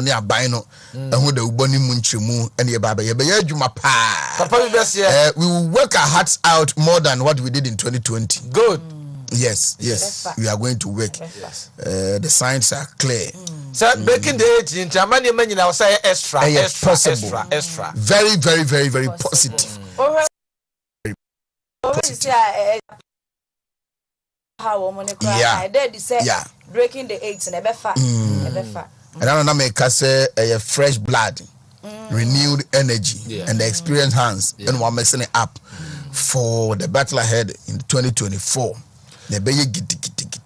ne aban no ehun da uboni mu nchemu ene ye baba ye be adwuma pa papa we best here we will work our hearts out more than what we did in 2020. Good. Yes, we are going to work. The signs are clear. So baking the 18 Germany man you say extra very positive. Breaking the 8 and ebefa. And I don't know make us a fresh blood, renewed energy, and the experienced hands, and we're messing it up for the battle ahead in 2024. The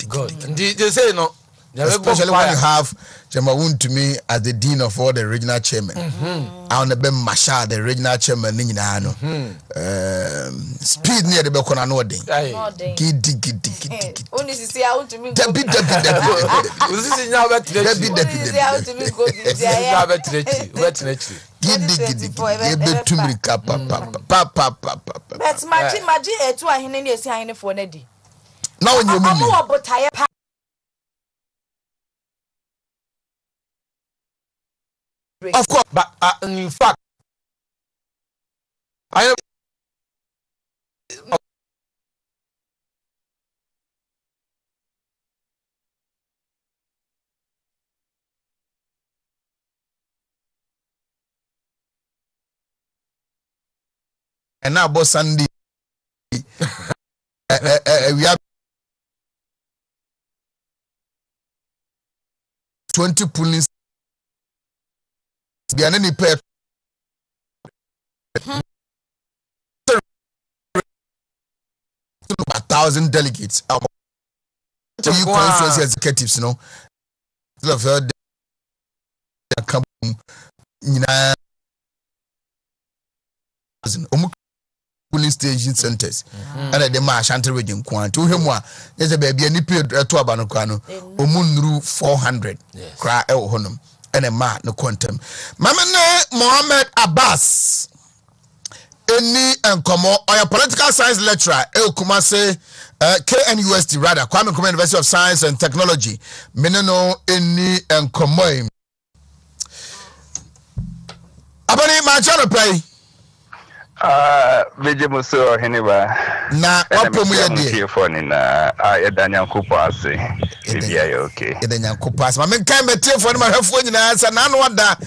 good. They say no. Especially when you have Wontumi as the dean of all the regional chairmen. I want to be Masha, the regional chairman. Speed near the Bekona Nording. Only see how to me. That's magic to a Henry sign for Neddy. Now when you move. Of course, but in fact, I know. And now, boss Sunday, we have 20 police. They are any pair. A 1,000 delegates. You constituency executives, you know. Polling station centers and the marsh anti region quant to him. There's a baby any period to Abanocano, Omunru 400 cry el honum. And a man no quantum. Mamane Mohammed Abbas. Any and come or your political science lecturer, El Kumase, KNUST rather, Kwame Nkrumah University of Science and Technology. Meneno any and come. Abani Machano pay. Vijimuso Heniba. Na opo mu yedi. Phone na Edanya Kupase. Bibia okay. Edanya Kupase. Ma men kan metie phone ma hafo nyina ansa na no wada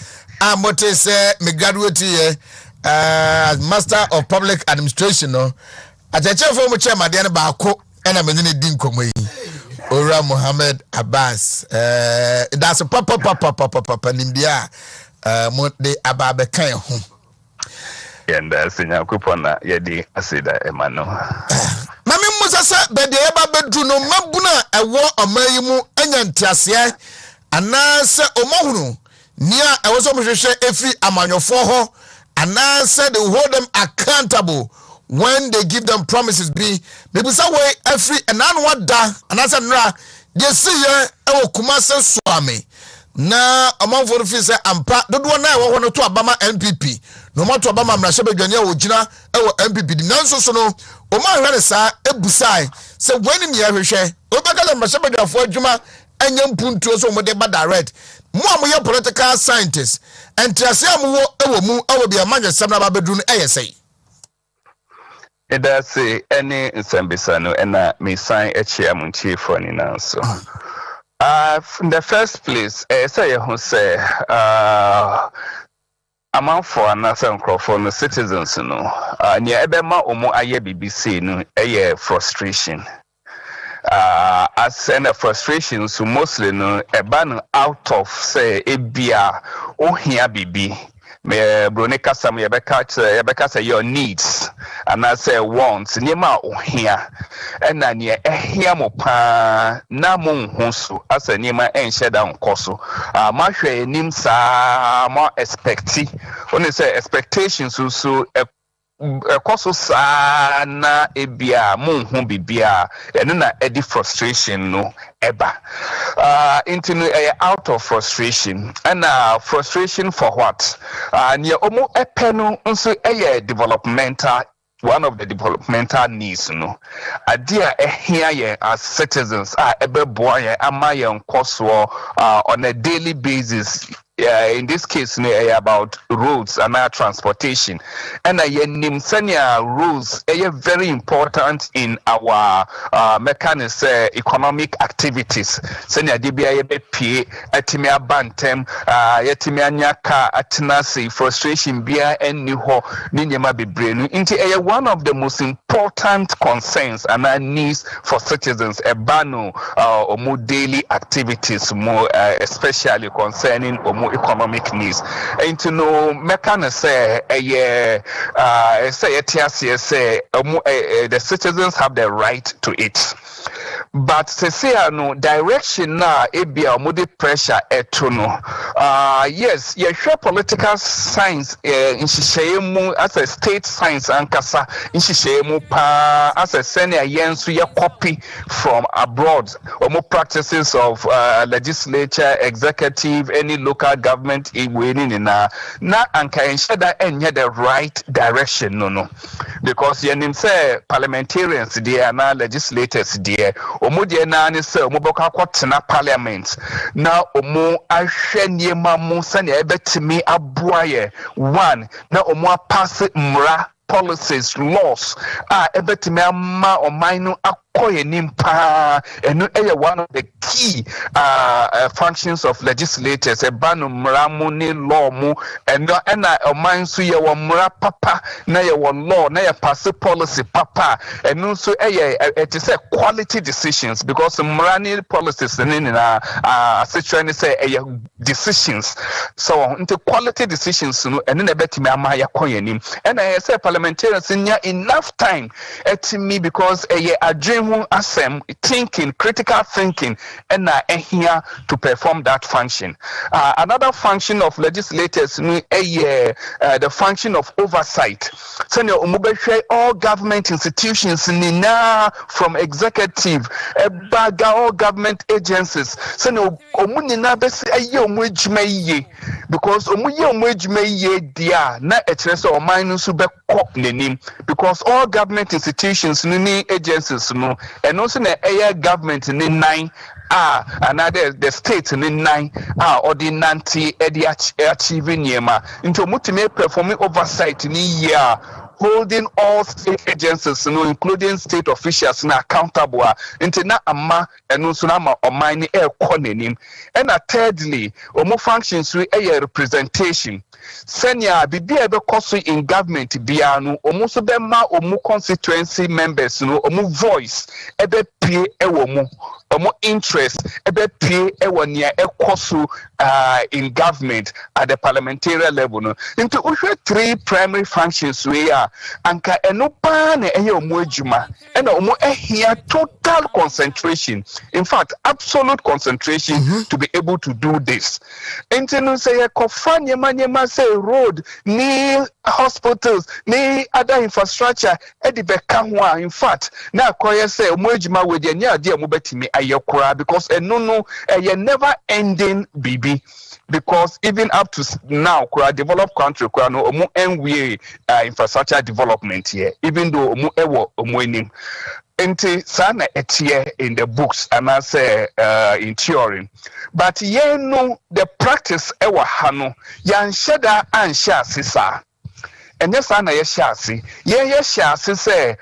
amote se me graduate here as Master of Public Administration no. Acheche fo mu chairman de na ba ko na me ne din komo yi. Ora Mohammed Abbas. That's papa nimdia mo de ababe kan ho. And Senior Kupona Yedi Asida Emano. Mammy Musasa, but the Eba Bedruno Mabuna, a war of Mayimu, and Tiasia, and Nasa Omohunu. Near I was almost every among your four, and I said they hold them accountable when they give them promises. Maybe some way every and what da, and as a ra, they see ya, I Kumasa Swami. Na among for the fees and part, don't want to Obama MPP. No matter Obama Mrashebe Janya Ojina, MPP, the Nanso Sono, Oma Ranesa, Ebusai, so when in Yarisha, Obaka Mrashebe for Juma, and young Puntos over the direct. More political scientists, and Trasiamu, I will be a man of some bedroom ASA. It does say any Sambisano and me sign a chairman chief for any now. So. In the first place, say who say amount for another for the citizens, you know, near Ebema Omo Aye BBC, no, a frustration. As and the frustration, so mostly no, a ban out of say a beer or here BB. Me Bronica Sam Yabeka say your needs and I say wants Nima o here and then ye here mopa na mon hunsu as a Nima and shed down coso. Mashe nimsa more expecti. Only say expectations so koso sa na ebia mon hu bibia and na edi frustration no eba into out of frustration and frustration for what near omo epeno nso developmental one of the developmental needs no adia here as citizens ebeboa ye ama ye nkoso on a daily basis in this case about roads and transportation, and rules are very important in our mechanism economic activities. Senior DBA pay atimia bantem yatimia nyaka atinasi frustration bia and new ho ninyama bebrenu into one of the most important concerns and needs for citizens ebano omu daily activities more especially concerning omu economic needs. And to know mechanism say the citizens have the right to it. But say no direction na ebia mudi pressure etono. Yes, you share political science in shishemu as a state science ankasa in shishemu pa as a senior yensu ya copy from abroad or more practices of legislature, executive, any local government winning na anka ensure that any the right direction no because yenim say parliamentarians there na legislators there omo de na ne say omo boka kwotena parliament na omo ahwe niema mu sane ebetimi aboaye one na omo pass mra policies laws ebetimi ama oman and one of the key functions of legislators banu mramuni law mu and omansu ye wo mra papa na ye wo law na ye pass policy papa and so it is a quality decisions because mrani policies na situation say decisions so into quality decisions no and na betimi ama ya koyanim and I say parliamentarians enough time at me because thinking, critical thinking, and here to perform that function. Another function of legislators, the function of oversight. So, all government institutions, from executive, all government agencies. So, because because all government institutions, agencies, and also the air government in nine another the state in nine or the nanti achieving yema into multi performing oversight in year holding all state agencies including state officials accountable into na ama and also na omani air konenim and thirdly omo functions we air representation senior bibi ebe koso in government bia no omo so be ma omo constituency members no omo voice ebe pie ewo mu omo interest ebe pie ewo nia ekoso in government at the parliamentary level no into three primary functions we are anka eno pa na eye omo adwuma and omo ehia total concentration, in fact absolute concentration to be able to do this. Into no say kofanye manyema say road ni hospitals ni other infrastructure edibeka ho in fact na koye say omo adwuma we de nya de omo betimi ayekura because eno never ending bibi. Because even up to now, developed country, no NWA infrastructure development here, even though winning. Into sana etie in the books and I say in theory, but the practice ewa hano yan sheda and sha sisa. And yes, I shasi. Yes, shasi say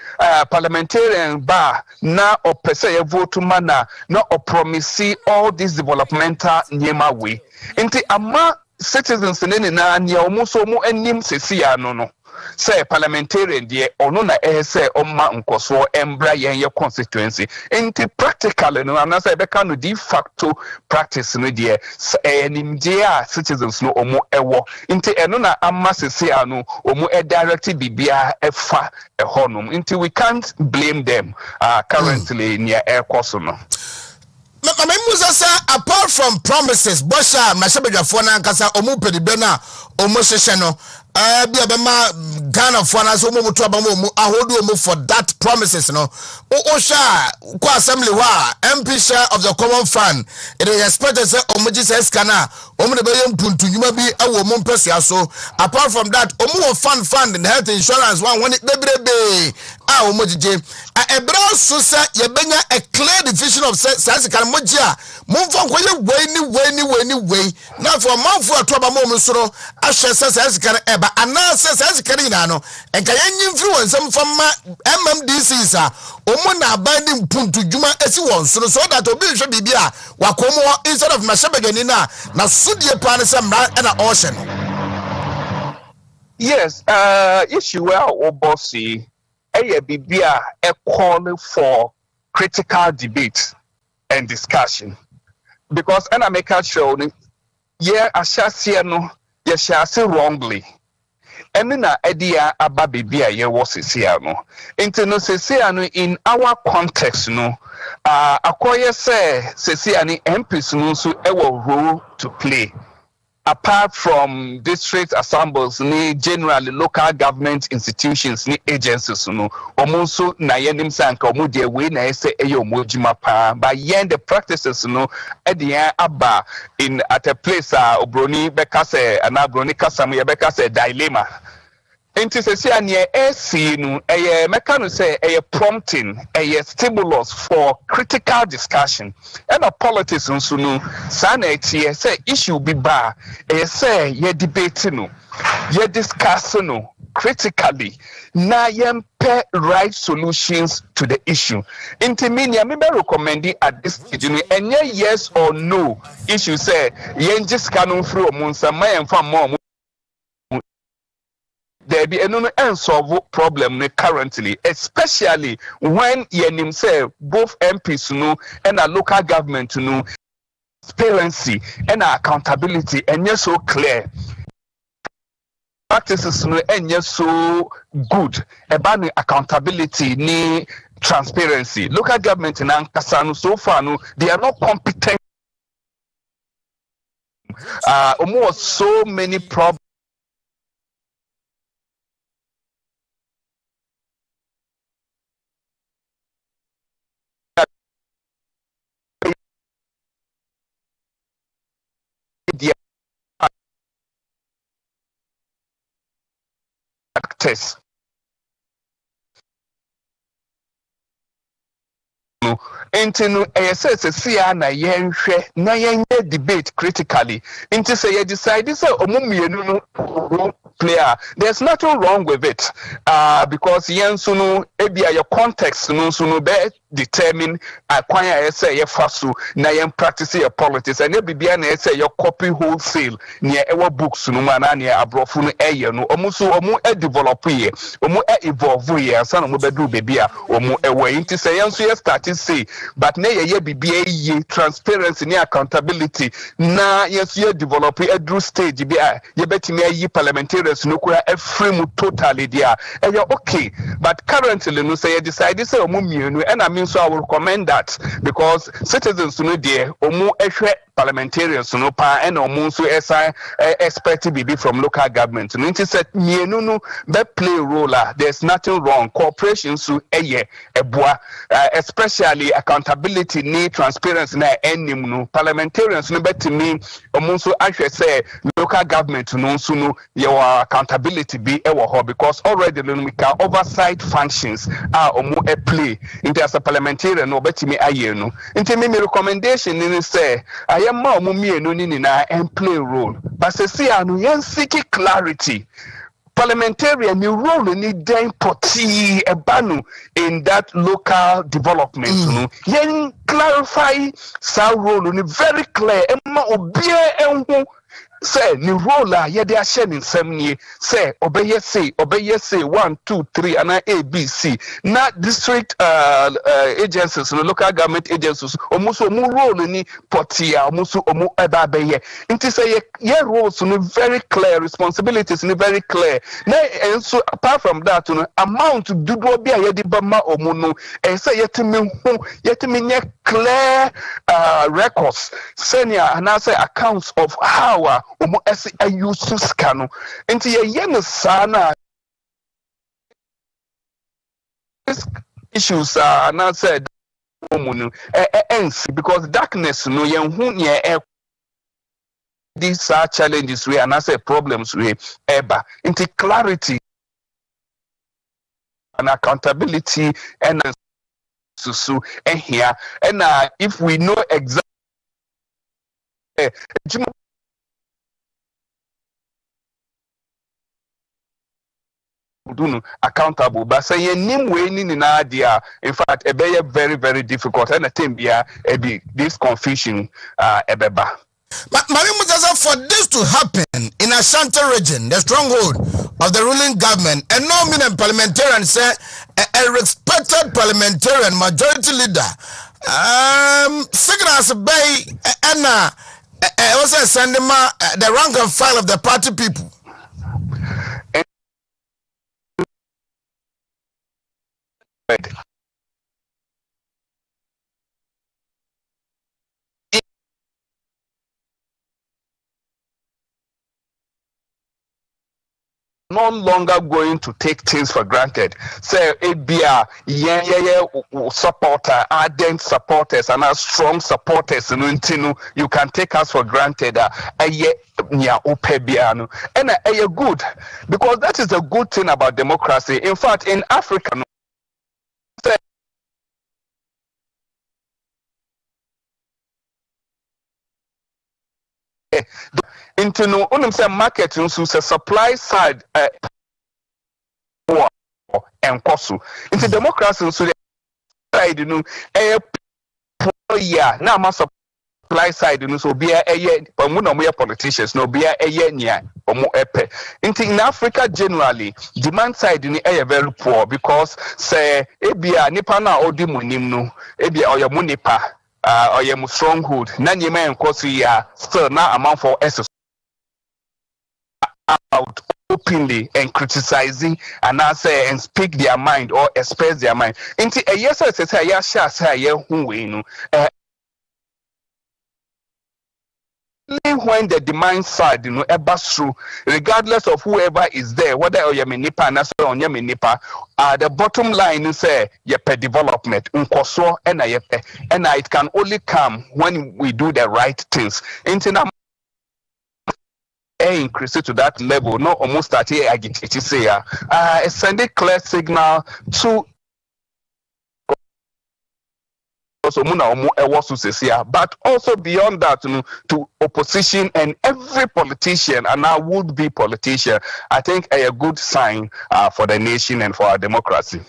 parliamentarian bar na or per se vote mana no or promise all this developmental nyema way. Inti ama citizens na nya omuso mu enim sesia no say parliamentarian de ono na say omma nkoso embra yen constituency inti practically no na say beka no de facto practice no de enim de citizens no omo ewo inti eno na amma sesia no omo direct bibia efa ehonum inti we can't blame them currently near air course no. Apart from promises, Bosha, Mashabajafona, Kasa, Omu Pedibena, Omo Seshano, Biabama, Ghana, Fana, Somo, Tuabamu, Ahodu for that promises, no. Osha, Kwa Assembly Wa, MP share of the Common Fund. It is expected to say Omuji says Kana, Omubayan Puntu, you may be a woman person. So, apart from that, Omu fund in health insurance, one when it be a omojije ebra so say yebenya a clear division of say kan moji a momfo nkoye we na for manfo atoba mom so no ahwe say kan eba ana say kan ina no enka yenyi influence mfama MMDCs a omo na abanding puntu djuma esi won so that obi hwe bibia wakomo instead of mashebegani na sudie pan say mra na ocean. Yes, issue where bossy bibia a call for critical debate and discussion. Because I make a show, I shall see no, you shall see wrongly. And then idea about bibia ye was no. Into in our context no, acquire say Sesiani MPs no so a role to play. Apart from district assemblies, ni generally local government institutions, ni agencies, no, omunso na yenim sanka omudie we na ese eyo mojima pa. But yen the practices, no, edian aba in at a place obroni bekase ana obroni kasamu ye bekase dilemma. Enti se sia ne esi no eye meka no say eye prompting eye stimulus for critical discussion and a politics nso no sa na etie say issue bi ba eye say ye debate no ye discuss no critically na yempe right solutions to the issue. Enti me be recommending at this stage no enye yes or no issue say yen just kanu free omunsa ma yemfa mo there be a solve problem currently, especially when yenim say both MPs know and a local government know transparency and accountability and yes so clear. Practices no and yes so good about accountability ni transparency. Local government in Ankasano so far no they are not competent. Almost so many problems. Test. Into SSC na yenhwe na yenye debate critically. Into say you decide this no player. There's nothing wrong with it. Because yen sunu ebia your context no sunu be determine acquire say ye fasu na yen practice your politics and bibia na say your copy wholesale near our books no mana near abrofu no eye no omu develop here omu evolve here san omu bedu bibia omu ewe inti say yen so ye start say but na ye bibia ye transparency ne accountability na yen so ye develop edru stage bia ye betimi ayi parliamentarians no kura frame totally there okay but currently no say you decide say omu mienu and I mean so I will recommend that because citizens no there omu ehwe parliamentarians no pa and omu so expect to be from local government no inti say mienu no be play role there's nothing wrong cooperation so eboa especially accountability ni transparency na enim no parliamentarians no betimi omu so ahwe say local government no so no your accountability be ewo because already we can oversight functions omu play into as a parliamentarian no betimi aye no into me recommendation ni say ayema omu mienu ni na play role but say anu yen seek clarity parliamentarian new role ni den poti ebanu in that local development no yen clarify sa role ni very clear emma obie enhu say ni role ye dey share in semnie say obeye say 1 2 3 and ABC na district agencies no local government agencies omuso mu role ni potia omuso omu ebabeye nti say ye roles no very clear responsibilities ni very clear na so apart from that no amount dudu bia ye di bama omu no say yetimi nye clear records senior and say accounts of how omo ese ayusu skano enti ye no sana issues na said omo because darkness no yen hu ne these are challenges we and say problems we eba into clarity an accountability and so and here and if we know exactly accountable, but say name way in idea. In fact, a very, very difficult and a thing be this confusion ebeba. For this to happen in Ashanti region, the stronghold of the ruling government, and no meaning parliamentarian say a respected parliamentarian majority leader, signals by and also send him the rank and file of the party people. No longer going to take things for granted. Say it be a supporter, ardent supporters, and strong supporters. You can take us for granted. And good, because that is a good thing about democracy. In fact, in Africa, into no market so supply side and cost into democracy so side now my supply side so be a politicians no be in Africa generally demand side very poor because say nipa na odi munim no oyo nipa oyo stronghold na nyema enkoso ya still na amount for SS out openly and criticizing and answer and speak their mind or express their mind. Into a yes, I say, yeah, who we know. When the demand side, ebas through, regardless of whoever is there, whether or nipa and on nipa, the bottom line is per development, unkoso and it can only come when we do the right things. Into increase it to that level, not almost start here agitate say send a clear signal to also but also beyond that to opposition and every politician and now would be politician. I think a good sign for the nation and for our democracy.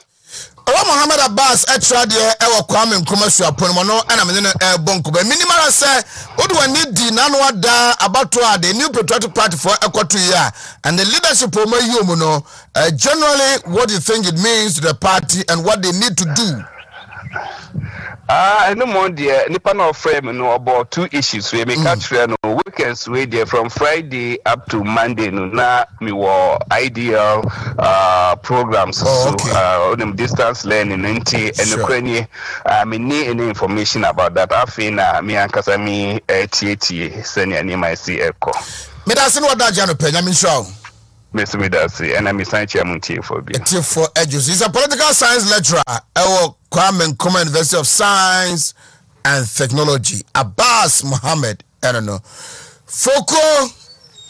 Muhammad Abbas extra there ewo kwame nkomasu aponmono ana me ne bonko ba minimal say odu ani di nanu ada abato the new patriotic party for ekoto ya and the leadership of my no generally what do you think it means to the party and what they need to do? I know more dear nipa no frame no about two issues we make catch no weekends we there from Friday up to Monday no na me were ideal programs so on distance learning and Ukraine me need any information about that afina me ankasa me tie send any my see echo me da se no da jano penya me show Mr. Midasi, and I'm a chairman for Edus. He's a political science lecturer at Kwame Nkrumah University of Science and Technology. Abbas Mohammed, I don't know. Foko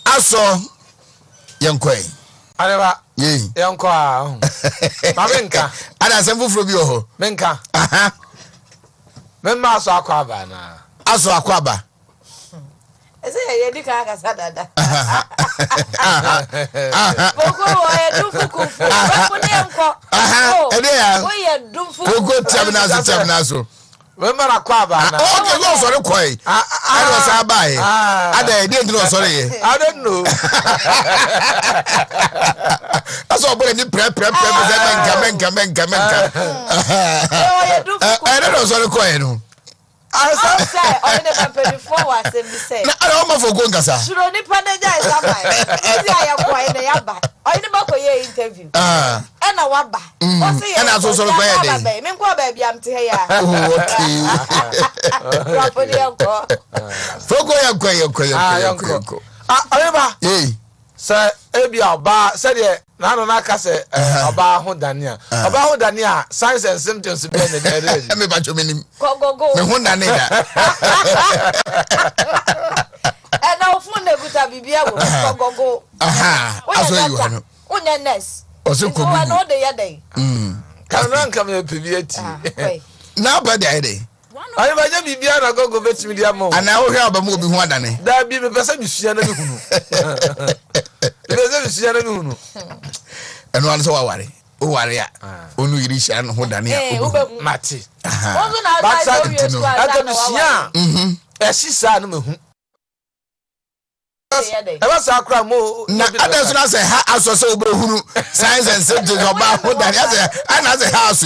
Aso Yankwe. Aneva, Yankwa. Mamenka. And I send from you. Menka. Memma Aso Akwaba na. Aso Akwaba. Ese ye di ka kasa dada. Boko wa du fukufu. Bako ne enko. Edeya. Wo ye du fukufu. Boko tiamnaso. We mara kwa ba na. Okay, go sorry koi. I was abai. Ada dey no sorry. I don't know. That's all but ni prep menka. Wo ye du fukufu. I don't know sorry koi no. I say on the paper before was say. Na I don't for go ngasa. Shuro ni paneja is abai. Isi aya kwa ene yaba. Oyini bako ye interview. Ena waba. O say ena so so kwa ye dey. Me nkwa ba bia mte he ya. Okay. Rapodi yanko. Foko yanko. Oyeba. Say ebia ba say de na no na ka say oba ho dania. Oba ho dania signs and symptoms be na dey. Me ba chomenim. Go. Me ho dania da. Na ofun na guta bibia wo go. Aha. Aso you ano. Unya nurse. Oso ko bi. No dey ya dey. ran come here PVT. Now by the idea. I might be Biana go bet me the amount. And now we have a movie one day. That be the person you see another who. And one so worry. Oh, worry. Onu irish and hold on here. Mati. But she said, I was a crime more. Others not say house or so signs and symptoms about what another house.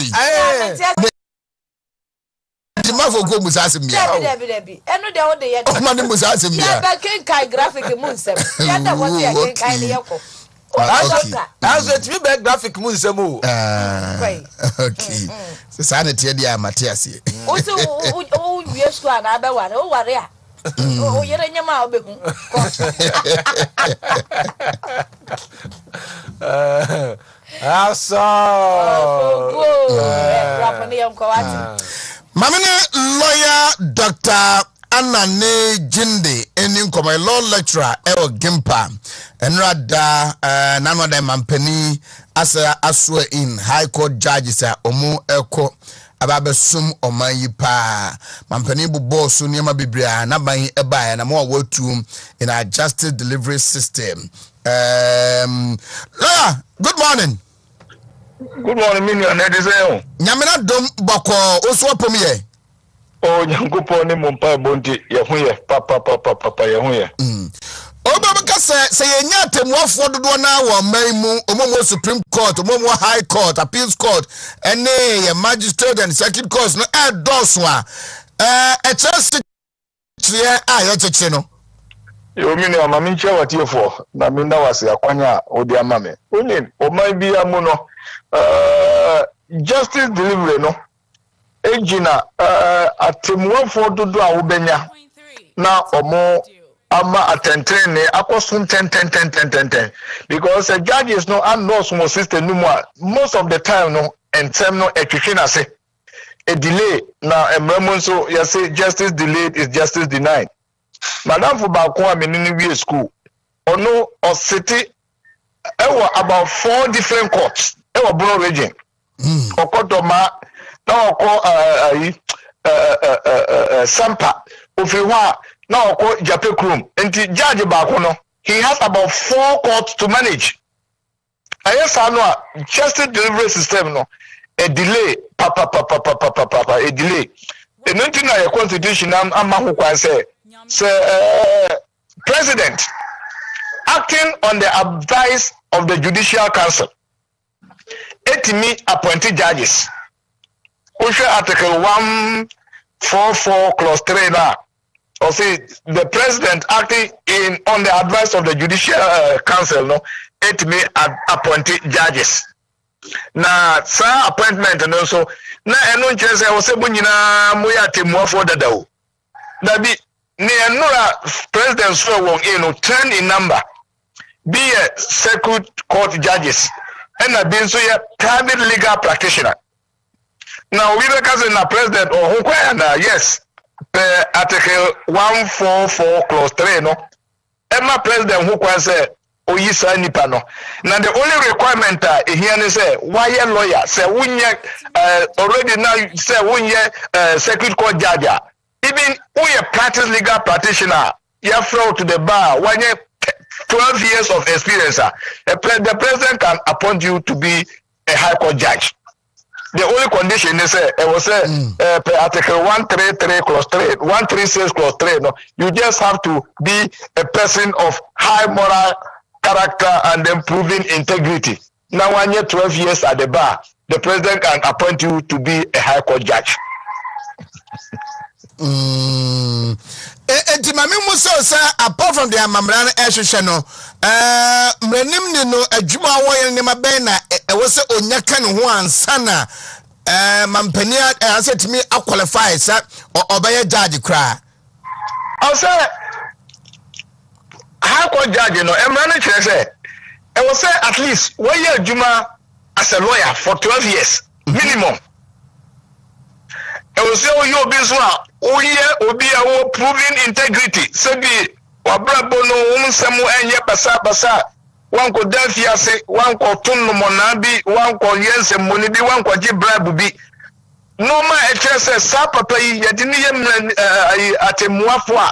The mother go was asking me. And no doubt they had money was asking me. I can't graphic moon. That's what I can't. As a tree back graphic moon. Okay. Society, dear Matthias. Oh, yes, one other one. Oh, what? Oh, you're in your mouth. I saw. Mamina lawyer Dr. Anane Jinde enin koma law lecturer ewo Gimpa enrada nano de mampani asa aswa in high court judges omu eko ababesum omanyi pa mampani bu boss niema bibria na ban eba na mo watu in our justice delivery system. Lawyer, good morning. Good morning, Minion. Nyamina dom bako oswa pomiye. Oh, Yankupon Mumpa Bonti, Yahuye, Papa, Yahuye. Obama say Yatem Waff for the one hour, Maymu, Omo Supreme Court, Omo High Court, Appeals Court, and nay, a magistrate and second court, no add Doswa. A chance to I cheno. You mean I'm a mincha what you for? Naminda was a quanya or dear mammy. Only, or might be a mono. Justice delivery, no. Ejina atemwa for do ubenya na omo ama atentene akosun 10 because a judge is no and no small system no more most of the time no and term no equation say a delay na emremo so you say justice delayed is justice denied. Madam for Bakwa Menini school ono or city about 4 different courts Bono region Okotoma now call Sampa Ofiwa now call Japekrum and Judge Bakono. He has about 4 courts to manage. I yes I know justice delivery system no a delay papa a delay. The 19 constitution I'm say president acting on the advice of the Judicial Council etimi appointed judges. Article 144 clause 3 now. Or say the president acting on the advice of the Judicial Council no it may appointed judges. Na sa appointment and also na eno chese o se bunyina moya temu for dadao. Dabi ne enura president so won 10 in number. Be a circuit court judges and a been so a private legal practitioner. Now, we reckon na president or who yes, per article 144 clause 3 no. Emma president who can say o yisa nipa no. Now the only requirement here is say why a lawyer say wunye already now say wunye circuit court judge. Even we a practice legal practitioner, you throw to the bar when you 12 years of experience. The president can appoint you to be a high court judge. The only condition is per article 133 clause 3, 136 clause 3. No, you just have to be a person of high moral character and then proven integrity. Now, when you're 12 years at the bar, the president can appoint you to be a high court judge. Mami muso say apart from the amamran ehwehwe no mranim ni no adwuma wo ne maben na e wo se onyaka ne ho ansa na mampani asetimi qualify say obeye judge kra I say high court judge no emran kire say e wo say at least 1 year adwuma as a lawyer for 12 years minimum. I will say, you be so, obi a proven integrity. Sebi, wabrabono, samu enye basa, one ko Delphiase, one ko Tunno Monabi, one ko Yense Monibi, one ko Jibrabubi. No man says Sapa Yadini Atemuafwa.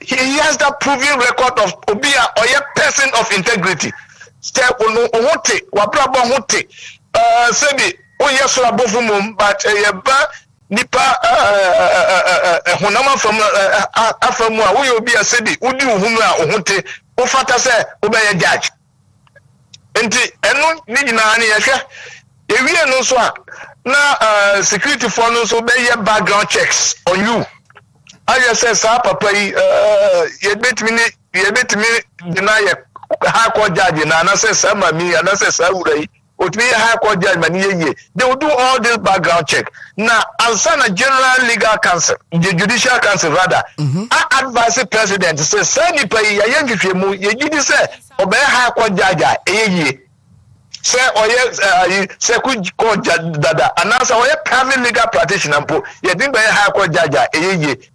He has that proven record of Obia or a person of integrity. Step on Ohote, Wabrabo Hote, Sebi, Oyasra Bofumum, but a Nipa Honama from Afamua, we will be a Sebi, Udu Huma Ohote, Ofata say, obey a judge. And no Nini Asha, if we are no swap. Now, security forces obey your background checks on you. I just said, Papa, you bet me deny a high court judge, and I say, Sama me, and I say, Saudi, would be a high court judgment. They will do all this background check. Now, I'll send a general legal counsel, the judicial counsel rather. I advise the president to say, send you pay a young if you say, obey high court judge, say say could court dada and answer private legal practitioner po you think by high court judge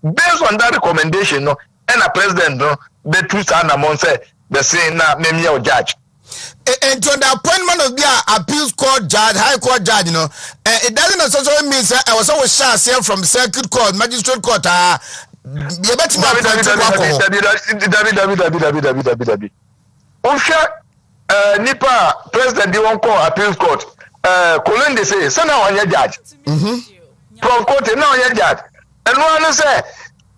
based on that recommendation no and a president no the truth and among say the say na me judge and to the appointment of the appeals court judge, high court judge, you know, it doesn't necessarily mean I was always share from circuit court, magistrate court. You bet Nipa president the one call appeals court. Colin they say, so now on your judge. From court now on your judge. And one say,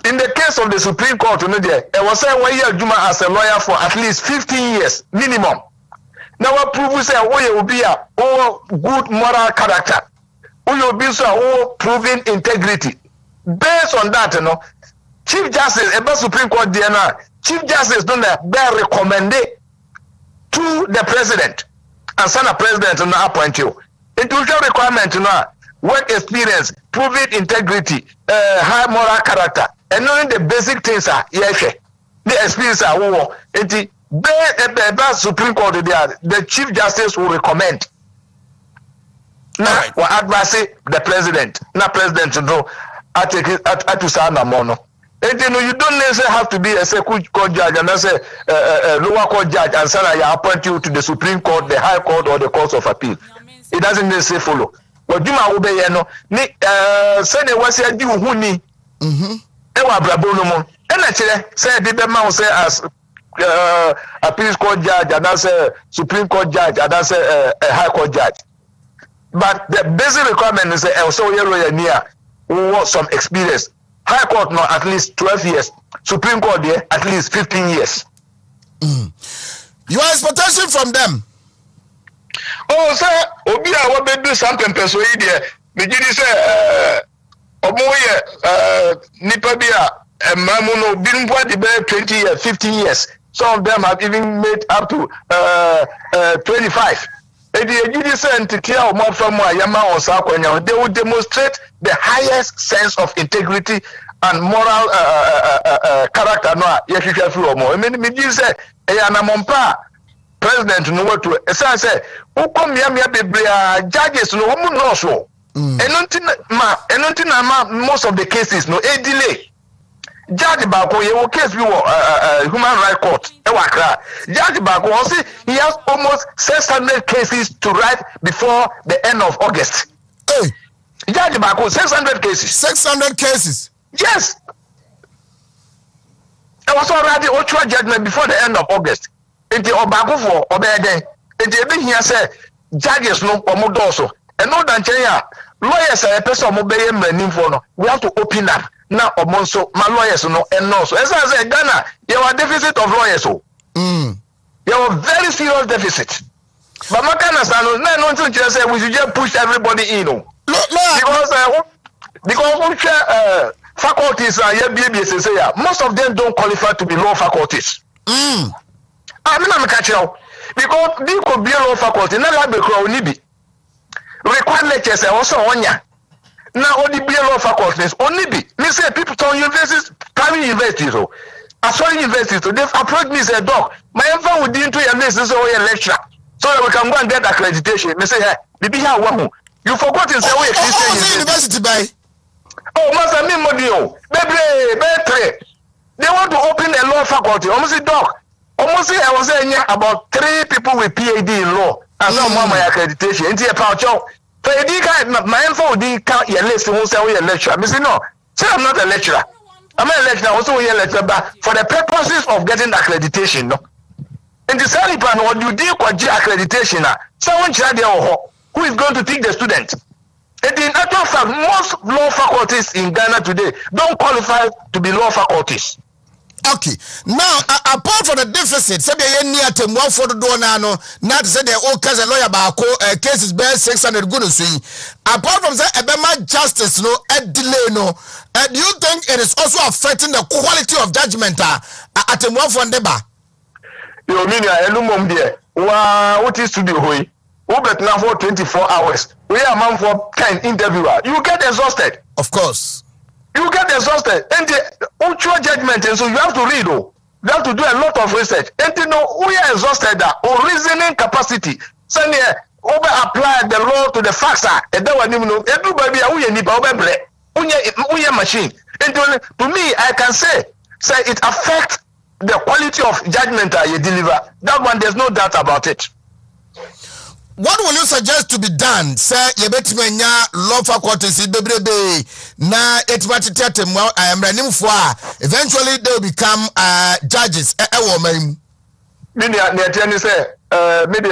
in the case of the Supreme Court, there was say 1 year Juma as a lawyer for at least 15 years minimum. Now what prove say you will be a good moral character. Who will be so proven integrity. Based on that, you know, Chief Justice, about Supreme Court DNA, Chief Justice don't bear recommended to the president and send a president to appoint you. Intellectual requirement work experience, proven integrity, high moral character, and knowing the basic things are the experience are war. The Supreme Court the Chief Justice will recommend. Now, or advise the president, not president to know I take it to sound a mono. And you know, you don't necessarily have to be a second court judge and that's a lower court judge and say I appoint you to the Supreme Court, the High Court, or the Court of Appeal. It doesn't necessarily follow. But you might obey, say they was a do who ni. Ewa brabono and actually say the man say as appeals court judge and that's a Supreme Court judge and that's a High Court judge. But the basic requirement is also near who want some experience. High Court no at least 12 years. Supreme Court there at least 15 years. Your expectation from them? Oh, sir, Obia what they do something persuade there. The judge say Nipabia and Mamuno been what the 20 years, 15 years. Some of them have even made up to 25. And the judge said to clear more from Yama or Sakonya, they will demonstrate the highest sense of integrity and moral character. No, yes, you have more. I mean, me say, Ayana president no what to. As I say, who come here, judges no one knows so. And until most of the cases no a delay. Judge Bako, you will case you human rights court. Judge Bako, see, he has almost 600 cases to write before the end of August. Hey. Judge Bako, 600 cases. 600 cases? Yes. It was already ultra judgment before the end of August. It is Obako for Obede. It is here say judges no omodoso. And no than Chenya, lawyers are a person obeying for no. We have to open up. Now, so my lawyers no and no. So as I said, Ghana, you have a deficit of lawyers. You have a very serious deficit. But my Ghana, no one just say we should just push everybody in. Because faculties are here, most of them don't qualify to be law faculties. I mean, I'm catching out because they could be a law faculty. Not like the crowd need required lectures are also on ya. Now only be a law faculties only be. Me say people from universities, private universities, Australian universities, they've approached me say, "Doc, my infant would into your business or your lecture, so that we can go and get accreditation." Me say, "Hey, baby, how one? You forgot to say we Christian university by." Oh, Master Mimodio, baby, they want to open a law faculty. Almost a doc. almost say I was saying about 3 people with PhD in law and some more my accreditation. Into a pouch. My info didn't count your list and say we a lecturer. I say no, say I'm not a lecturer. I'm a lecturer, also a lecturer, but for the purposes of getting accreditation, no. And the salary plan, what you do for accreditation, someone who is going to teach the student. And in actual fact, most law faculties in Ghana today don't qualify to be law faculties. Okay. Now, apart from the deficit, say the near to more for the door now, not say the old case lawyer about cases bear 600 good swing. Apart from that, Ebema justice, no, delay, no. Do you think it is also affecting the quality of judgment at the one for Deba? You mean a lumum there? What is to do? Who bet now for 24 hours? We are man for 10 interviewer. You get exhausted. Of course. You get exhausted. And the ultra judgment, and so you have to read. You have to do a lot of research. And you know, we are exhausted. Our reasoning capacity. So over apply the law to the facts. And that one, everybody we are machine. And to me, I can say it affects the quality of judgment you deliver. That one, there's no doubt about it. What will you suggest to be done? Say yebetimenya law faculties bebrebe na etmatete amranim fo a eventually they will become judges ewo mam. Mini na tell say maybe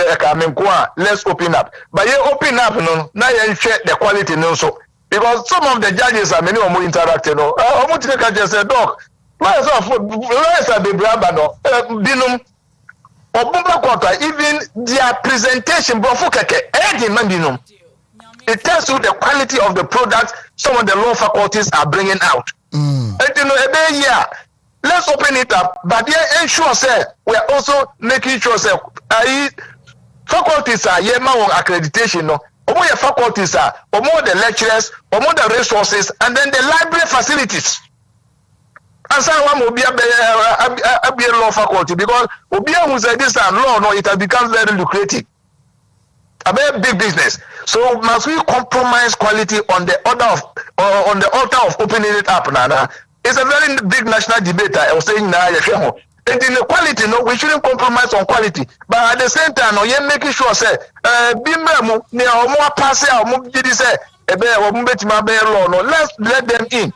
let's open up. But you open up no na you check the quality no so because some of the judges are many more interactive no. Omo take just say doc. Why so be braba no dinum even their presentation, it tells you the quality of the product some of the law faculties are bringing out. And you know, let's open it up, but ensure we are also making sure faculties are accreditation. No, faculties are the lecturers, the resources, and then the library facilities. And someone will be a law faculty because who said this and law, no, it has become very lucrative. A very big business. So must we compromise quality on the altar of opening it up? Nana, it's a very big national debate. I was saying now, and in the quality, no, we shouldn't compromise on quality. But at the same time, no, you're making sure say, bimbe near more pass out, let's let them in.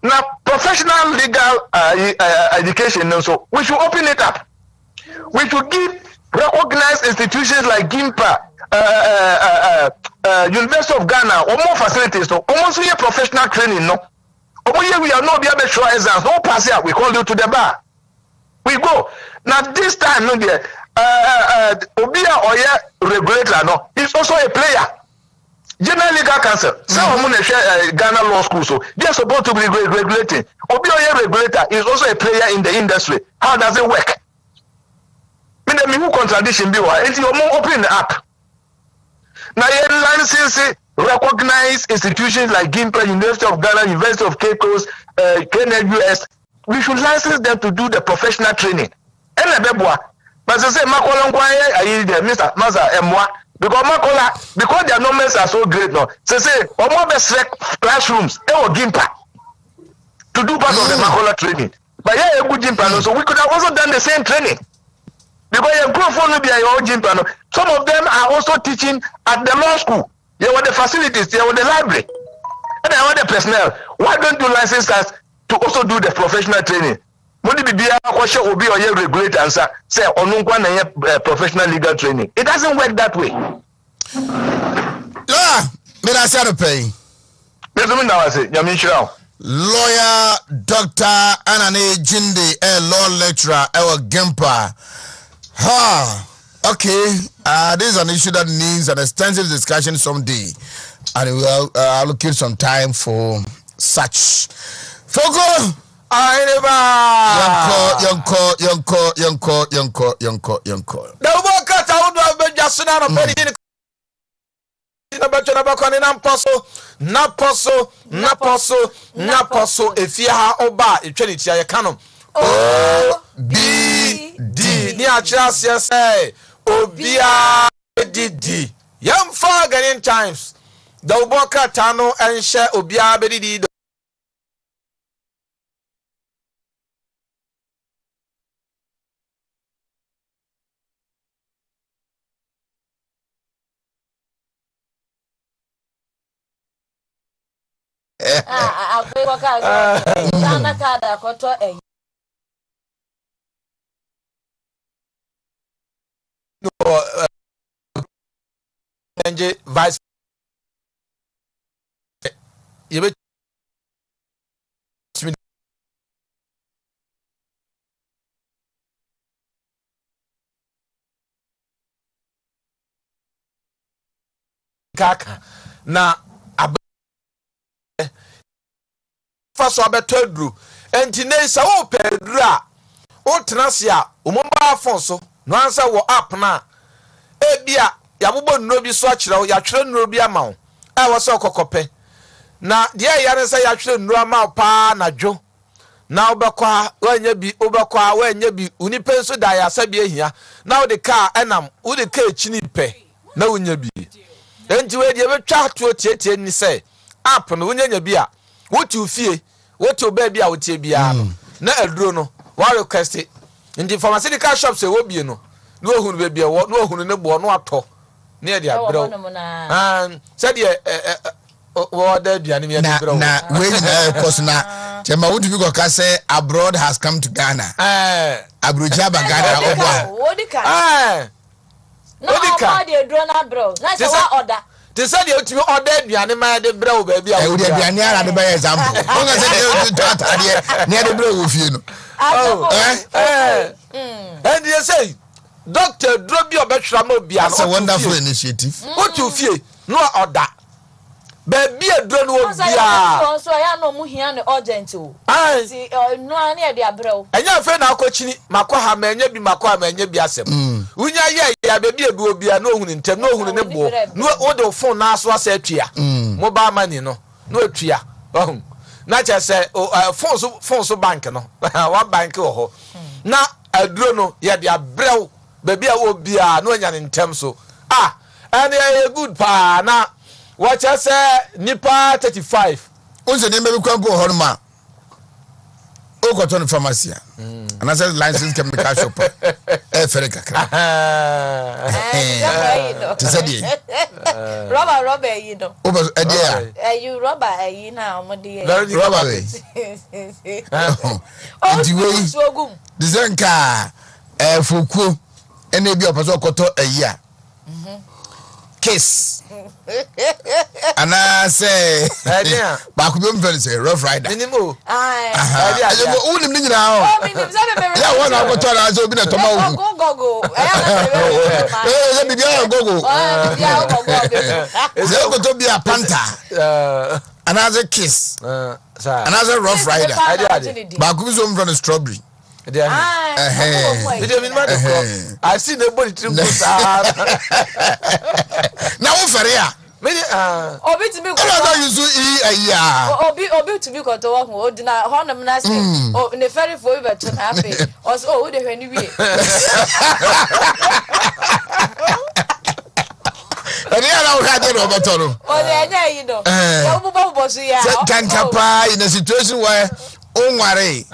Now, professional legal education, so we should open it up. We should give recognized institutions like GIMPA, University of Ghana, or more facilities, no, almost here professional training, no. Over here we are not be able to show exams, no pass out, we call you to the bar. We go. Now this time, no, there, Obia or regulator, no, is also a player. General Legal Council, some Ghana Law School, so they're supposed to be regulating. Obioye regulator is also a player in the industry. How does it work? I mean, who contradiction be why? It's your more open up. Now, license recognized institutions like GIMPA, University of Ghana, University of Cape Coast, KNUS. We should license them to do the professional training. And the but they say, Mr. Maza, M1. Because their numbers are so great now. Say, almost classrooms, they were GIMPA to do part of the Makola training. But yeah, a good GIMPA, so we could have also done the same training. Because some of them are also teaching at the law school. They were the facilities, they were the library, and they were the personnel. Why don't you license us to also do the professional training? Regulator and say professional legal training. It doesn't work that way. Lawyer Dr. Anane Jinde, a law lecturer, GIMPA. Okay. This is an issue that needs an extensive discussion someday, and we will allocate some time for such. Fogo. Yonko. The worker would have been just another penny. Naposo, if you are oba, if you are canon. O B D, near Chelsea say, Obia D. Young fog in times. The worker Tano and share Obia Bedi. Akwe ko ka so. Sana ka da ko to vice you kaka na faso abetodru entine sa wo pedru a wo tenase a omomba afonso no ansa wo app na ebia yabobo nnuro bi so akire wo ya twere nnuro bi ama wo a wo se okokope na de ya ne se ya twere nnuro ama pa na dwo na obekwa wanya bi obekwa wanya bi unipe nso da ya sabi ehia na wo de ka enam wo de ka echini pe na wonya bi enti we de betwa to tietie ni se app no wonya bi a wotu fie wotu ba bi a wotie bia no na aduro no wa request enti pharmaceutical shops e wo bie no no ohunu be bia wo no ohunu ne bo no ato na e de abro said wo da aduane me de bro na we na cause na chema wotu bi go ka say abroad has come to Ghana abroja ba Ghana obwa wodika no ma de aduro na bro na se wa order they said you to order aduane ma de bro ba bia wo de aduane ara de ba example won ga say you do atade na de bro wo fie no and you say doctor drobi obetwa ma bia no that's a wonderful initiative what you fie no order baby aduro no bia so ya no mu hia no urgent o si no ani e de abrew enya fe na akochini makwa ha ma enya bi makwa ma enya bi asem unya ye ya baby ebi obia no ohunu ntem no ohunu ne bo no wo de phone na aso asa atua mobile money no atua na che se phone so bank no wa bank ho na aduro no ye de abrew baby a obia no nya ne ntem so and a good pa na what I say nipa 35 unse ne be kwampo ho ma o ko to no pharmacy and I said license chemical shop fere kakra to say di rubber you know o be e dia you rubber you na o de rubber we ndi we dizenka foku ene bi opaso koto ayi a case ana say ba ku bi mfere say rough rider minimo uni mi nyina ho ya wona ko to na so bi na to ma wu gogo bi bia gogo ze ko to bia panta another kiss another rough rider ba ku bi so mfere strawberry I see the body to now faria obi to be obi to be got to work na honam na say o ne ferry for you to happy also who dey hwani wie ani ala o ka je no betoro o de anya yi do o bu so ya kankapa in a situation where onware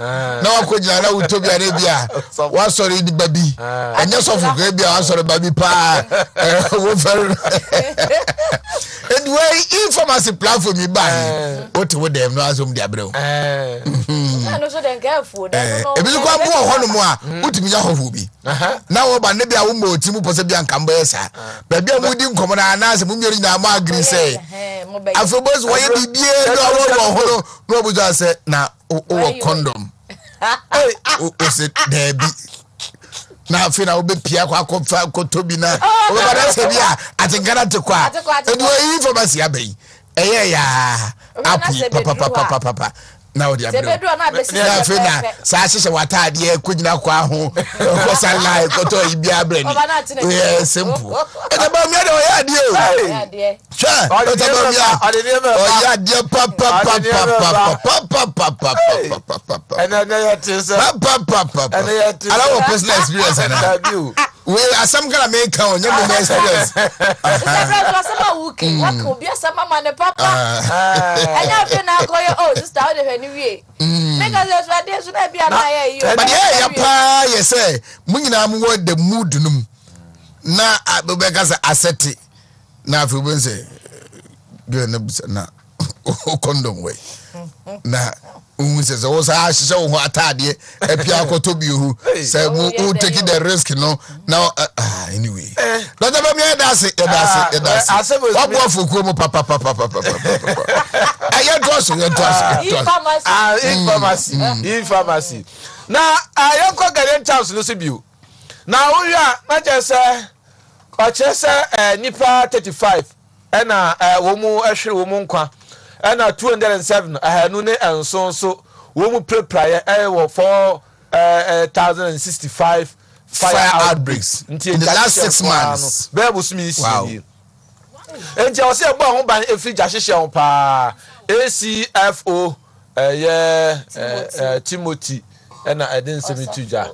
na wakojina na utobia ne bia wa sorry di babi anya sofu ko bia wa sorry babi pa wo fer and way informacy platform mi ban what wo dem no azom dia brew no so den careful dem no e bi ko ambo ho no mo a utimi nya hofu bi na wo ba ne bia wo mo otimu pose bia nkamba esa babi amudi nkomo na na se mu miori na ma agree say afobos wo ye bibie no wo no obuja say na o condom o se debi na fe na obe pia kwa kofa kotobi na o ba da se bia atingana te kwa edu information abai eye ya api papa na o dia bro na fe na sa hye wata ade kugina kwa ho ko salai ko to ibia brani we simple e da ba mi ade o ya ade o cha o ta ba mi o ya ade papa and ya tisa ala wo personal experience na we asam kana me kan onye me experience sama wuki wako bia sama mane papa anya fe na ko yo sister how dey hwani wie make us ready so na bia na ya yo but ya pa ye say munyina mu wo the mood num na abobeka say asset na afi bo say do na condom way. Na says also I show what atade epia koto bi hu say who take the risk no now anyway don't ever me that's it what go for kuo papa aye pharmacy na aye ko Ghanaian chance no se biu na wo ya na je say o che say nipa 35 na wo mu ehwere wo mu nkwa na 207 ahanu ne enso so wo mu prepare wo 4065 fire outbreaks in the last 6 months. Bible sumi si. Enti o se gbo ho ban efri jahihye ho pa ACFO Timothy na edin semituja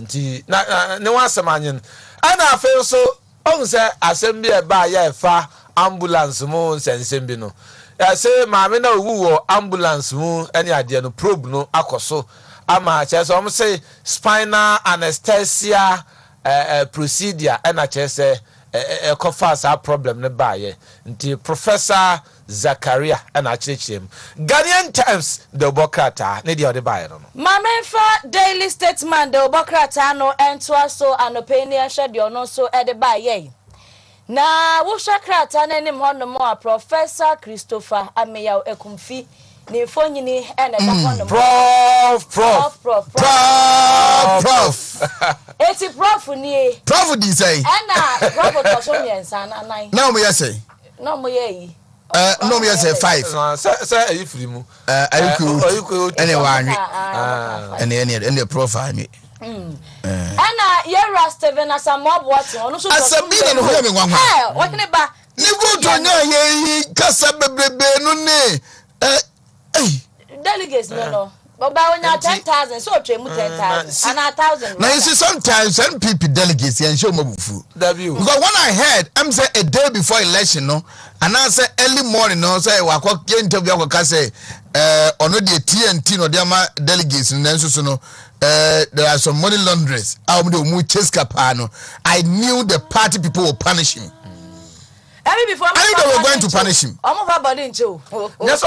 nti na ne wasemanyen ana afa so on se asem bi e ba ya fa ambulance mu sensem bi no say maame na owu wo ambulance mu any ade no probe no akoso ama chese o say spinal anesthesia procedure na chese kofa sa problem ne baaye nti Professor Zakaria na chechim Ghanaian Times the Bokrata ne dia de baaye no maame fa Daily Statement the Bokrata no ento so anopenia schedule no so e de baaye. Na wo shakrata na nim hono mo Professor Christopher Ameyaw Ekumfi ne fonyini ene ka hono prof eti prof ni prof di say na prof to so nyensa na nine now me say no mo ye no me say 5 say ayi free mu ayiko ene wanwe ene prof ami ana yera Steven asamob what ono so asabina no ho me nwanwa what ne ba ni go to nya ye kasa bebrebe no ne delegates no Baba onya 10,000 so twemu 10,000 and 1,000 now you see sometimes some people delegates and show mabufu because when I heard I'm say a day before election no and I say early morning no say wa kwa interview kwa say ono the TNT no dey ma delegates no so no there are some money launderers I knew the party people will punish him. I knew they were going to punish him. Yes,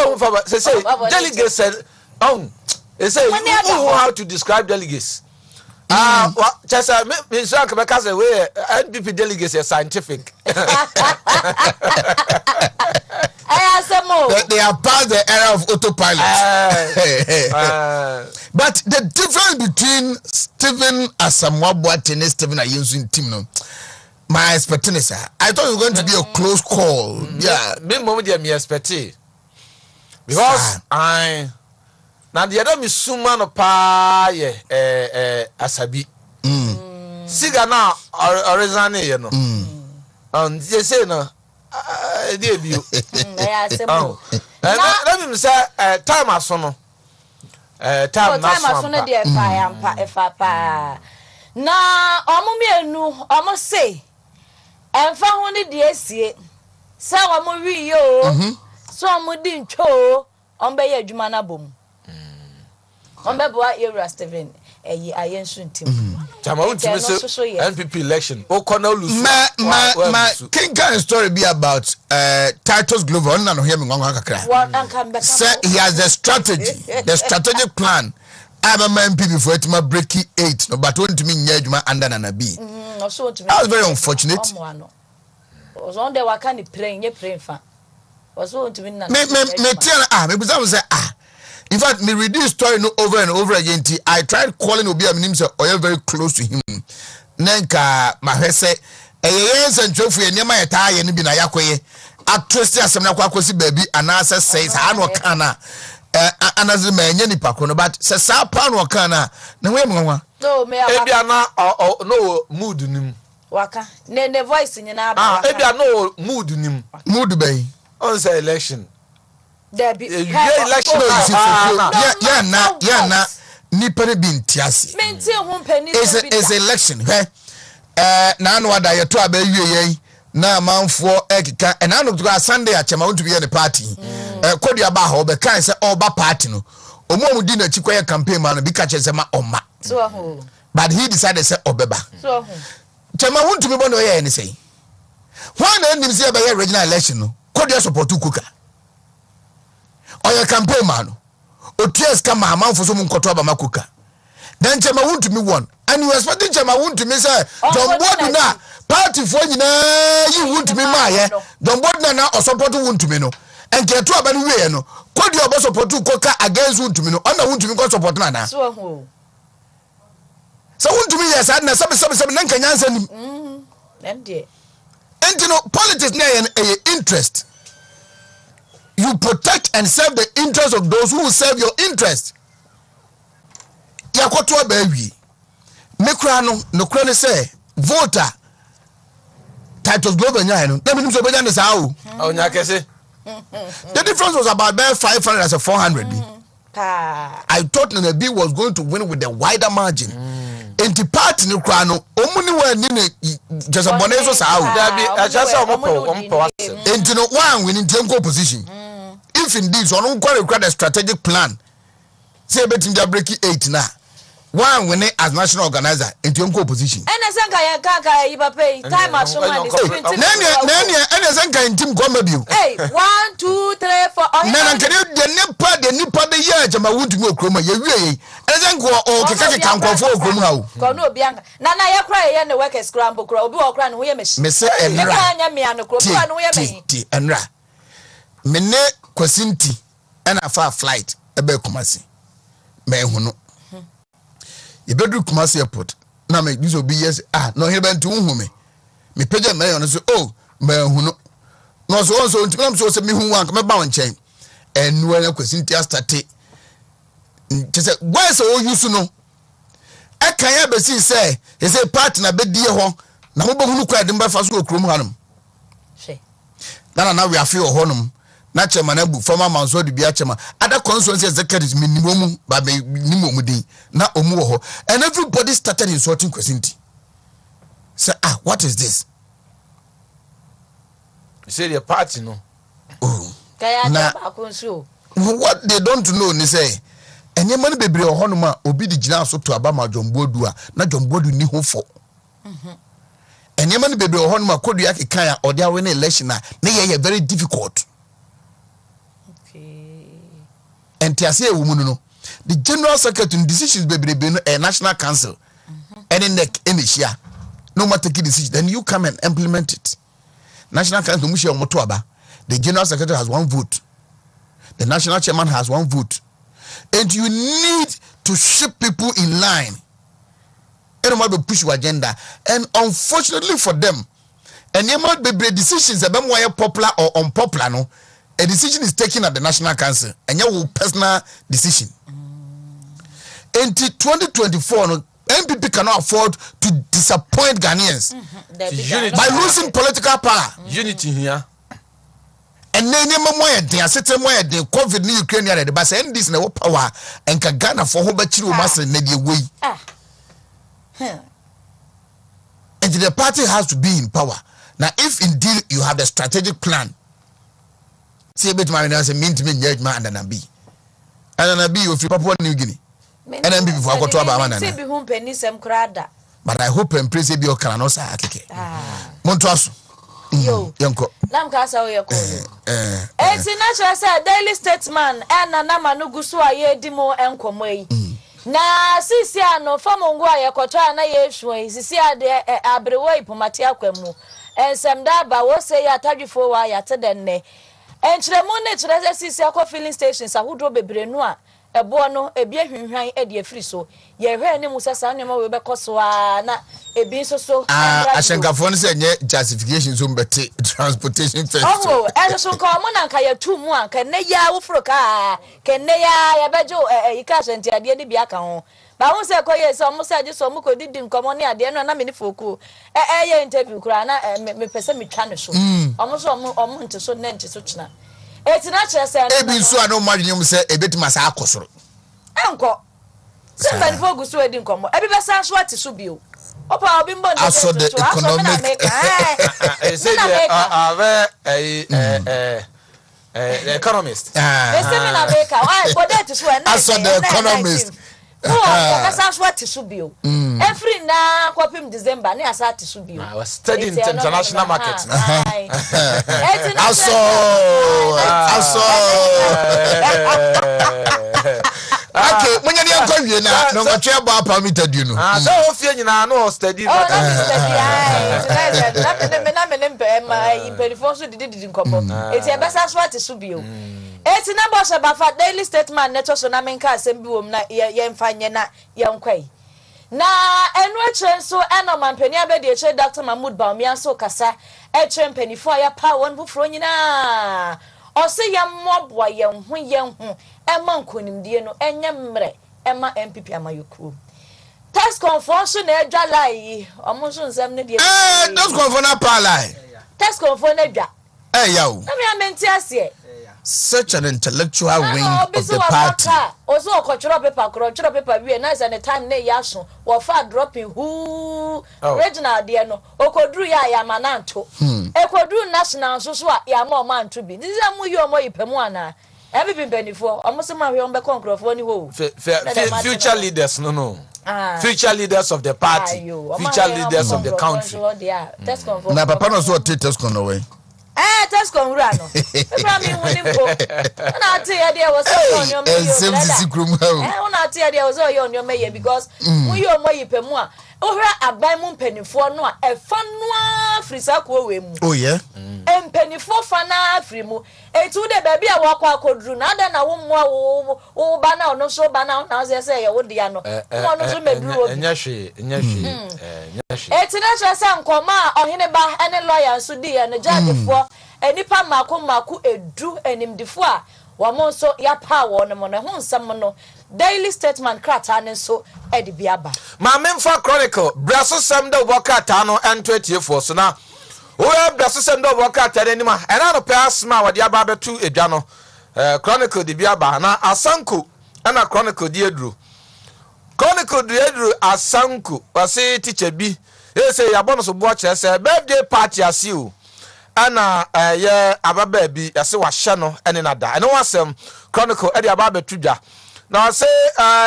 say delegates said they say who know how to describe delegates. Just because way NPP delegates are scientific. They are past the era of autopilot. But the difference between Stephen Asamoah and Stephen Ayinsu team, no, my expectation, I thought it was going to be a close call. Yeah, me moment me expect because I now the other is suma no pa asabi. Siga na orizane ye no. They say no. Let me say time asono. Time asono dey fa na omo mienu omo say emfa ho ne de asie se omo wi yo so omo di ntwo ombe ye adwuma na bom ombe boa Ewura Steven Ayensu ntim Chama Wontumi say NPP election o kona lose my king kind story be about Titus Glover no hear me ngwa kakra say he has the strategic plan I'm a NPP for it my break 8 no but Wontumi nya adwuma under na B that was very unfortunate was on the wakani praying fa was Wontumi na me tell me say in fact, me read this story no over and over again. I tried calling Obi Aminim say, "Oh, you're very close to him." Nenka mahese, yes and trophy and yama yata ye ni bina yakoye. Actress asem na kwa kosi baby anasa says hano kana. Anazi me nye ni pakono but se sa pano kana. Na we mwa. No me ebia na no mood nim. Waka. Ne voice nyina ba. Ebia no mood nim. Mood bay. On say election. There be election na nipere bi ntiase menti ho pani is election na anu ada ye to abawie yen na manfo ekika na anu to Sunday achema want to be in the party kodua ba ha obekan se oba party no omo di na chikoye campaign man bi ka chese ma oma so ho but he decided say obeba so ho chema want to be bono ye ni say when na nim say be regional election no kodua support kuka Oya campaign man. Oties kama amanfo so munkoto aba makuka. Then Chema Wontumi won. And you expecting Chema Wontumi say John Bodu na party for nyina yi Wontumi ma ye. John Bodu na o support Wontumi no. And get to aba no we no. Kodi obo support koka against Wontumi no. Ona Wontumi ko support na. So ho. So Wontumi yes ad na sabe na nkanyansa nim. Dem dey. And you know politics na a interest. You protect and serve the interest of those who will serve your interest. Yakoto abawi. Mekra no kra ne say voter titles global nya no. Na binim so beja ne sa o. Onya kese. The difference was about 500 as a 400. I thought Nanabi was going to win with a wider margin. And the party no kra no omuni wa ni just a boneso sa o. Dabi ajasa ompo. And you know one winning tempo position. If indeed so no quite a strategic plan. Say betim ja break 8 na. One winning as national organizer into your position. And as kaka you pay time as someone is 20. And as in team come you. Hey, 1 2 3 4. Nan can you the nipa the year Jama Wontumi okroma ye wie. As in go o keka kan kwafo okroma ha o. Ko no bianca. Na ya cry ye ne work scramble kro obi wo kra no ye me. Me say enra. Anya me an kro obi no ye me. Ti enra. Me ne kwasinti and afa flight ebe Kumasi. Me hunu. You better Kumasi airport. Na me this will be yes no he been to hu me page me on so oh me hu no so so me hu wan me ba won chen enu na kwasinti start say why so use no e kan ya be si say he say partner be die ho na mo bohunu kwa de mba fa so okrom hanum she na we afi ohonum na chema na bu former manso de bia chema other constituency executives minimum ba minimum din na omu wo ho and everybody started insulting kwasinti. Say what is this? You say the party no. Oh. Kaya What they don't know ni say enye man bebre ohonum a obi di gina so to aba ma Jombodu a na Jombodu ni ho fo. Enye man bebre ohonum a kodu yakekan a ode awe na election na ye very difficult. And no, the general secretary decisions be a national council and in the no matter the decision, then you come and implement it. National council the general secretary has 1 vote, the national chairman has 1 vote, and you need to shape people in line. And might be push your agenda, and unfortunately for them, and there might be decisions about why popular or unpopular. No. A decision is taken at the National Council and your personal decision. Until 2024, no, MPP cannot afford to disappoint Ghanaians by losing political power. Unity here. And then they are sitting where the COVID in Ukraine, but saying this no power and Ghana for whole battery master in the way. And the party has to be in power. Now, if indeed you have the strategic plan, say bet my say mean to me man and be you free Papua New Guinea and then before I go to Abamana say be home penny sem krada but I hope and pray say be o kan no sa akeke montoaso yo yanko nam ka sa o ye ko natural say daily statesman and na ma no guso aye di mo enkomo yi na sisi ano famongo aye koto na ye hwo sisi ade abrewo ipomate akwamu ensem da ba wo say ya tadwefo wa ya tedenne enchire mo ne chire sisi akọ filling stations ahodo bebre no a ebo no ebi ahwinhwan e de afiri so ye hwe ne musasa ne ma we be koso na ebi so ashenkafo ne say nye justification so mbete transportation first oh so ko mo na nka ya tu mu anka ne ya wo fro ka ne ya bejo yika senti ade ne bia ka ho ba wo se ko ye so mo se age so mo ko didi nkomo ne ade no na me ne foku ye interview kura na me pese me twa ne so omo so omo nte so ne nte so twina etina chere se ebi so ano madwene se ebetima sa akosoro enko se mani fogu so edi nkomo ebi be sa so ati so bio opa obi mbo nte so the economic the economist the economist That's what to subio. Every now, Copim December, near Sat to subio. I was studying international market. I saw. Okay, when you're going to no much about permitted, you know. So, if you know, study. Oh, it's a best what to subio. It's a number about daily statement, net also Namenka, Sembuum, Yan Fanyana, Yan Quay. Na enwe so eno mampeni abedi eche Dr. Mahmoud Bawumia so kasa eche mpeni fo ya pa won bu fro nyina o se ya mmobwa ye hu ema nkonimdie no enye mre ema MPP amayokru Tescon fo so na edwa lai omo so nsem ne de Tescon fo na pa lai Tescon fo na edwa yawo na me amenti ase such an intellectual wing of the party. Also, paper, we nice and the time ne yaso, or far dropping who original dear no, Okodru ya mananto, Ekodru national, so ya more man to be. This is a muyo more pemuana. Every been penny for almost my own back on future leaders, no. Future leaders of the party, future leaders of the country. Now, Papa knows what Tescon away. Tescon Rano. Programming winning book. And I tell you, there was on your mayor. And I tell you, there was on your mayor because we are my pemoa. Over a bimon penny for no a fun frisako. Oh, yeah. And penny for fana frimu. A 2 day baby, I walk could do nada and I won't more banana, no so banana, as I say, I would diano. One of them, and yashi. It's an actual son, comma, or Hineba, and a lawyer, Sudi, and a judge for any Maku, a drew and him defois. One more so ya power on a monahon, someone daily statement cratan and so Eddie Biaba. My Memphis Chronicle, Brasso Samdo Bocatano and 24. So now, who have Brasso Samdo Bocat anymore? And I don't pass my what Yababa to a jano. Chronicle de Biaba, na Asanku, and a Chronicle Diedru. Chronicle Diedru Asanku, was say teacher B. They say Yabonus of watch as a birthday party as you. Ana yeah abababi yase wa hye ene nada ene wasem chronicle e dia ababe tudwa na say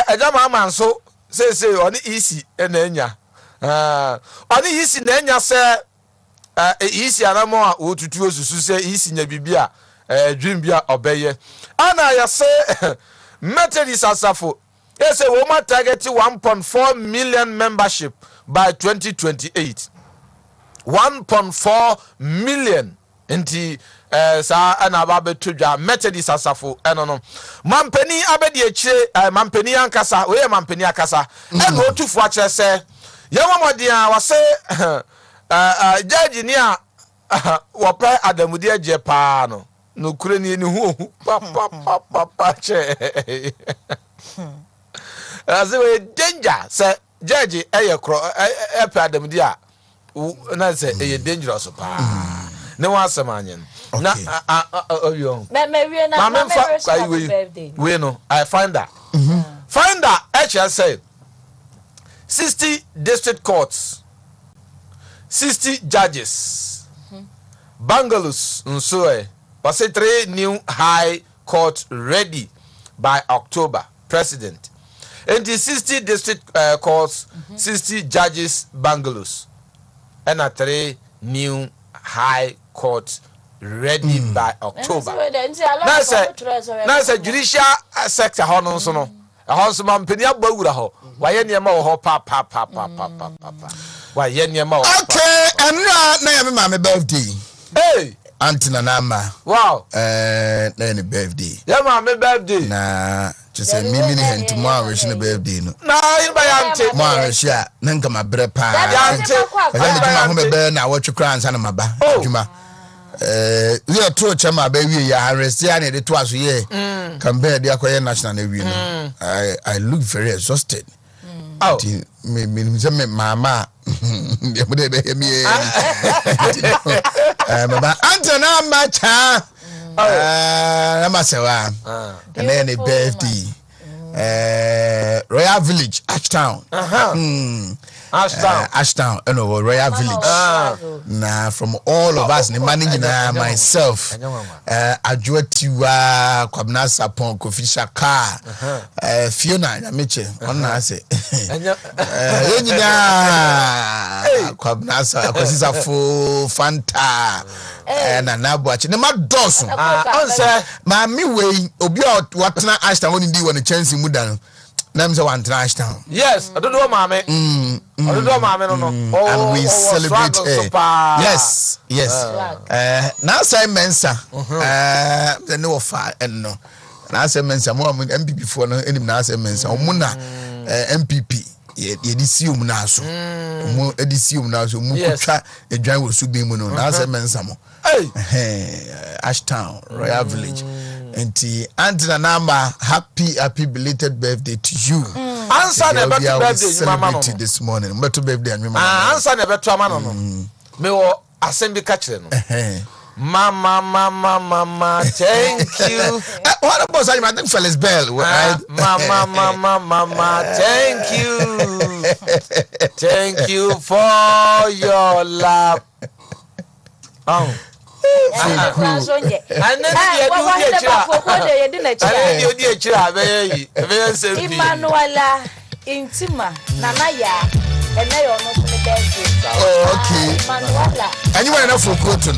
ejama manso say oni easy ene anya oni easy na anya say easy anamo a otutu osusu say easy nya bibia dream bia obeye ana yase Methodist asafo say we ma target 1.4 million membership by 2028 1.4 million inti sa anababe tudwa Methodist asafo enono mampeni abedi echire mampeni ankasa we mampeni akasa eno otufu a kire se yewamodi a wase judge ni a wopa adamudi aje pa no kure ni hu papa che as we danger say judge eye kro epe adamudi a na say e dangerous pa ne wa samanyen na oyo me na we no I find that find that actually say 60 district courts 60 judges bungalows nso was 3 new high court ready by October president and the 60 district courts 60 judges bungalows and 3 new high court ready by October. Now say judicial sector hono so no. House man penia bawura ho. Waye niema wo ho pa. Waye niema wo. Okay, and na ya me birthday. Hey, Antina Nama. Wow. Na ni birthday. Ya ma me birthday. Na just say mimi ni hentu mo wish na birthday no. Na ba yante. Mo wish ya na nka mabre pa. Yante. Aya me djuma ho me be na wo twekra ansa na maba. Djuma. We are true chama ba wi ya arrest ya na de to aso ye. Compare dia koye national na wi no. I look very exhausted. Oh. Me say me mama. Ya mo de be mi. Baba Antona macha. Namasewa. And then a birthday. Royal Village, Ashtown. Ashtown, Royal Village. Now, from all of us, the managing myself, Ajuatiwa, Kwabnasa Pon, Kofi Shaka, Fiona, Miche, one I say, Kwabnasa, Kosisa Fo, Fanta, and Anabuach, the Mad Dawson. Mammy way, Obia, what na Ashtown only do when a chance in Mudan. Names one trash town. Yes, I don't know, mammy. I don't know, mammy. And we celebrate her. Yes, yes. Now say Mensa. The no fire and no. Now say Mensa. More MPP for no any now say Mensa. Omuna MPP. Edisium now so. Mo edisium now so. Mo kucha a drive will soon be mono. Now say Mensa mo. Hey, Ashtown, Royal Village. Antina Namba, happy belated birthday to you. Answer the better birthday, Mama. This morning, better birthday, and answer the better man. Me or assembly catcher. Mama, thank you. What about I think Felix Bell? Mama, thank you for your love. Oh. Emmanuela Intima Nanaya and they are not the best. Okay. Emmanuela. And you were enough for cotton.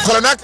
Colonel.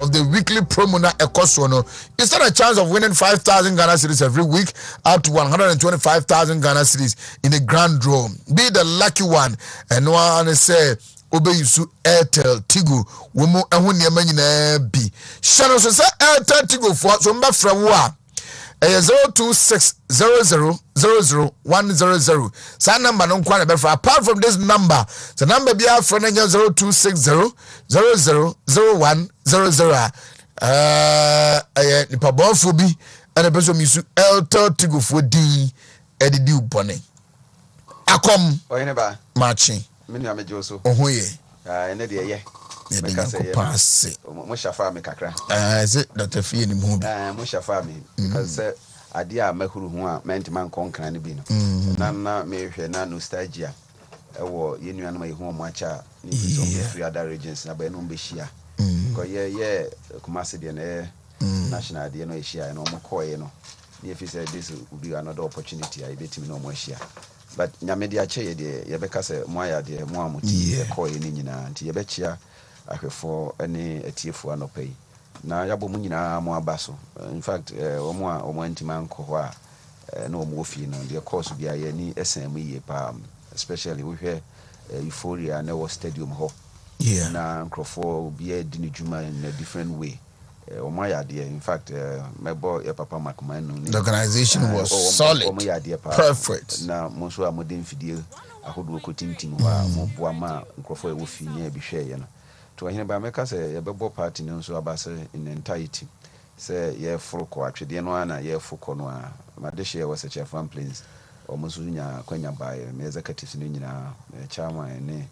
Of the weekly promo na ekosono, instead a chance of winning 5,000 Ghana cedis every week, up to 125,000 Ghana cedis in a grand draw. Be the lucky one. And one say obe yusu Airtel Tigo womo ehun niam nyina bi. Shano so say Airtel Tigo for so mba fra wo a 02600000100. Sa number no kwa na be fra. Apart from this number, the number be a friend 0260000100. Nipa bonfo bi ana be so misu Airtel Tigo for di edidi ubone. Akom oyene ba matching. Me nua meje so. Ohoye. Ene de ye. Me ka say pass. Mo shafa me kakra. Is it Dr. Fie ni mu bi. Mo shafa me because ade a mahuru ho a mentima nkonkran ne bi no. Na me hwe na nostalgia. Ewo ye nua no ma yehu mo acha ni so free other regions na ba no be hia. Ko ye Kumasi de na national de no hia no mo koye no. Ni fi say this will be another opportunity I bet me no mo hia. But nyamedi ache ye de ye beka se mo aya de mo amuti ye koye ni nyina nti ye bechia ahwefo ene atiefo anopai na yabo mu nyinaa mo aba so in fact omo antima anko ho a na omo ofi no the course bia ye ni SM ye pa especially we hear euphoria na was stadium ho na nkrofo bia di ni juma in a different way omo ya de in fact mebo ya papa makman no the organization was solid omo ya de pa perfect na mo so amodin fidie ahodo ko tintim ho a mo boa ma nkrofo e wo fi nya bi hwe ye no to ahine ba meka say ye bebo party no so abase in entirety say ye foro ko atwede no ana ye foko no a madehye was a chef one place almost nya kwanya by executives no nyina chairman ne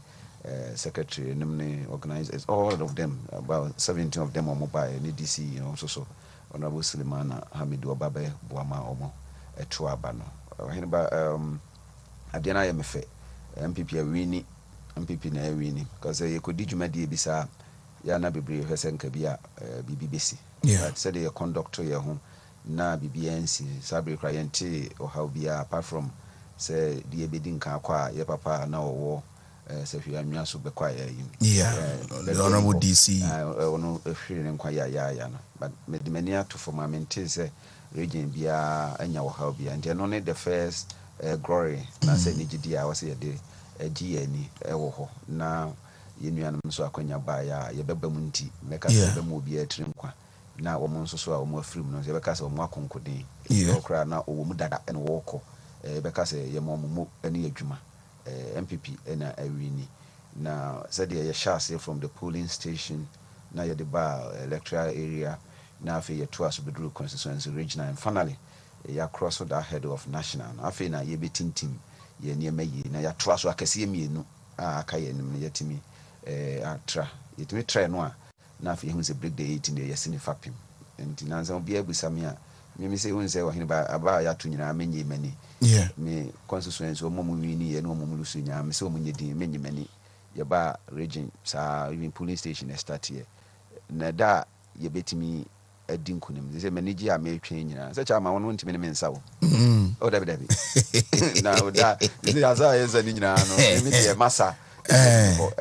secretary ne organizers all of them about 17 of them on mobile ne DC you know so honorable Sulemana Hamidu Obabe Boama omo eto aba no ahine ba adena ye mefe MPP awini MPP na awini because ye kodi dwumadi ebisa ya na bebre hwese nka bia BBBC right said the conductor ye ho na BBNC sabre client or how bia apart from say the ebedi nka akwa ye papa na owo say hwe anwa so be kwa ye the honorable DC ono ehwere nkwa ya no but medimania to for mamente say region bia anya wo how bia and no ne the first glory na say ni gidi a was ye de GNI ewo ho na yenuanum so akwanya ba ya ye beba mu nti meka se be mu obi atiri nkwa na wo mo nso so a wo mo afrim no ye beka se wo mo akonkode okra na wo mu dada ene wo ko beka se ye mo mo ene adwuma MPP ena awini na said ye shase from the polling station na ye the bar electoral area na afi ye to aso bedru constituency regional and finally ye cross that head of national afi na ye betintim ye niema yi na ya to aso akase mienu aka ye nim ye timi atra yetimi try no a na afi hu se break the 18 ye sini fapim enti na nza obi abusame a me say hu se wo hene ba aba ya to nyina menyi mani me constituency o momu wini ye no momu lusu nya me se o munye din menyi mani ye ba region sa even polling station start here na da ye betimi adin kunim ze manage a me twen nyina se cha ma wono ntimi ne mensa wo o dabi na o da ze aza ye za ni nyina no me de masa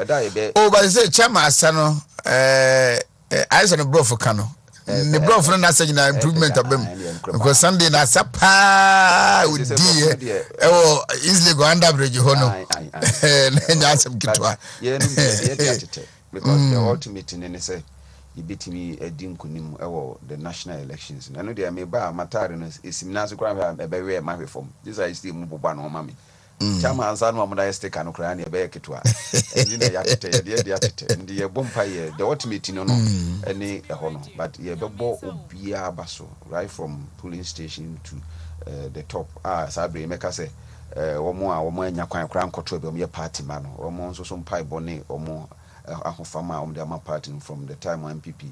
da ye be o ba se chama asa no I said bro for kano the bro for na say na improvement abem because Sunday na sapa we die easily go under bridge ho no na nya asem kitwa ye no be atete because the ultimate ne say ibitimi edin kunim ewo the national elections na no dey me ba matare no esimna so kra e be we ma hwefom this is still muboba no mama me chama ansa no amda sticker no kra na e be ketwa eni na yakete ye atete ndi ye bompa ye the ultimate no eni ho no but ye bebo obia baso right from polling station to the top sabre meka say womo anya kwan kra nkoto be ye party man no womo nso so mpai bone womo ahofama the ama party from the time MPP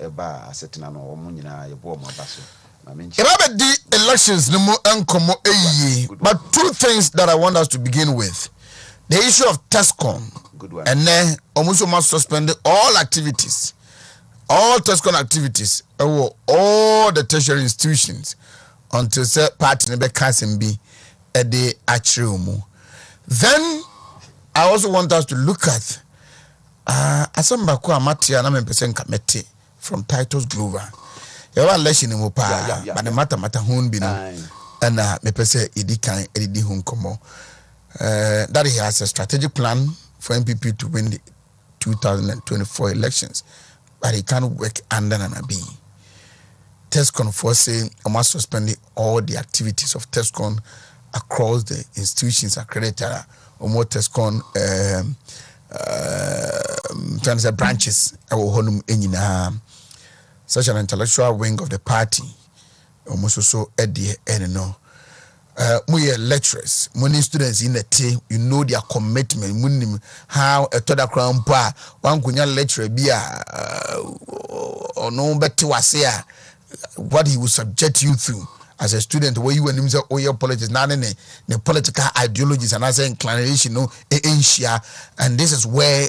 eba asetina no omo nyina ye bo mo baso the elections no mo enkomo eyi but two things that I want us to begin with the issue of Tescon and then almost must suspend all Tescon activities all the tertiary institutions until say party ne be cancel be a day achromu. Then I also want us to look at asamba ko amatia na mempese nkamete from Titus Glover. You want election in Mopa, but the matter hun be no, and mepese edi kan edi hun komo. That he has a strategic plan for MPP to win the 2024 elections, but he can't work under an AB. Tescon for saying I must suspend all the activities of Tescon across the institutions accredited or more Tescon branches such an intellectual wing of the party almost so Eddie and no we are lecturers many students in the team you know their commitment how a toda crown bar one kunya lecturer be or no better was here what he will subject you through as a student where you and himself or your politics not any the political ideologies and as inclination no ancient and this is where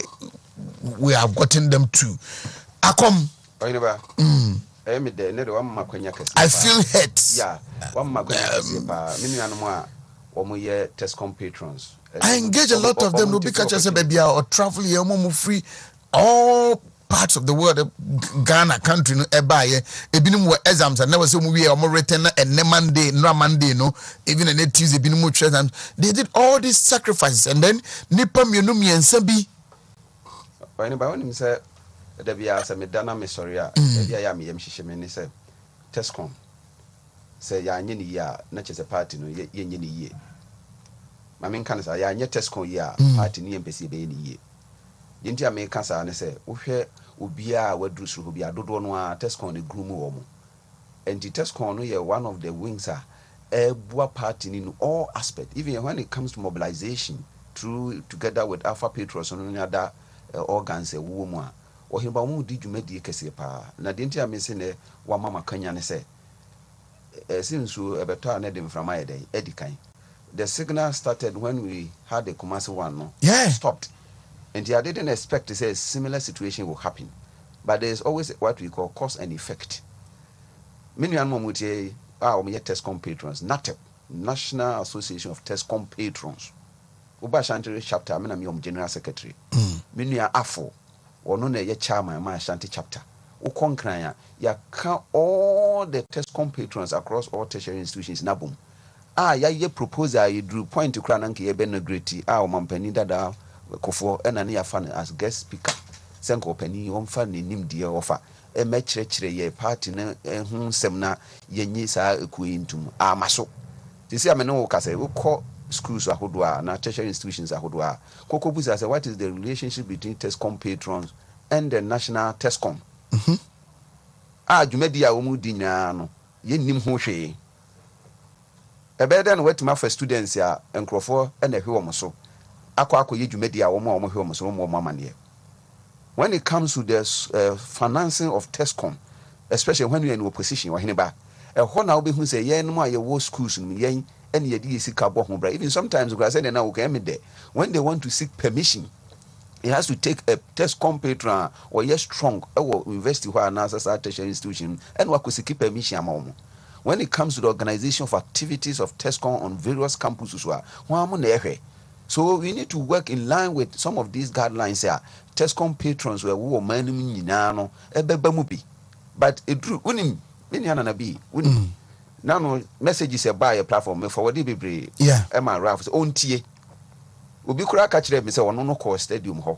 we have gotten them to akom I feel hurt. Yeah, one Tescon patrons. I engage a lot of them. No be catch us baby or travel here, free. All parts of the world, Ghana country, no, ebaye, ebinum were exams, and never say we are more written and Monday, no Monday, no, even a Tuesday, ebinum exams. They did all these sacrifices, and then Nipam Yunumi and Sabi. When about him said, there be a Medana Missoria, there be a Yam Shishimini said, Tescon. Say ya nyini ya na chese party no ye nyini ye mame nka sa ya nye Tescon ya party ni empesi be ni ye yenti America sa ne say wohwe obia wadru so obia dodo no a Tescon ne group wo mo enti Tescon no ye one of the wings bua party ni all aspect even when it comes to mobilization through together with Alpha Petros and other organs wo mu a ohimba mu di dwumadi kese pa na yenti amese ne wa mama kanya ne say since we better nedim from my day, Edikai. The signal started when we had the Kumasi one, no? Yeah. Stopped. And I didn't expect to say a similar situation will happen. But there's always what we call cause and effect. Many animals Tescon patrons, NATEP, National Association of Tescon Patrons. Uba Shanti chapter, I mean, I'm General Secretary. Many are AFO, or no, ye chairman, my Shanti chapter. Ukonkraya, ya count all the Tescon patrons across all tertiary institutions nabum. Ya ye proposal you drew point to Krananki Ebeno Greti, Mampeni Dada Kofo, and Ania Fan as guest speaker. Senko Penny on Fanny Nim dear offer. A matchre ye party whom semna ye nisa quintum, maso. This year, Meno Case, who call schools Ahudua, and tertiary institutions Ahudua. Kokobus as what is the relationship between Tescon patrons and the national Tescon? Jumedia umudi no ye nim ho hwe ebeden wetima for students ya enkrofo e na hwe wo so akwa ye jumedia wo ma hwe wo so mo amane. When it comes to the financing of Tescon, especially when we are in opposition wa hineba e ho na obehu say ye no a ye wo schools no ye and ye di sika bo ho bra even sometimes we say na wo ka me de when they want to seek permission. It has to take a Tescon patron or yes strong university where NASA tertiary institution and what could keep permission. When it comes to the organization of activities of Tescon on various campuses, so we need to work in line with some of these guidelines here. Tescon patrons were woman but it drew unim now messages by a platform for what be Emma Ralph's own TA. Obi kura ka kire me se wono no call stadium ho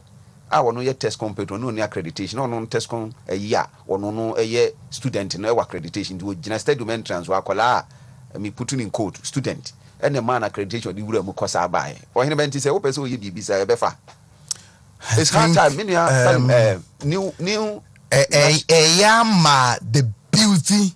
wono ye Tescon patron no ni accreditation no Tescon wono no ye student no e accreditation di ogina stadium entrance wa kola me put in code student and the man accreditation di wura mu kosa abae o hene benti se wo pese o ye bibi sa e befa it's hard time new yama the beauty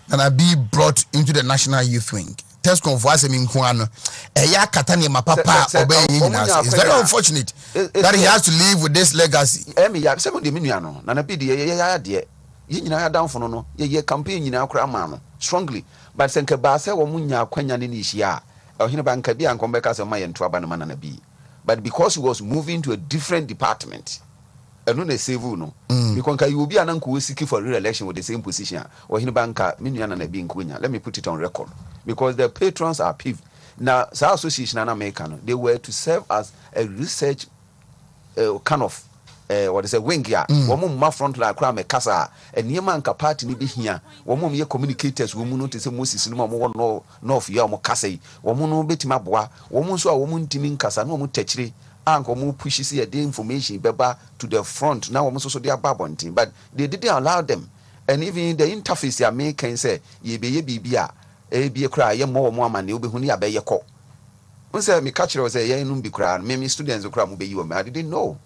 that I be brought into the national youth wing. Tescon for us in Kuano, Katani Mapapa obey. It's very unfortunate that he has to live with this legacy. Second Diminiano, Nanapidi, dear, you down for no, ye campaign in our cramano strongly, but Senka Basa or Munya Quenyan in Ishia, or Hinabanka and Combekas of my and Trabanman and a B. But because he was moving to a different department, and no save no, because you will be an uncle seeking for re-election with the same position, or Hinabanka, Minian and a being Quenya. Let me put it on record. Because the patrons are peeved. Now, South Association and American, they were to serve as a research kind of what is a wing here. Woman ma front like crime a casa, and Yaman party ni be here. Woman ye communicators, woman notice Moses no more north yamo casse, woman no betimabwa, woman so a woman timing casa no techri, uncle mu pushes the information beba to the front. Now almost also they are babonting, but they didn't allow them. And even the interface American say, ye be bibia. Be a cry, ye more man, you'll be huni a bay call. One said, me catcher was a young be crying, maybe students will cram be you. I didn't know.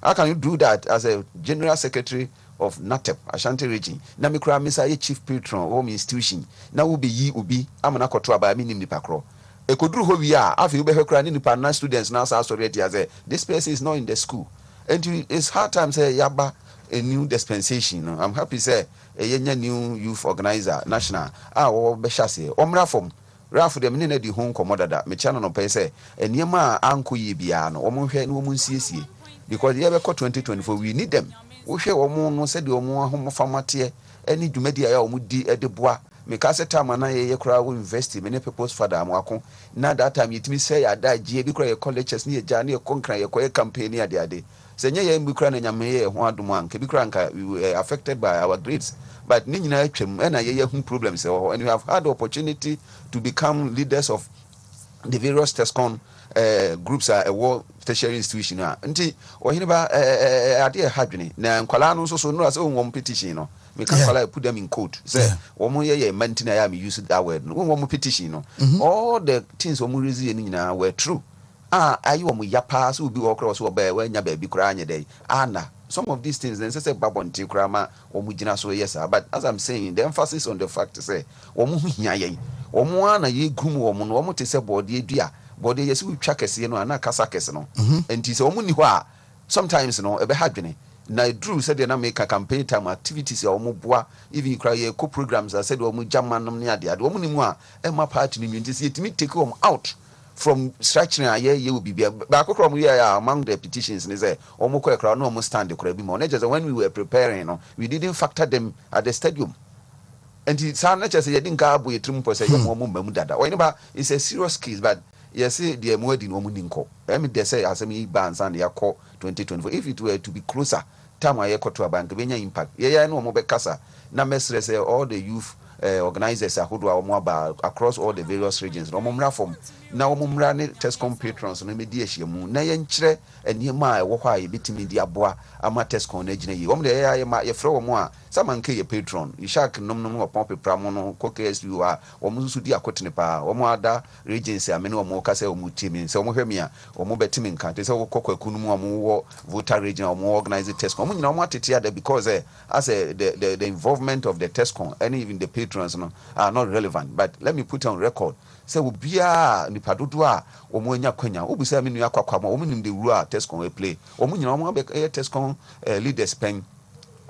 How can you do that as a general secretary of NATEP, Ashanti region? Now me cry, Miss a chief patron, home institution. Now will be ye, ubi, I'm an aqua by me in the pacro. A could do who we are, after you be crying in the partner students now, so already as a this person is not in the school. And it's hard time say, Yaba, a new dispensation. I'm happy say. A new youth organizer national or beshase omrafom rafu de menene di hon komodada me channel no pese eniema anko ye bia no omo hwe no omo nsiesie because ye be 2024 we need them wo hwe omo no se de omo ahom famate eni dwumadi ya omo di edeboa me ka se time na ye kura wo university many people's father amwako na that time yitimi say ada gie bi kura ye colleges ni ye ja ni ye konkra ye koye campaign ni ade se nye ye bi kura na nyame ye ho adom an ke bi kura nka we were affected by our grades but ni nyina atwam na ye hu problems and we have had the opportunity to become leaders of the various Tescon groups are a war tertiary institution nti ohine ba ade hadwene na nkwala no so no as won petition no me can kwala put them in code say omo ye maintain I am use that word no won petition no all the things omo reason ni nyina were true ayi omo yapa so obi wo kro so ba wa nya ba bi kra anya dey some of these things then say babonti kra ma omo gina so yes but as I'm saying the emphasis on the fact say omo hia yen omo ana ye gum omo no omo te say body dua body yes we twa kese no ana kasa kese no enti say omo ni ho a sometimes no ebe hadwene na drew said na make a campaign time activities ya omo boa even cry ye co programs I said omo jama nom ne ade omo ni mu a e ma party ni enti say etimi take omo out from structuring ye will be back from here among the petitions and say omo ko ekra no omo stand ekra bi mo na just when we were preparing no we didn't factor them at the stadium and it's not just ye dinka abo yetrim po say yo mo mamu dada o ba it's a serious case but yes the emodi no omo ninko me dey say asem ban and yakọ 2024 if it were to be closer time aye koto bank benya impact ye no omo be kasa na mesre say all the youth organizers ahodo a omo aba across all the various regions no momra from na omo mra ne Tescon patrons no medi ahyiamu na ye nkyere eniema a ewo hɔ a ye betimi di aboa ama Tescon na gina yi omo de ye frɛ omo a samanke ye patron ishak nom opon pepra no ko KSU a omo susu di akotene pa omo ada regency amene omo ka sɛ omo timi sɛ omo hwɛ mi a omo betimi nka te sɛ kokwaku no mu omo wo voter region omo organize Tescon omo nyina omo atete ada because as the involvement of the Tescon and even the patrons no are not relevant but let me put on record say obia nipa dodo a omo anya kwanya obusa me nua kwakwa ma omo nim the rule Tescon we play omo nyina omo be Tescon leaders pen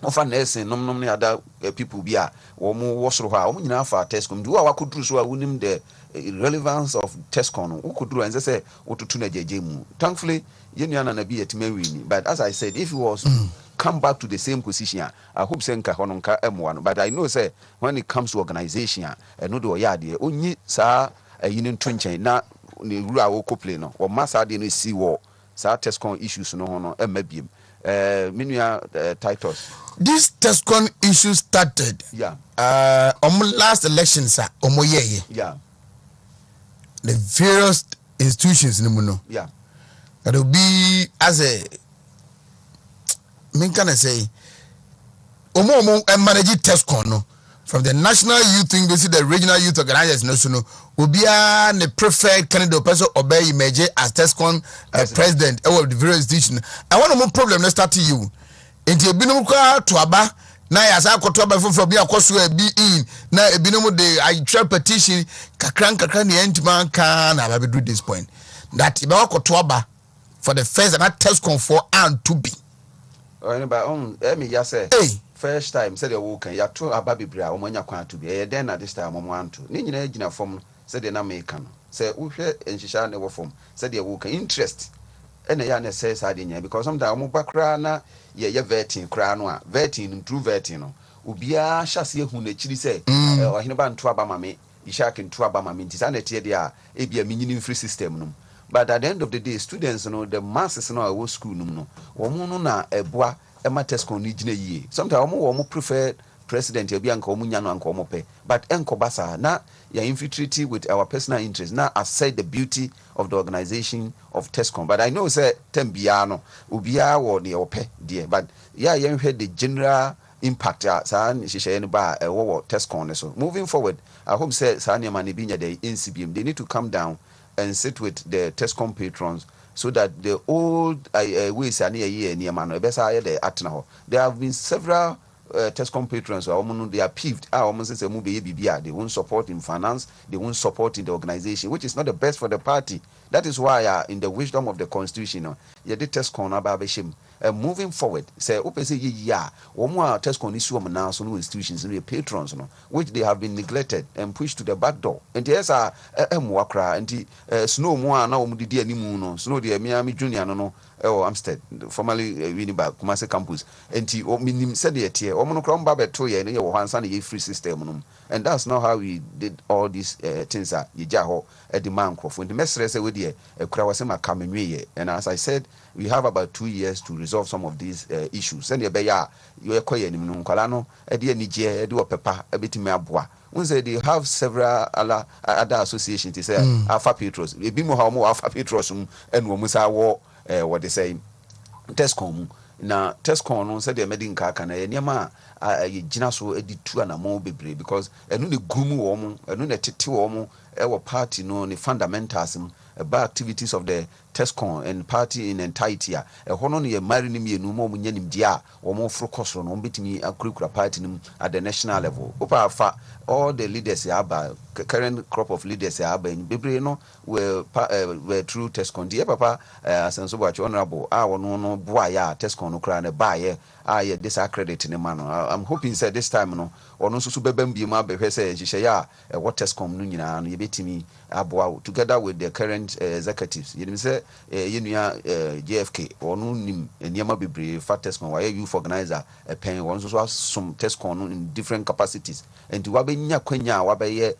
ofa nursing nom ne other people bi a omo wosoro ha omo nyina fa Tescon do a wakoduru so a wonim the relevance of Tescon ukoduru and say otutu na jeje mu thankfully yenua na bi yetima wini but as I said if it was come back to the same position I hope say nka hono nka M1 but I know say when it comes to organization no do yade onyi sa yinin tunchen na ne rule a wo ko play no o masa de no si wo sa Tescon issues no hono emabiem minua Titus this Tescon issue started last elections yeah the various institutions in Muno. Yeah. That will be as a can I say Omo and manage Tescon no from the national youth thing, the regional youth organizers no will be the preferred candidate person obey image as Tescon president of the various institutions. I want more problem let's start to you. Into binuka to aba na ya sa koto aba from be akoso be in na ebinom de I try petition kakran ne entman kan na ba do this point that be akoto aba for the first and that Tescon for and to be me ya say first time said you can ya to aba bibra omanya kwan to be then na this time omwan to ni nyina gina form said the na make no say wo hwe enhihya na wo form said you can interest ene ya na say sa de nya because sometimes omo bakra na ye vetting kra no a vetting true vetting no obia hyase ehu na chiri say ohene ba nto aba mame ishake nto aba mame ntisa na tie de a ebia minyini free system no but at the end of the day students the masses no a school no omo no na eboa ema Tescon ni gina yie sometimes omo prefer president ebia nka omo nya no nka omo pe but enko basa na ya infiltrate with our personal interest now aside the beauty of the organization of Tescon but I know say tembia no obia wo ne ope there but yeah you heard the general impact sa hihye ne ba wo Tescon so moving forward I hope say sa ne ma ne binya the NCBM they need to come down and sit with the Tescon patrons so that the old ways are near year near man besa the atna ho there have been several Tescon patrons they are peeved almost say mu be bibia they won't support in finance they won't support in the organization which is not the best for the party That is why in the wisdom of the constitution, you did Tescon about shame. Moving forward, say open say one more Tescon issue of now so no institutions and patrons, which they have been neglected and pushed to the back door. And yes, Mwakra and snow more now the any moon, snow the Miami Junior no. Amstead, formerly Winnipeg, Kumasi campus, and he minim said it here, Omonocrom Babetoya, and your hands and free system. And that's not how we did all these things at Yaho at the Mancroft. When the message said, with you, a Krawasema coming, and as I said, we have about 2 years to resolve some of these issues. And you are quiet in Munkalano, a dear Niger, a do a pepper, a bit me abwa. Once they have several other associations, they say Alpha Petros, a bit more Alpha Petros, and Womusa war. What they say, Tescon. Now, Tescon said they're making Kakana, and Yama, Jinaso edit 2 and a more baby because a new groom woman, a new titi woman, our party known the fundamentalism about activities of the Tescon and party in entirety. A honor marrying me no more munyanim dia or more focus on beating me a critical party at the national level. Opa all the leaders are current crop of leaders are in Bibrino were true Tescon. Dear Papa, since what honorable, our no boy, Tescon, Ukraine, buyer, I disaccredit in a manner. I'm hoping said this time, no, or no Subembi Mabe says, Shaya, what Tescon Nuna, and you beat me together with the current executives. You say, JFK, or no nim, and Yama Bibri, fat Tescon, why youth organizer, a pen, one some Tescon in different capacities. And to Wabinya Quenya, Wabaye,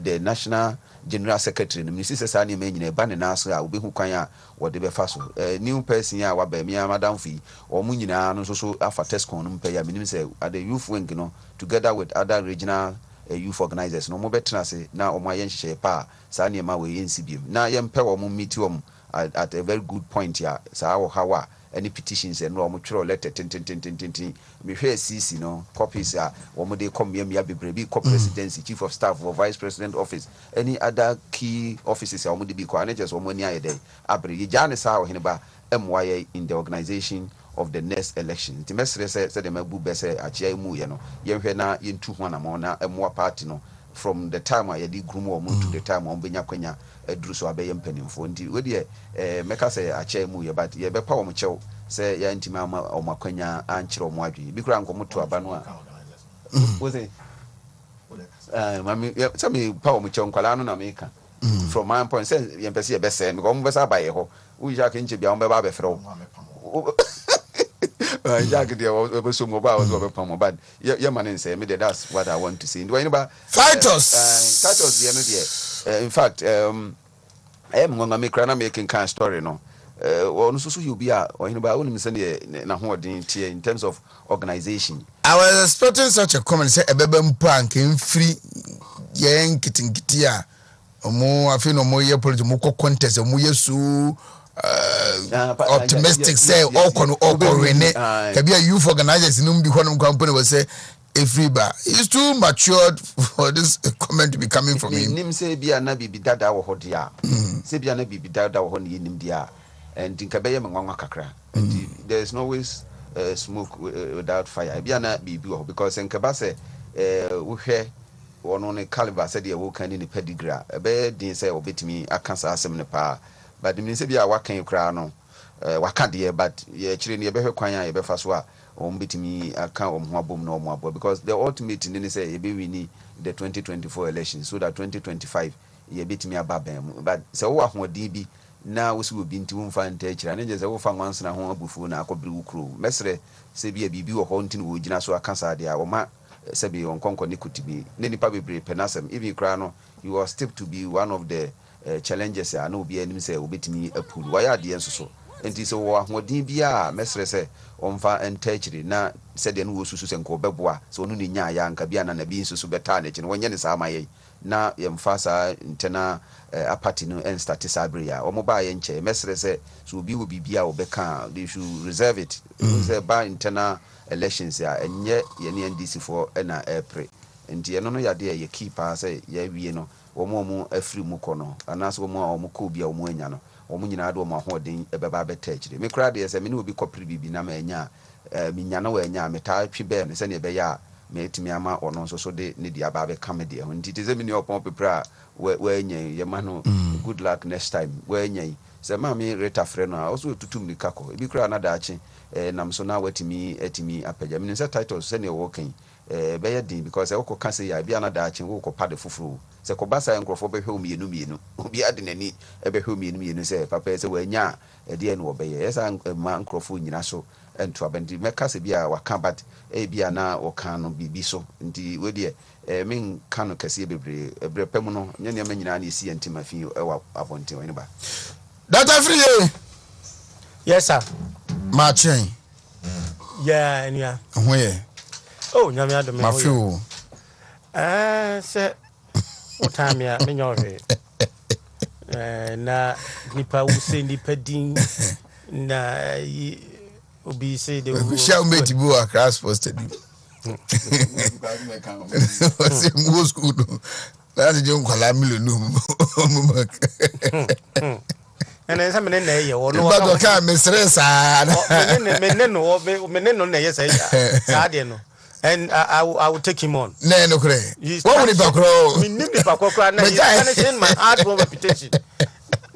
the National General Secretary, the Mrs. Sani Main, Banana, will be who can what they be fast. New person, Wabe, Mia, Madame Fee, or Munina, and also after Tescon, pay a minimum say at the youth wing, together with other regional youth organizers. No more better say now, or my yen pa, Sani Mawe in CBM. Now, young Pewa meet you at a very good point here. So, how any petitions and raw material letter, me hear CC, copies are one day come here, me be co-presidency, chief of staff, or vice president office, any other key offices, or would be coordinators or money a day. Abri Janis how Hinaba MYA in the organization of the next election. The message said the Mabu Besse at Yamu, Yena in 2 and more party, from the time I did groom or to the time on Benya Quenya, a Druso Abbey and Penny for indeed, would ye make us say a chamu, but ye be power mucho, say ya intimama or Maquenya and Chiro Mwadi, big rank to a banwa. Was it? Mammy, tell me power mucho, Colano America. From my point, say, Yempesi best and go by a ho, who Jack in Chibian Babe Fro. Jack, there was so mobile was over Pomo, but your man say, maybe that's what I want to see. Do anybody Fighters, the end in fact, I am going to make a making kind of story, no. Or so you'll be or anybody only send in terms of organization. I was expecting such a comment, say a baby punk in free yang kitting kitia. More, I feel no more year political contest, and we so optimistic say all Rene can be a youth organizers in the one company will say a free bar. It's too matured for this comment to be coming from him. Nim say be a nabi be dada or hodia. Say be a nabi be dada or honey in dia. And think Kabaya Manga Kakra. There's no always smoke without fire. Be a nabi because in Kabase, we hear one on a caliber said you can in the pedigree. A bed didn't say, obey me, I can't ask him in the power. But the minister be a working crown, wakan't ye, but ye children, ye better quanya, ye better faswa, or beat me a count of more boom no more, because the ultimate in say, we need the 2024 elections, so that 2025 ye beat me a babam. But so what more DB now we will be into find teacher, and just over once and a home before now could blue crew. Mestre, say be a BB or haunting would so a cancer dia or ma. Sebi on Concord could be Nenny Pabi Penasem, even Crano, you are still to be one of the challenges. I know be enemy say, obit me a pool. Why are the answer so? And so what DBA, Mestre say, on far and tertiary, now said the new Susus and Cobebois, so Nunia, Yan Cabian and a bean subetanage, and when Yanis are my now yam fasa intena apatino and statisabria or mobile enche Mestre say, so be will be Bia or Becca, they should reserve it. By internal elections and yet ye NDC for ena April. And ye no ya dear ye keep say ye we no or more a free mukono, and as more or mukubia or muenano, or munina do my hoarding a babe tetchy. Me crowd as a minu be copy be namenya, minyano enya, meta piben, send a beya, metimi ama ono nso so de ne dia ba be come de ho nti teze mini opon pepra we nya ye ma no good luck next time we nya se ma me reta frɛ no also tutum ni kako ebi kra na daache nam so na watimi atimi apagya mini se title se ne wo kan be ye din because e wo ka se ya bia na daache wo ko pade fufuru se ko basa enkrofo be hwe omienu obi ade nani e be hwe omienu se papa se we nya e de no be ye esa ma enkrofo nyina so ento abandi meka se bia waka but bia na woka no bibi so nti we de men kanu kase bebre ebrepem no nyane ma nyina na esi antima fi e abonte wani ba Dr. Free. Yes sir. Ma chain. Yeah, enya. Where? Oh, nyame adome. Ma few. Se what time ya me nyohwe. Na nipa wo se nipa din na obi say de we shall meet you a crash posted. What's in school? That's the young Calamilo. And then somebody na ye or no But okay, mistress. Meneno na yes I no. And I will take him on. No, cray. What would it go? Me name the Pakokra na you can my hard reputation.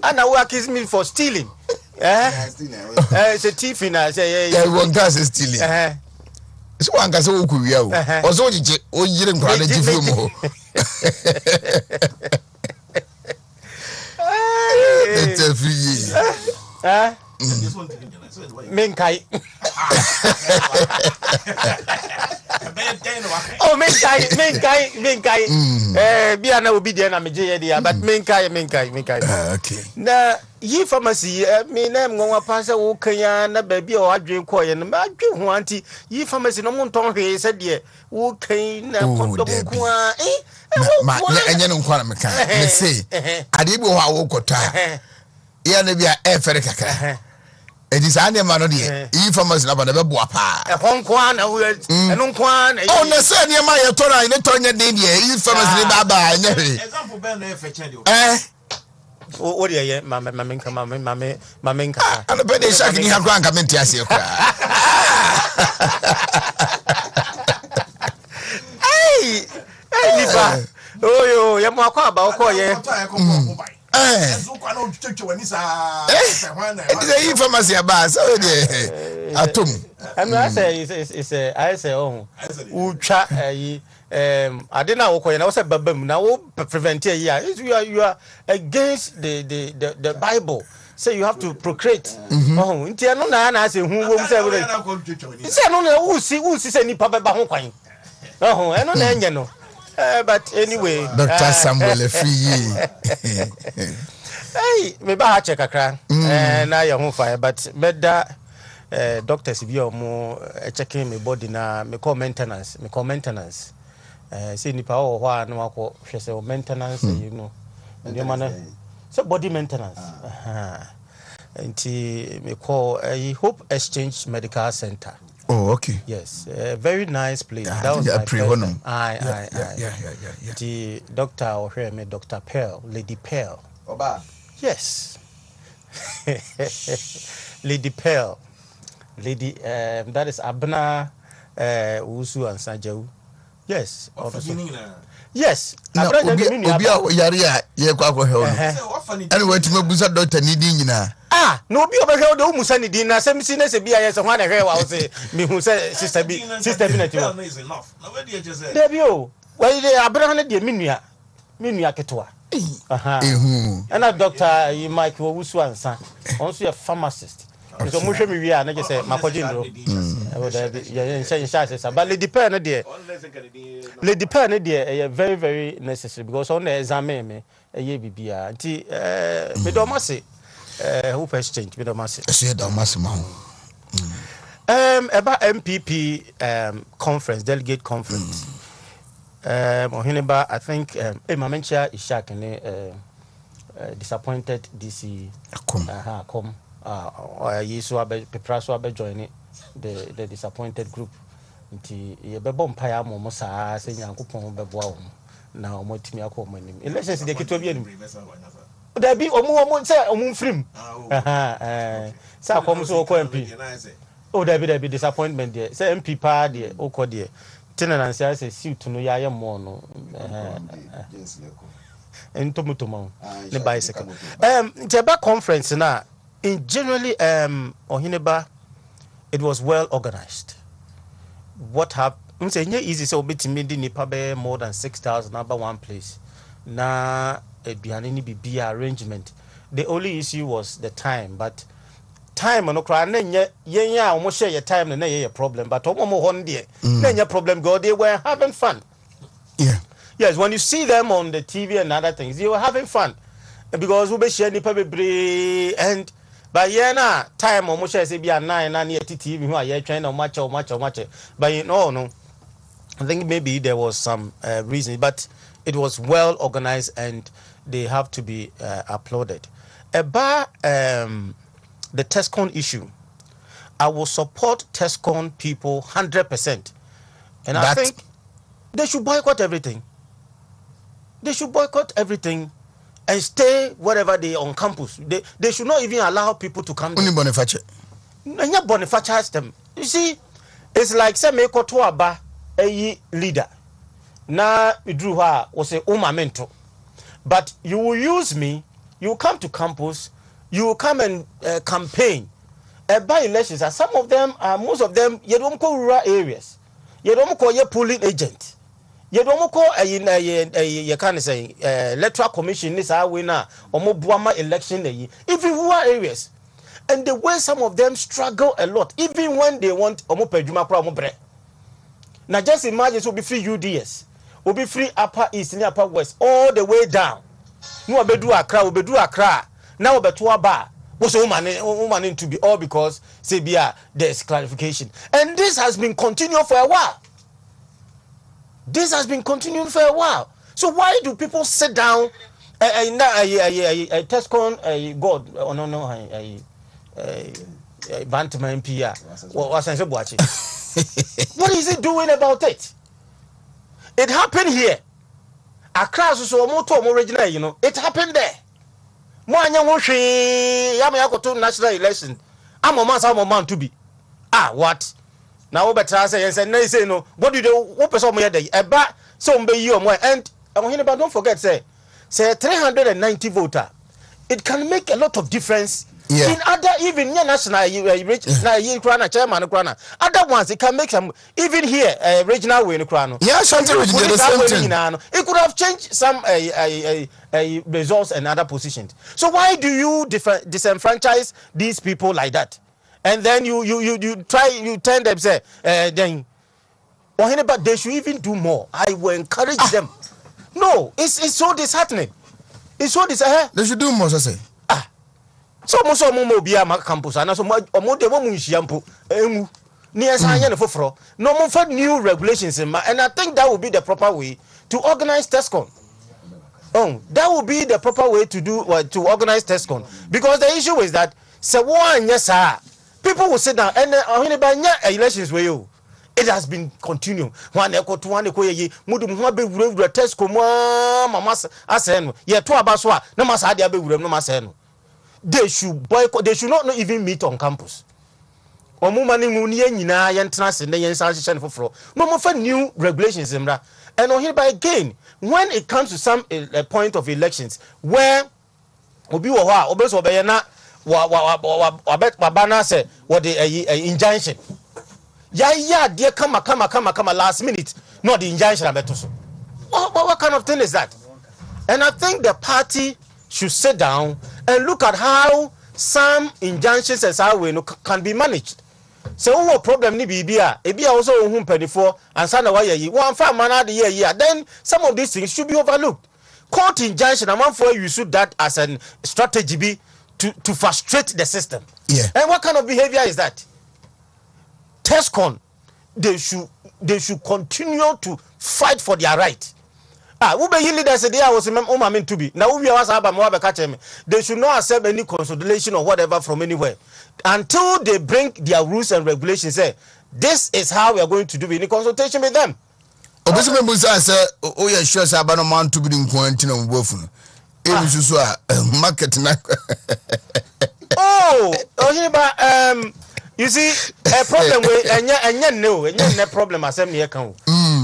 And now accuse me for stealing. It's a thief in I say one gas is stealing. So one can say who also you didn't cry the it's a free. Menkai. Oh, Menkai. Biana will be there, I'm a JD, but Menkai. Okay. Now, ye pharmacy, me name go pass a Wokaya, na baby or I drink coy and I drink wanty. Ye pharmacy no monton he said, dear, Wokay, and you don't call me. Say, I did go how Wokota. Here, maybe a Ferrica. It is any man of the infamous about the Boapa. A Hong Kwan, and Hong Kwan. Oh, no, sir, near my Tora in the Tonya India, infamous Baba. Example, Ben, what do you, Mamma, Mamma, and the British shaking her grand committee as you cry. Hey, oh, you're more about call the infamous about so atom. And I say, I say, oh, Ucha, I didn't know when I was a babum now prevent here. You are against the Bible. Say you have to procreate. Oh, until no man I say who will say, who see any papa Bahon. Oh, I don't know. But anyway, Dr. Samuel free. Hey, maybe I check a cran. And I am on fire, but better doctors if you are more checking my body now, me call maintenance. See ni power why no call she maintenance, you know. And your man so body maintenance. And me call a Hope Exchange Medical Center. Oh, okay. Yes, very nice place. Yeah, that was my first time. Yeah. The doctor or here me Dr. Pearl, Lady Pearl. Oba. Yes. Lady Pearl. Lady that is Abna Usu and Sanjau. Yes. Yes. No, Obia Yaria, ye kwako hell. Anyway, to me busa doctor needing na. Ah, no be over here do musani dina sem sinese bia yes ho na hwe wa wo se me hu se sister bi na tiwa. Is enough. Now where do you just say? Debio. Why dey Abraham dey menua ketewa. Aha. And a doctor you Mike Owusu ansa. Also a pharmacist. So mo hwe me wi a na je say makojindro. But Lady Pearl no dey. Lady Pearl no dey very very necessary because on the exam me bibia. Nti me do mase Hope Exchange me do mase. Say do mase ma. About MPP conference, delegate conference. Ohineba, I think Mamencha Ishak disappointed DC come Yesu abe Pepraso abe join the disappointed group. Nti ye bebo mpaya mo saa se Nyankopon bebo a na omo timi akọ mo nim. Elections de keto bi anim. Da bi omo se omo mfrim. Sa kom so ko MP. Oh, there be disappointment there. Say MP pa there, oko there. tenancy I say suit no ya more no entomotoma ne bicycle the conference na in generally ohineba it was well organized. What happened say easy say obetimi di nipa be more than 6,000 number one place na aduane ni bibi arrangement. The only issue was the time, but time no cry na yen ya omo share your time na ye problem, but omo hon dey na yen problem go they were having fun. Yeah. Yes, when you see them on the TV and other things, you were having fun because we be share nipa bebre and by na time omo share say be 9 na near TV who are trying to match but you know no I think maybe there was some reason, but it was well organized and they have to be applauded. About the Tescon issue, I will support Tescon people 100%. And I think they should boycott everything. They should boycott everything and stay wherever they on campus. They should not even allow people to come. Only Boniface. Boniface them. You see, it's like say me ko to aba a leader. Na idru ha was say umamento. But you will use me, you will come to campus, you will come and campaign. By elections, and some of them, most of them, you don't call rural areas. You don't call your polling agent. You don't call you can't say electoral commission is our winner or more Buama election, even rural areas. And the way some of them struggle a lot, even when they want Omo Pejuma Pramobre. Now just imagine it will be free UDS. Will be free upper east and upper west all the way down. No bedu Accra. Now betu bar was woman to be all because say there's clarification. And this has been continuing for a while. So why do people sit down Tescon God Bantama MP what is it doing about it? It happened here. Accra so moto original, you know. It happened there. Mo anya wo hwe ya me akoto national election. Am man to be. What? Now we better say yes and say no. What do they what person mo dey? Eba so mbe yi omo and don't forget say 390 voter. It can make a lot of difference. Yeah. In other even national chairman other ones it can make some even here regional way in Krano. Yeah, something it could have changed some results and other positions. So why do you disenfranchise these people like that? And then you tell them say then but they should even do more. I will encourage them. No, it's so disheartening. It's so disheartening. They should do more, say. So mo bia ma campus ana so mo de mo nhyiampo emu ni ensan ye ne foforo no mo fa new regulations and I think that will be the proper way to organize Tescon. That will be the proper way to organize Tescon, because the issue is that se one yes people will sit down and elections way you. It has been continuing. One echo to one echo ye mudum ho be wura Tescon mama aseno ye to abaso a no masa dia be wura no masa no. They should boycott. They should not even meet on campus. Omumani muniye nyina yentrance ne yensan for no more for new regulations and hereby again when it comes to some a point of elections where obi wo ho a obeso be na wabana say what the injunction ya de kama last minute not the injunction abetoso. What kind of thing is that? And I think the party should sit down and look at how some injunctions as how we can be managed. So what problem ni bibia ebia also ohun penifo ansa na why yi one farm man the year then some of these things should be overlooked. Court injunction among for you should that as a strategy be to frustrate the system. Yeah. And what kind of behavior is that? Tescon, they should continue to fight for their right. Ube leaders say I was meant to be. Now we are they should not accept any consolidation or whatever from anywhere until they bring their rules and regulations. Say this is how we are going to do it in consultation with them. Obesime Musa say oh yeah sure say abano man to be in quarantine on bofu. Market na. You see a problem with no problem as near can.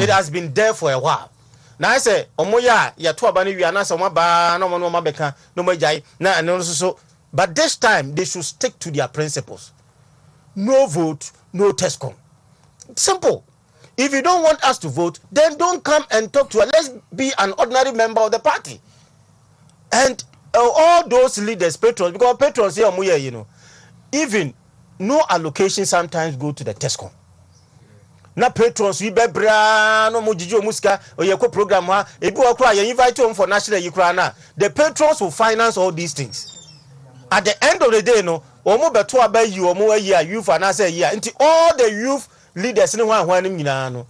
It has been there for a while. Now I say, Omoya, ya to abani we anasa omaba no mo mabeka no mo jai na and so. But this time they should stick to their principles. No vote, no Tescon. Simple. If you don't want us to vote, then don't come and talk to us. Let's be an ordinary member of the party. And all those leaders, patrons, because patrons here, you know, even no allocation sometimes go to the Tescon. Na patrons we be bra no mo jijo muska oyeko program ha ebi okra you invite them for national yikra na the patrons will finance all these things. At the end of the day no omo beto aba yi omo ayi youth and say yi until all the youth leaders ni wan nyina no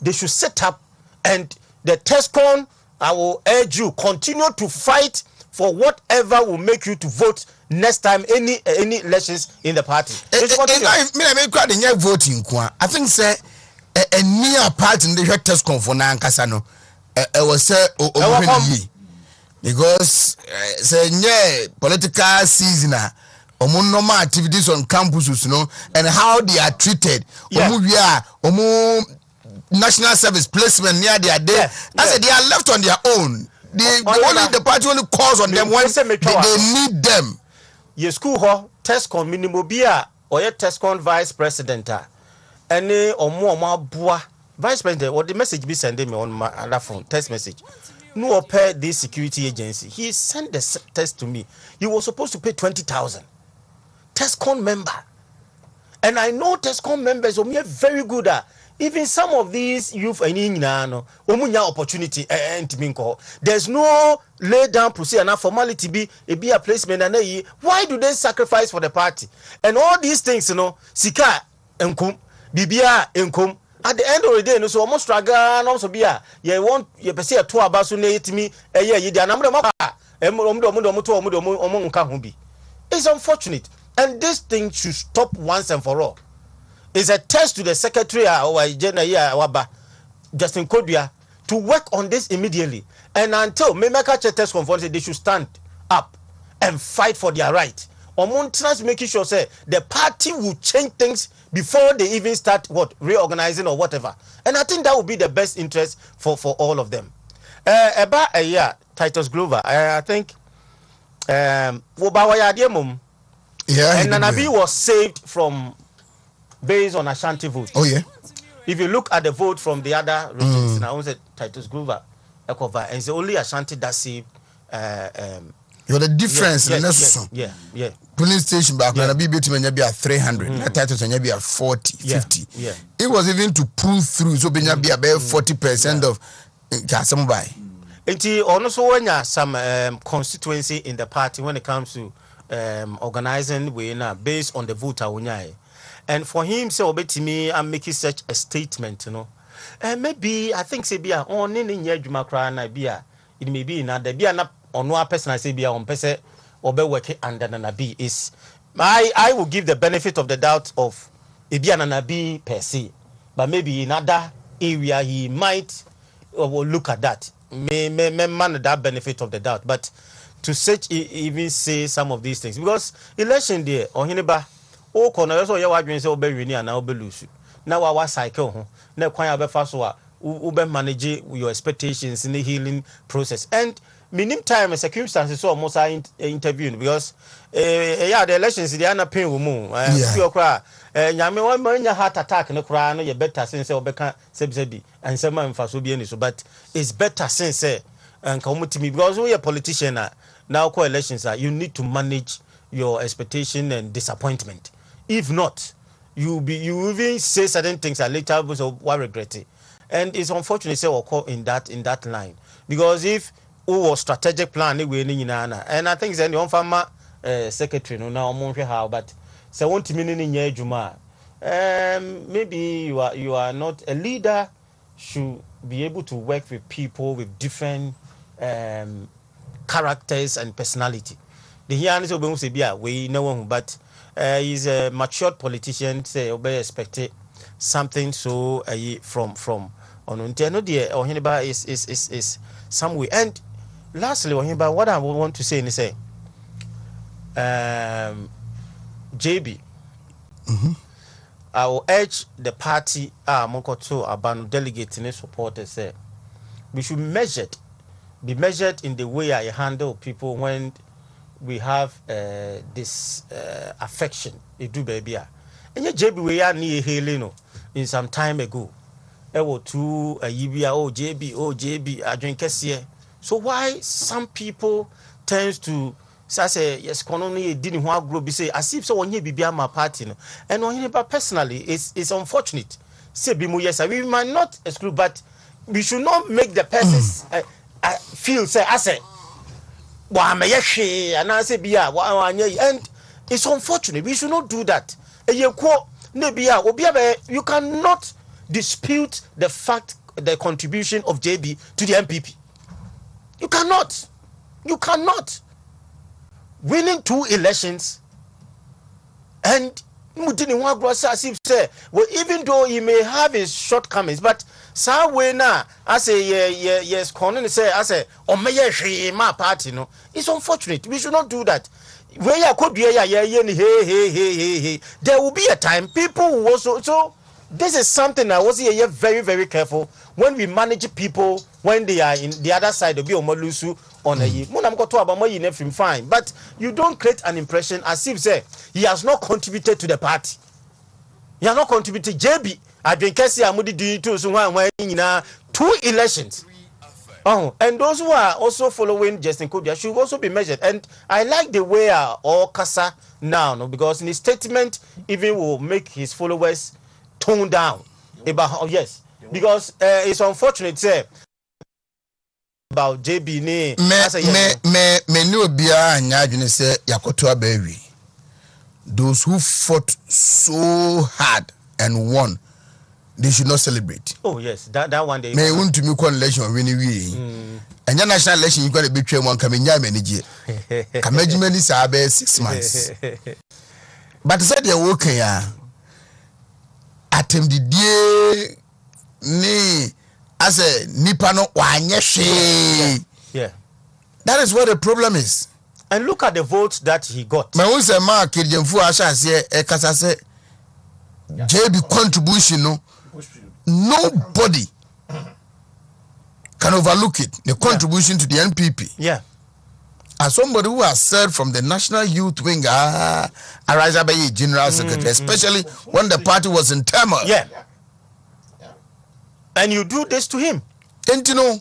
they should set up, and the Tescon, I will urge you, continue to fight for whatever will make you to vote next time any elections in the party. I voting. I think say a near part in the Tescon for Nankasa no. I was say because say yeah political season normal activities on campuses, you know, and how they are treated. National service placement near their day. I said they are left on their own. The party only calls on them when they need them. Your school hall Tescon minimum bia or your Tescon vice president any or more boa vice president or the message be sending me on my other phone text message. No pay this security agency. He sent the test to me. He was supposed to pay 20,000. Tescon member. And I know Tescon members are very good at even some of these youth opportunity there's no lay down procedure and formality be a placement and why do they sacrifice for the party and all these things sika enkum bibia enkum at the end of the day no so almost struggle no so bia you want you person to abaso na yetimi yi dia na it's unfortunate, and this thing should stop once and for all. It's a test to the secretary or Justin Kodua to work on this immediately. And until Memeka test conference, they should stand up and fight for their right. Or Montras making sure say the party will change things before they even start reorganizing or whatever. And I think that would be the best interest for all of them. About a year, Titus Glover, I think and Nanabi was saved from based on Ashanti vote. Oh yeah. If you look at the vote from the other regions, now I said Titus Glover, and it's only Ashanti that saved. You're the difference. Yeah. Police station back when I be to maybe at 300, Titus and maybe at 40, 50. Yeah. It was even to pull through, so be about 40% of Kasambai. And also when you some constituency in the party when it comes to organizing based on the vote. And for him, so me, I'm making such a statement, and maybe I think say be on in year Jumakra bia it may be not the be not on one person I say be on person or be working under Nanabi is I will give the benefit of the doubt of it be an Nanabi per se, but maybe in other area he might will look at that. May man that benefit of the doubt, but to even say some of these things because election day or Hineba. Oh, corner so you are doing so be winning and now be lose. Now our cycle, now quite a fast ube manage your expectations in the healing process. And meaning time and circumstances so almost interviewing because the elections they are not paying woman. You cry. Yami one heart attack no cry no you better since obeka sebsebi and some man for so be so but it's better since and come to me because we are politician now elections you need to manage your expectation and disappointment. If not, you even say certain things and later will regret it. And it's unfortunate say occur in that line. Because if our strategic plan and I think the farmer secretary no now how but so want to mean in Juma. Maybe you are not a leader should be able to work with people with different characters and personality. The here is obey say bia we know but he's a matured politician say obey expect something so from on no there Ohiniba is some way. And lastly Ohiniba what I want to say is say JB I will urge the party Mokoto Abano delegate and supporters say we should be measured in the way I handle people when we have this affection. It do baby. And yet JB we are near Heleno in some time ago. Ewo to a yibia JB I drink here. So why some people tends to say yes economy didn't want grow be say as if so one year be my party no and on but personally it's unfortunate say be yes we might not exclude but we should not make the persons feel say I say wa me ye and I say bia and it's unfortunate we should not do that you cannot dispute the fact the contribution of JB to the MPP. You cannot winning 2 elections and well, even though he may have his shortcomings, but I say yes, Conan say I say my party no. It's unfortunate. We should not do that. Where could be hey. There will be a time people will also so this is something I was here very, very careful when we manage people when they are in the other side of Biomolusu on a year. Fine, but you don't create an impression as if say he has not contributed to the party. He has not contributed. JB, I drink Amudi doing 2 elections. Oh, and those who are also following Justin Kodia should also be measured. And I like the way all Kasa now, no, because in his statement, even will make his followers tone down about yes, because it's unfortunate say about JB me no bia anya adwene say yakoto abawi. Those who fought so hard and won, they should not celebrate. Oh yes, that one day. Me Wontumi kwa election we ni wi. Anya national election you got to be train one kamenya manage. Kamejima ni sa be 6 months. But said they working ya. Atem didie ni as a nipa no wanye. Yeah. That is what the problem is. And look at the votes that he got. Me won say ma Kejemfu asha se e kasa se JB contribution no nobody can overlook it. The contribution to the NPP. Yeah. As somebody who has served from the National Youth Wing, Arazabayi General Secretary, especially when the party was in turmoil. Yeah. And you do this to him. And you know,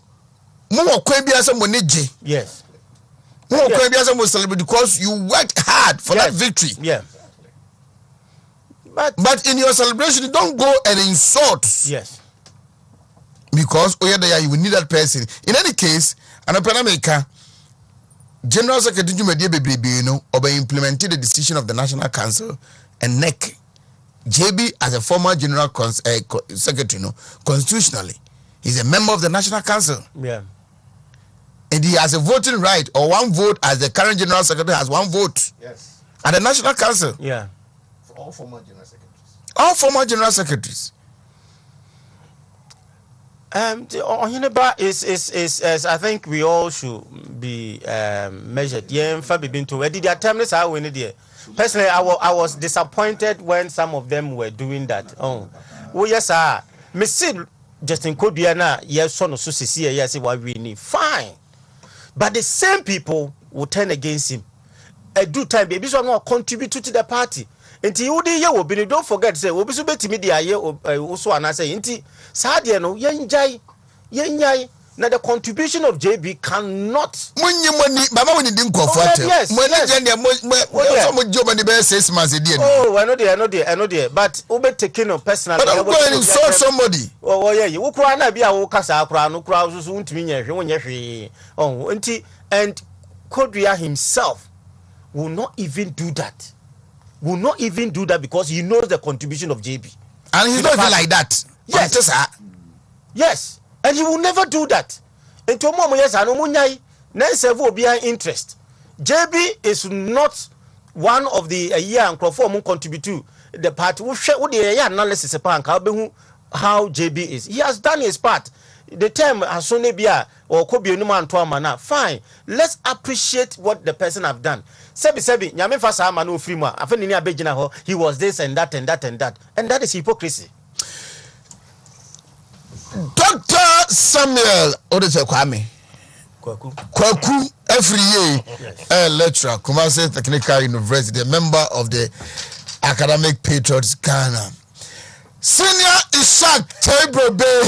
yes. Because you worked hard for that victory. Yeah. But in your celebration, you don't go and insult. Yes. Because you will need that person. In any case, an America General Secretary implemented the decision of the National Council and NEC. JB as a former General Secretary, constitutionally, he's a member of the National Council. Yeah. And he has a voting right or 1 vote as the current General Secretary has 1 vote. Yes. At the National Council. Yeah. For all former General Secretaries. All former General Secretaries. The Onyeneba is I think we all should be measured. Yeah, personally, I was disappointed when some of them were doing that. Oh, yes, sir. Mr. Justin Kobiana, yes, son of Susie, yes, why we need fine, but the same people will turn against him. A due time, baby, so not contribute to the party. Inti udi ye will be don't forget say will be so beti media ye also and I say inti sadia no yenjai now the contribution of JB cannot money baba when didn't comfort oh I know there but ube taking on personally but I'm going to insult somebody oh yeah you kura na bia wo kasa kura no kura so untimi nyehwe wonye hwe oh inti and Kodria himself will not even do that. Will not even do that because he knows the contribution of JB. And he's not even like that. Yes. Yes. And he will never do that. And to mom, yes, I know Munyai, Nansevo behind interest. JB is not one of the year and Crawford contribute to the party. What the analysis upon how JB is. He has done his part. The term has only be or could be no to mana. Fine. Let's appreciate what the person have done. Sebi, nyame fa sa ma no free mu. Afeni ni abegina ho. He was this and that and that and that. And that is hypocrisy. Dr. Samuel Odese Kwame. Kwaku every year, lecturer, Kumasi Technical University, a member of the Academic Patriots Ghana. Senior Ishak Tebro Bay.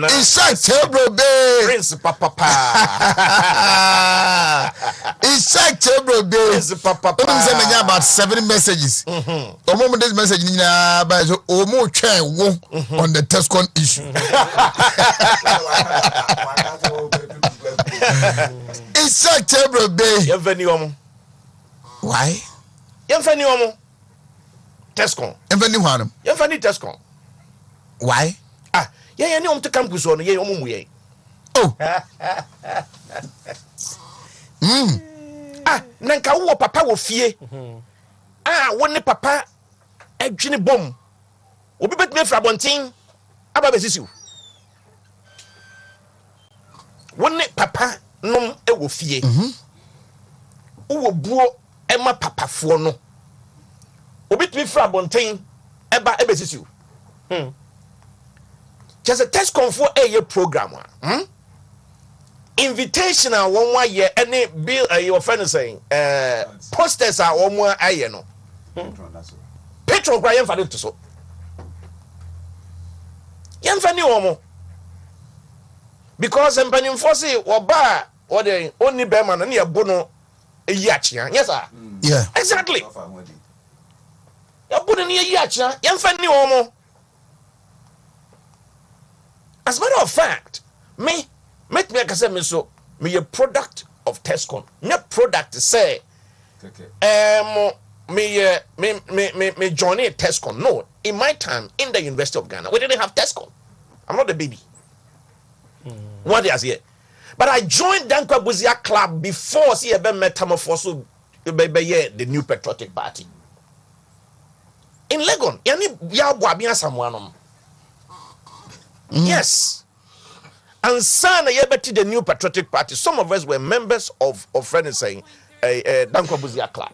Ishak Tebro Bay. Prince Papa. Ishak Tebro Bay. Prince Papa. About 70 messages. Omo this message na ba so omo twa wo on the Tescon issue. Ishak Tebro Bay. Yemfani omo. Why? Yemfani omo. Tescon. Yemfani hwanum. Yemfani Tescon. Why? Ah, yeah, ni to campus on ye omo mu ye. Oh. Ah, nanka wo papa wo fie. Ah, wo ne papa adwene bom. Obi betime fra bonten aba besisiu. Wo ne papa nom e wo fie. Wo buo e ma papafo no. Obi betime fra bonten eba e besisiu. Just a test confo a program. Invitation a one wa ye any bill your friend saying posters are one more aye no. Petro kwa yemfa de to so. Yemfa ni omo. Because empanimfo say oba or the only beman na ye bo no eyi achia. Yes sir. Yeah. Exactly. Ya bo no eyi achia, yemfa ni omo. As a matter of fact, me akase me so me a product of Tescon. Me product say me joining Tescon. No, in my time in the University of Ghana, we didn't have Tescon. I'm not a baby. 1 year here. But I joined Dankwa Buzia Club before see a metamorphosis the new patriotic party. In Legon, yani ya bwabia someone. Yes. And sana yebeti the new patriotic party. Some of us were members of friends saying Dankwa Buzia Club.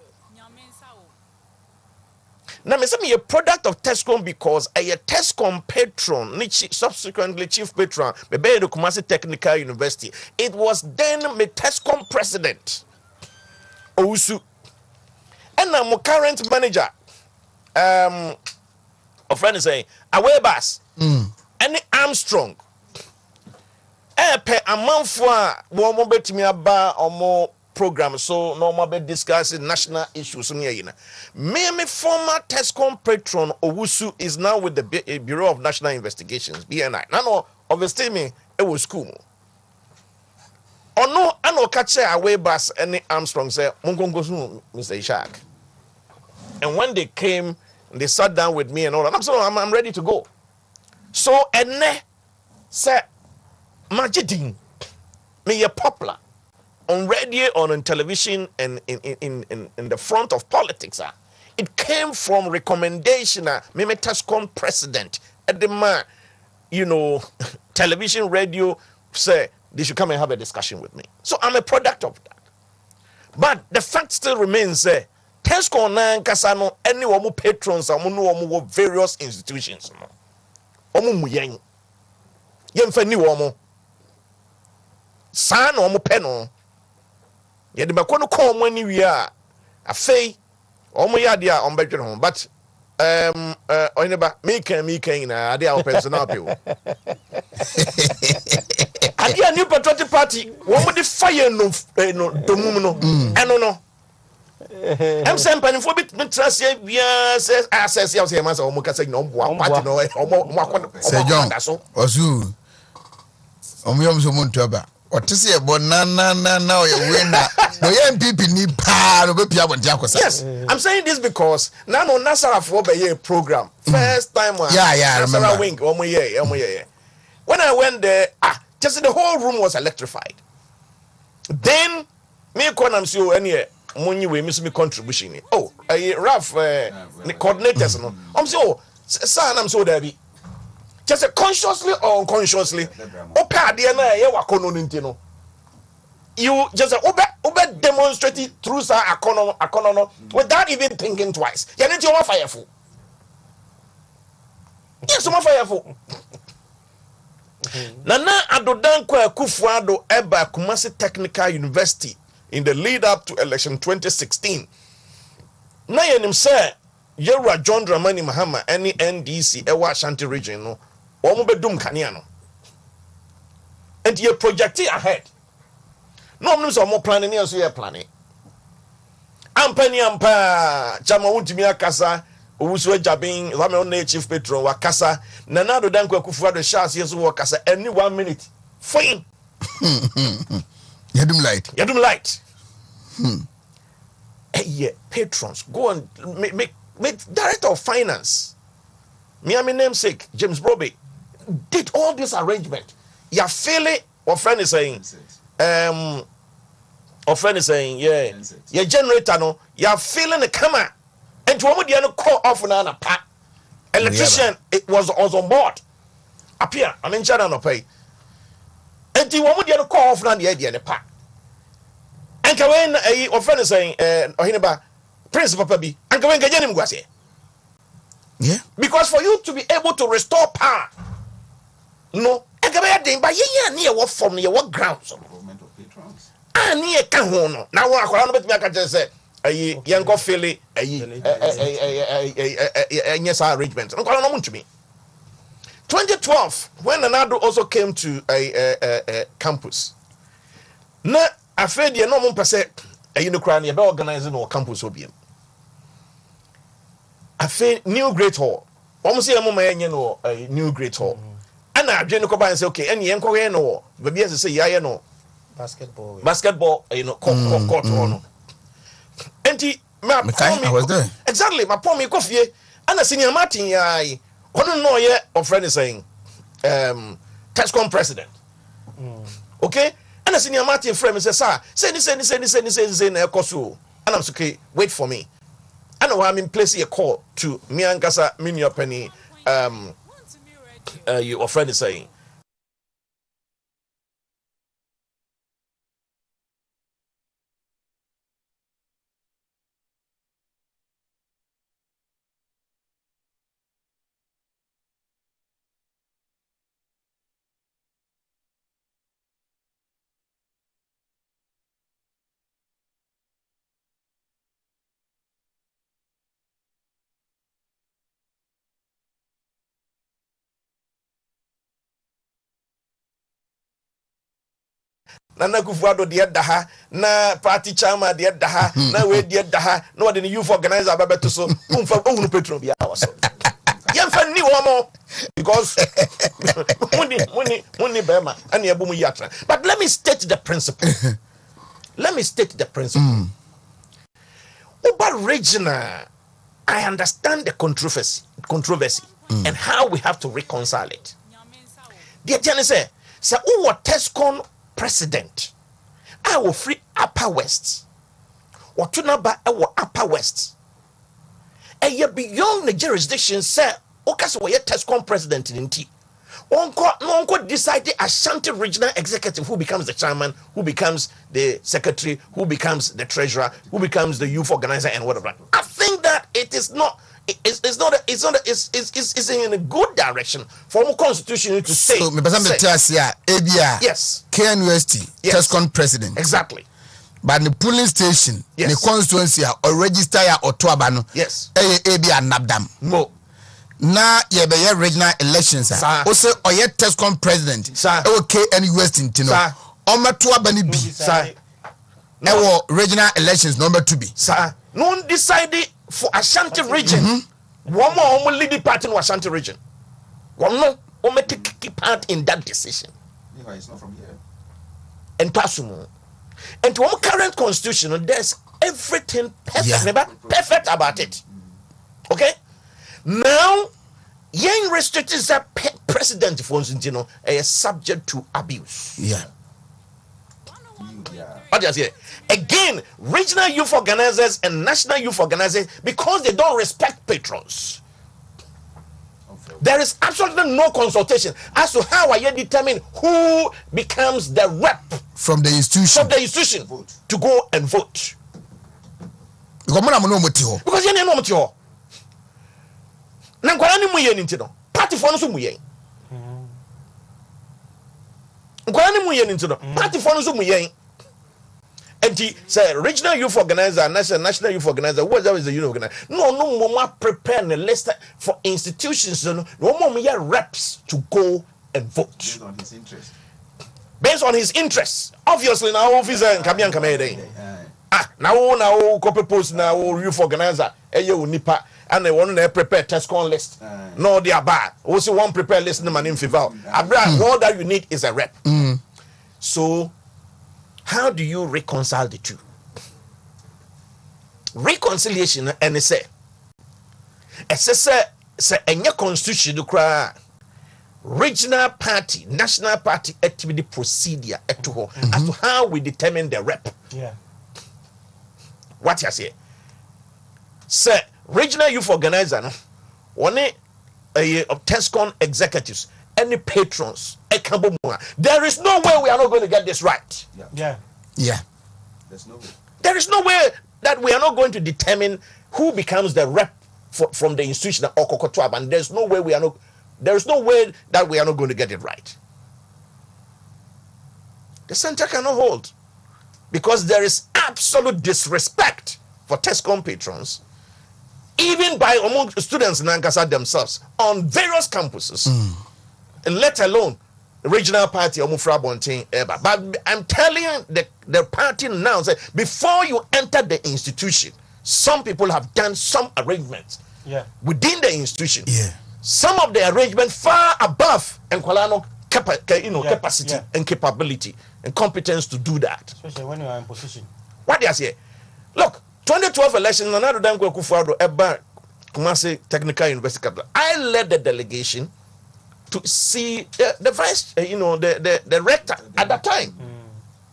Now me say me a product of Tescon because a Tescon patron, subsequently chief patron, me be the Kumasi Technical University. It was then me Tescon president Owusu. And now my current manager of friends saying Awebas. Any Armstrong pe amanfo a wo mo betimi aba omo program so no mo be discussing national issues no yina me former Tescon patron Owusu is now with the Bureau of National Investigations BNI no obviously me e was school ono ano ka che away bus any Armstrong say mongongo so Mr. Ishak, and when they came they sat down with me and all that I'm ready to go. So ene say Majidin me popular on radio, on television, and in the front of politics. It came from recommendation. Me Tescon president at the man, television, radio say they should come and have a discussion with me. So I'm a product of that. But the fact still remains Tescon na kasano any womu patrons amu various institutions. Omo muyen yemfa ni womo sa na omo pe no ye de bako no ko omo ani wi a afei omo ya de a ombedwe ho but oneba me kan na ade a personal pe o ade a new patriotic party womo de fire no domum no eno no I'm saying panifo bit trust ya says access ya say man say omo kasa no boa party no omo say John osu omo yom so muntu aba otese e bon na o ye winner no ye MPP ni pa no be pia bon dia kosa. Yes, I'm saying this because now no Nasara for be a program first time yeah Nasara wing omo ye when I went there just the whole room was electrified. Then me ko nam so any money we miss me contribution. Oh, Ralph the coordinators no. I'm so sir I'm so there be. just consciously or unconsciously ope adeɛ na ɛyɛ wakono no nti no you just obe demonstrate it through sa akono no without even thinking twice yɛne nti ɔma fireful yes ɔma fireful Nana Adodanko Akufo-Addo eba Kumasi Technical University in the lead up to election 2016 na yenim say Yewura John Dramani Mahama any NDC ewa Ashanti region no omo bedum kanea no and ye projecting ahead no omo so omo planning so ye planning ampa chama Wontumi akasa owusu ajabin lame on chief patron wakasa Nana Adodanko Akufo-Addo shas yeso wakasa any 1 minute fine Yadum light hey patrons go and make director of finance Miami namesake James Brobe did all this arrangement ya feeling or friend is saying yeah your generator no ya feeling the camera and to the call off na pa electrician it was on board appear I mean China no pay and the woman the call off na the idea pa and when a friend is saying ohineba prince papa bi and when gaje nim gwase yeah because for you to be able to restore power no agabe den ba ye na what form na what ground so government of patrons ani e ka ho no na wo akwara no betimi aka say yenko fele yes arrangement no kwara no Wontumi 2012 when Nana also came to a campus na afraid ye no mo pese no kra na be organizing no campus obiem afraid new great hall almost say mo ma yenye no new great hall ana adwe no ko ban say okay ene yenko we no ba bia say yaye no basketball court no enti I was there exactly my poor me kofie ana senior Martin yai ono no ye of friend is saying Tescon president okay and a senior Martin frame says, sir, say na ekoso. And I'm okay, wait for me. I know I'm in place a call to me and Gasa Minio Penny your friend is saying. Nana Akufo-Addo de daha na party chairman de daha na we de daha no de youth organizer ababeto so umfa ohunu petro bia waso yemfa ni wo mo because muni bema and yebum yatra but let me state the principle Uber regional I understand the controversy and how we have to reconcile it the journey say who Tescon president I will free upper west or to number upper west and you beyond the jurisdiction say okay so we Tescon president in T Onko decide the Ashanti regional executive who becomes the chairman, who becomes the secretary, who becomes the treasurer, who becomes the youth organizer and whatever. I think that it is not it's in a good direction for our constitution to say. So, yes. KNUST, yes. Tescon president. Exactly. But the polling station, yes. The constituency or register or tuabano. Yes. ABA nabdam. No. Na ye regional elections. Also, or yet Tescon president. Okay, KNUST in Tino. Oma tuabani B. Sir. No regional elections number 2 B. Sir. No decided for Ashanti region. One more leading part in Ashanti region. One more take part in that decision. Yeah, it's not from here. And Pasumo. And to our current constitution, there's everything perfect about it. Okay? Now, young restricted president for Zintino is subject to abuse. Yeah. What do you say? Again, regional youth organizers and national youth organizers, because they don't respect patrons. There is absolutely no consultation as to how I determine who becomes the rep from the institution to go and vote. Because you know what you are. Nankwani muye no party for no so muye. Nankwani muye no party for no so muye. And he say regional youth organizer, national youth organizer, what is the youth organizer? No more prepare the list for institutions. No more reps to go and vote. Based on his interest. Based on his interests. Obviously now officer and come now copy post now youth organizer nipa and they want to prepare Tescon list. No, they are bad. Also one prepare list no man in favor. All that you need is a rep. So how do you reconcile the two? Reconciliation and say any constitution regional party, national party activity procedure as to how we determine the rep. Yeah. What you say? Say regional youth organizer, one of Tescon executives, any patrons, there is no way we are not going to get this right. Yeah. There's no way. There is no way that we are not going to determine who becomes the rep from the institution or Kokotwab, and there is no way that we are not going to get it right. The center cannot hold because there is absolute disrespect for Tescon patrons, even by among students in Nankasa themselves on various campuses, and let alone regional party Omufra Bontin Eba. But I'm telling you, the party now say before you enter the institution, some people have done some arrangements within the institution. Some of the arrangement far above Nkwalano capacity and capability and competence to do that. Especially when you are in position. What do you say? Look, 2012 election, another time Kufuado Eba Kumasi Technical University Capital. I led the delegation to see the vice, the rector at that time.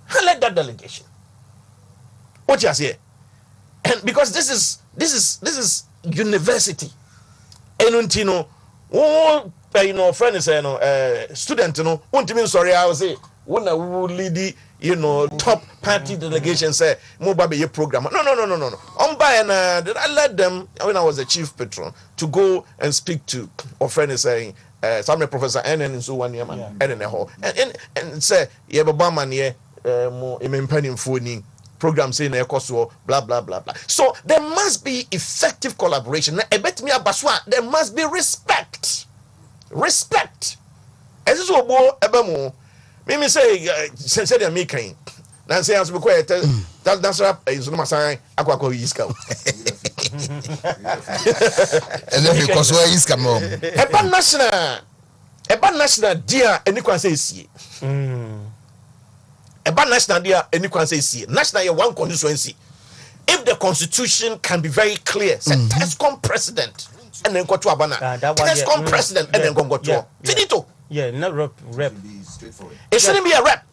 I led that delegation. What you say? And because this is university, and friend is student, Wontumi sorry, I was say when I would lead top party delegation say mobile program. No. I led them when I was the chief patron to go and speak to our friend is saying some professor and so one year man and say phone program saying blah blah blah blah. So there must be effective collaboration. There must be respect. As is what me say since they make kind. Now say as we quite that's is no masan akwa yiska. And then because where is come on. Eba national dia any kwan say sie. Eba national dia any kwan say sie. National one constituency. If the constitution can be very clear, say Tescon president and then go to Abana. Tescon president and then go to Finito. Yeah, not rep. It shouldn't be a rep.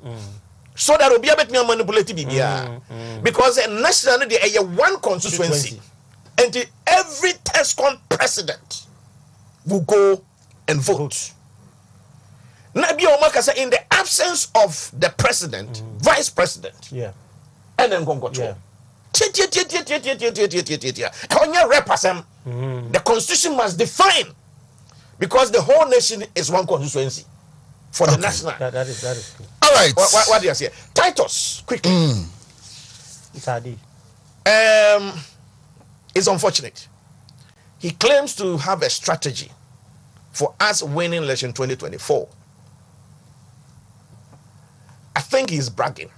So that will be a bit more manipulative because national day a one constituency. And every Tescon president will go and vote. Now, in the absence of the president, vice president, and then go to the constitution must define because the whole nation is one constituency for the national. That is cool. All right. What do you say? Titus, quickly. It's unfortunate. He claims to have a strategy for us winning election 2024. I think he's bragging.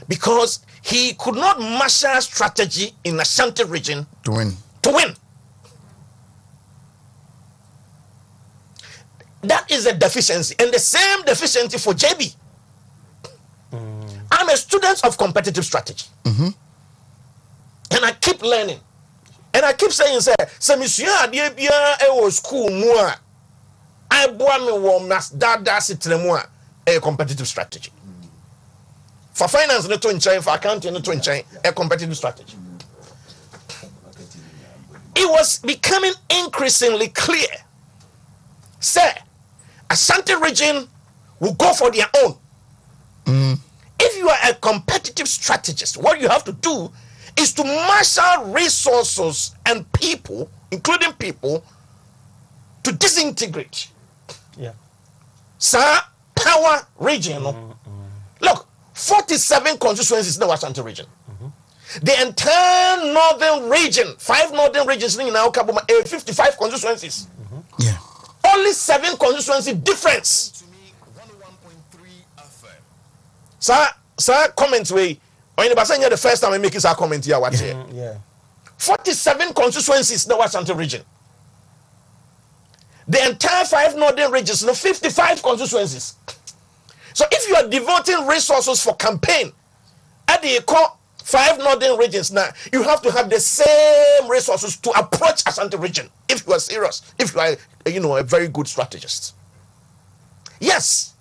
Because he could not marshal strategy in Ashanti region To win. That is a deficiency, and the same deficiency for JB. I'm a student of competitive strategy. And I keep learning. And I keep saying, say, monsieur, dear, school more. I bought me one a competitive strategy. For finance, not to chain, for accounting, not to chain, a competitive strategy. it was becoming increasingly clear. Sir, Ashanti region will go for their own. If you are a competitive strategist, what you have to do is to marshal resources and people, including people, to disintegrate. Yeah. Sir, power region. Look, 47 constituencies in the Ashanti region. The entire northern region, 5 northern regions now, 55 constituencies. Yeah. Only 7 constituency difference. Sir, comments way. When the first time I make this comment here, what here? Yeah. 47 constituencies in the Ashanti region. The entire 5 northern regions, 55 constituencies. So if you are devoting resources for campaign at the 5 northern regions now, you have to have the same resources to approach Ashanti region if you are serious, if you are a very good strategist. Yes.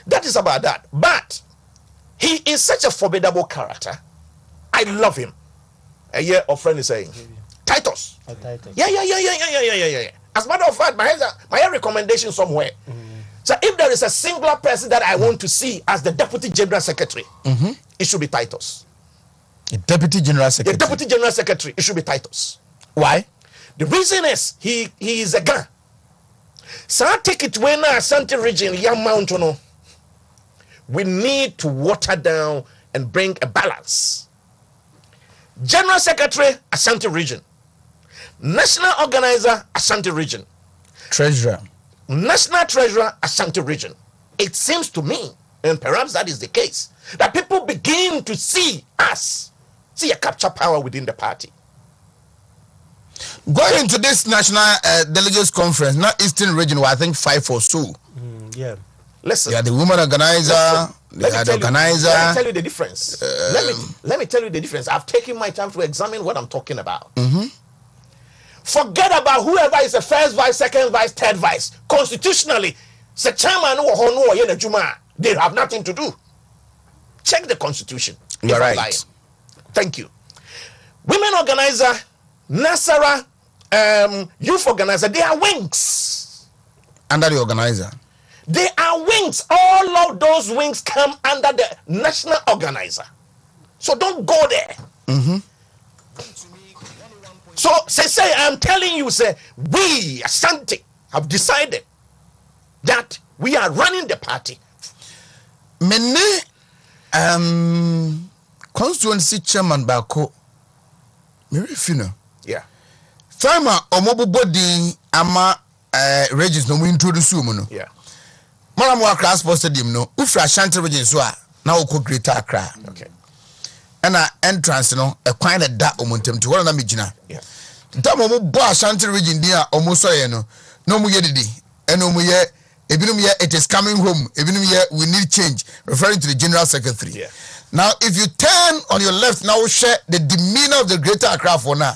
That is about that. But he is such a formidable character. I love him. A year of friend is saying Titus. Yeah. As a matter of fact, my recommendation somewhere. So if there is a singular person that I want to see as the Deputy General Secretary, it should be Titus. The Deputy General Secretary. The Deputy General Secretary, it should be Titus. Why? The reason is he is a gun. So I take it when Ashanti region, young mountain. We need to water down and bring a balance. General Secretary, Ashanti region. National Organizer, Ashanti region. Treasurer. National Treasurer, Ashanti region. It seems to me, and perhaps that is the case, that people begin to see us, see a capture power within the party. Going into this national delegates conference, not Eastern region, where I think 5 or so. Yeah. Listen. They are the women organizer. They are the organizer. Let me tell you the difference. Let me tell you the difference. I've taken my time to examine what I'm talking about. Forget about whoever is the first vice, second vice, third vice. Constitutionally, the chairman they have nothing to do. Check the constitution. You're right. Thank you. Women organizer, Nasara, youth organizer, they are wings. Under the organizer. They are wings. All of those wings come under the national organizer. So don't go there. So say I'm telling you, say we Ashanti have decided that we are running the party. Many constituency chairman Bako Mirifino. Yeah. Farmer Omobo body ama regis no we introduce you no. Yeah. Maramu Accra Sports Stadium no. Ufra Ashanti region so a na okọ Greater Accra. Okay. And entrance no a kind of that omontem to one na megina. Yeah. Damo mo bo Ashanti region dia omo so ye no. No mu ye didi. Eno mu ye ebinum ye it is coming home. Ebinum ye we need change, referring to the General Secretary. Yeah. Now if you turn on your left now share the demeanor of the Greater Accra for now.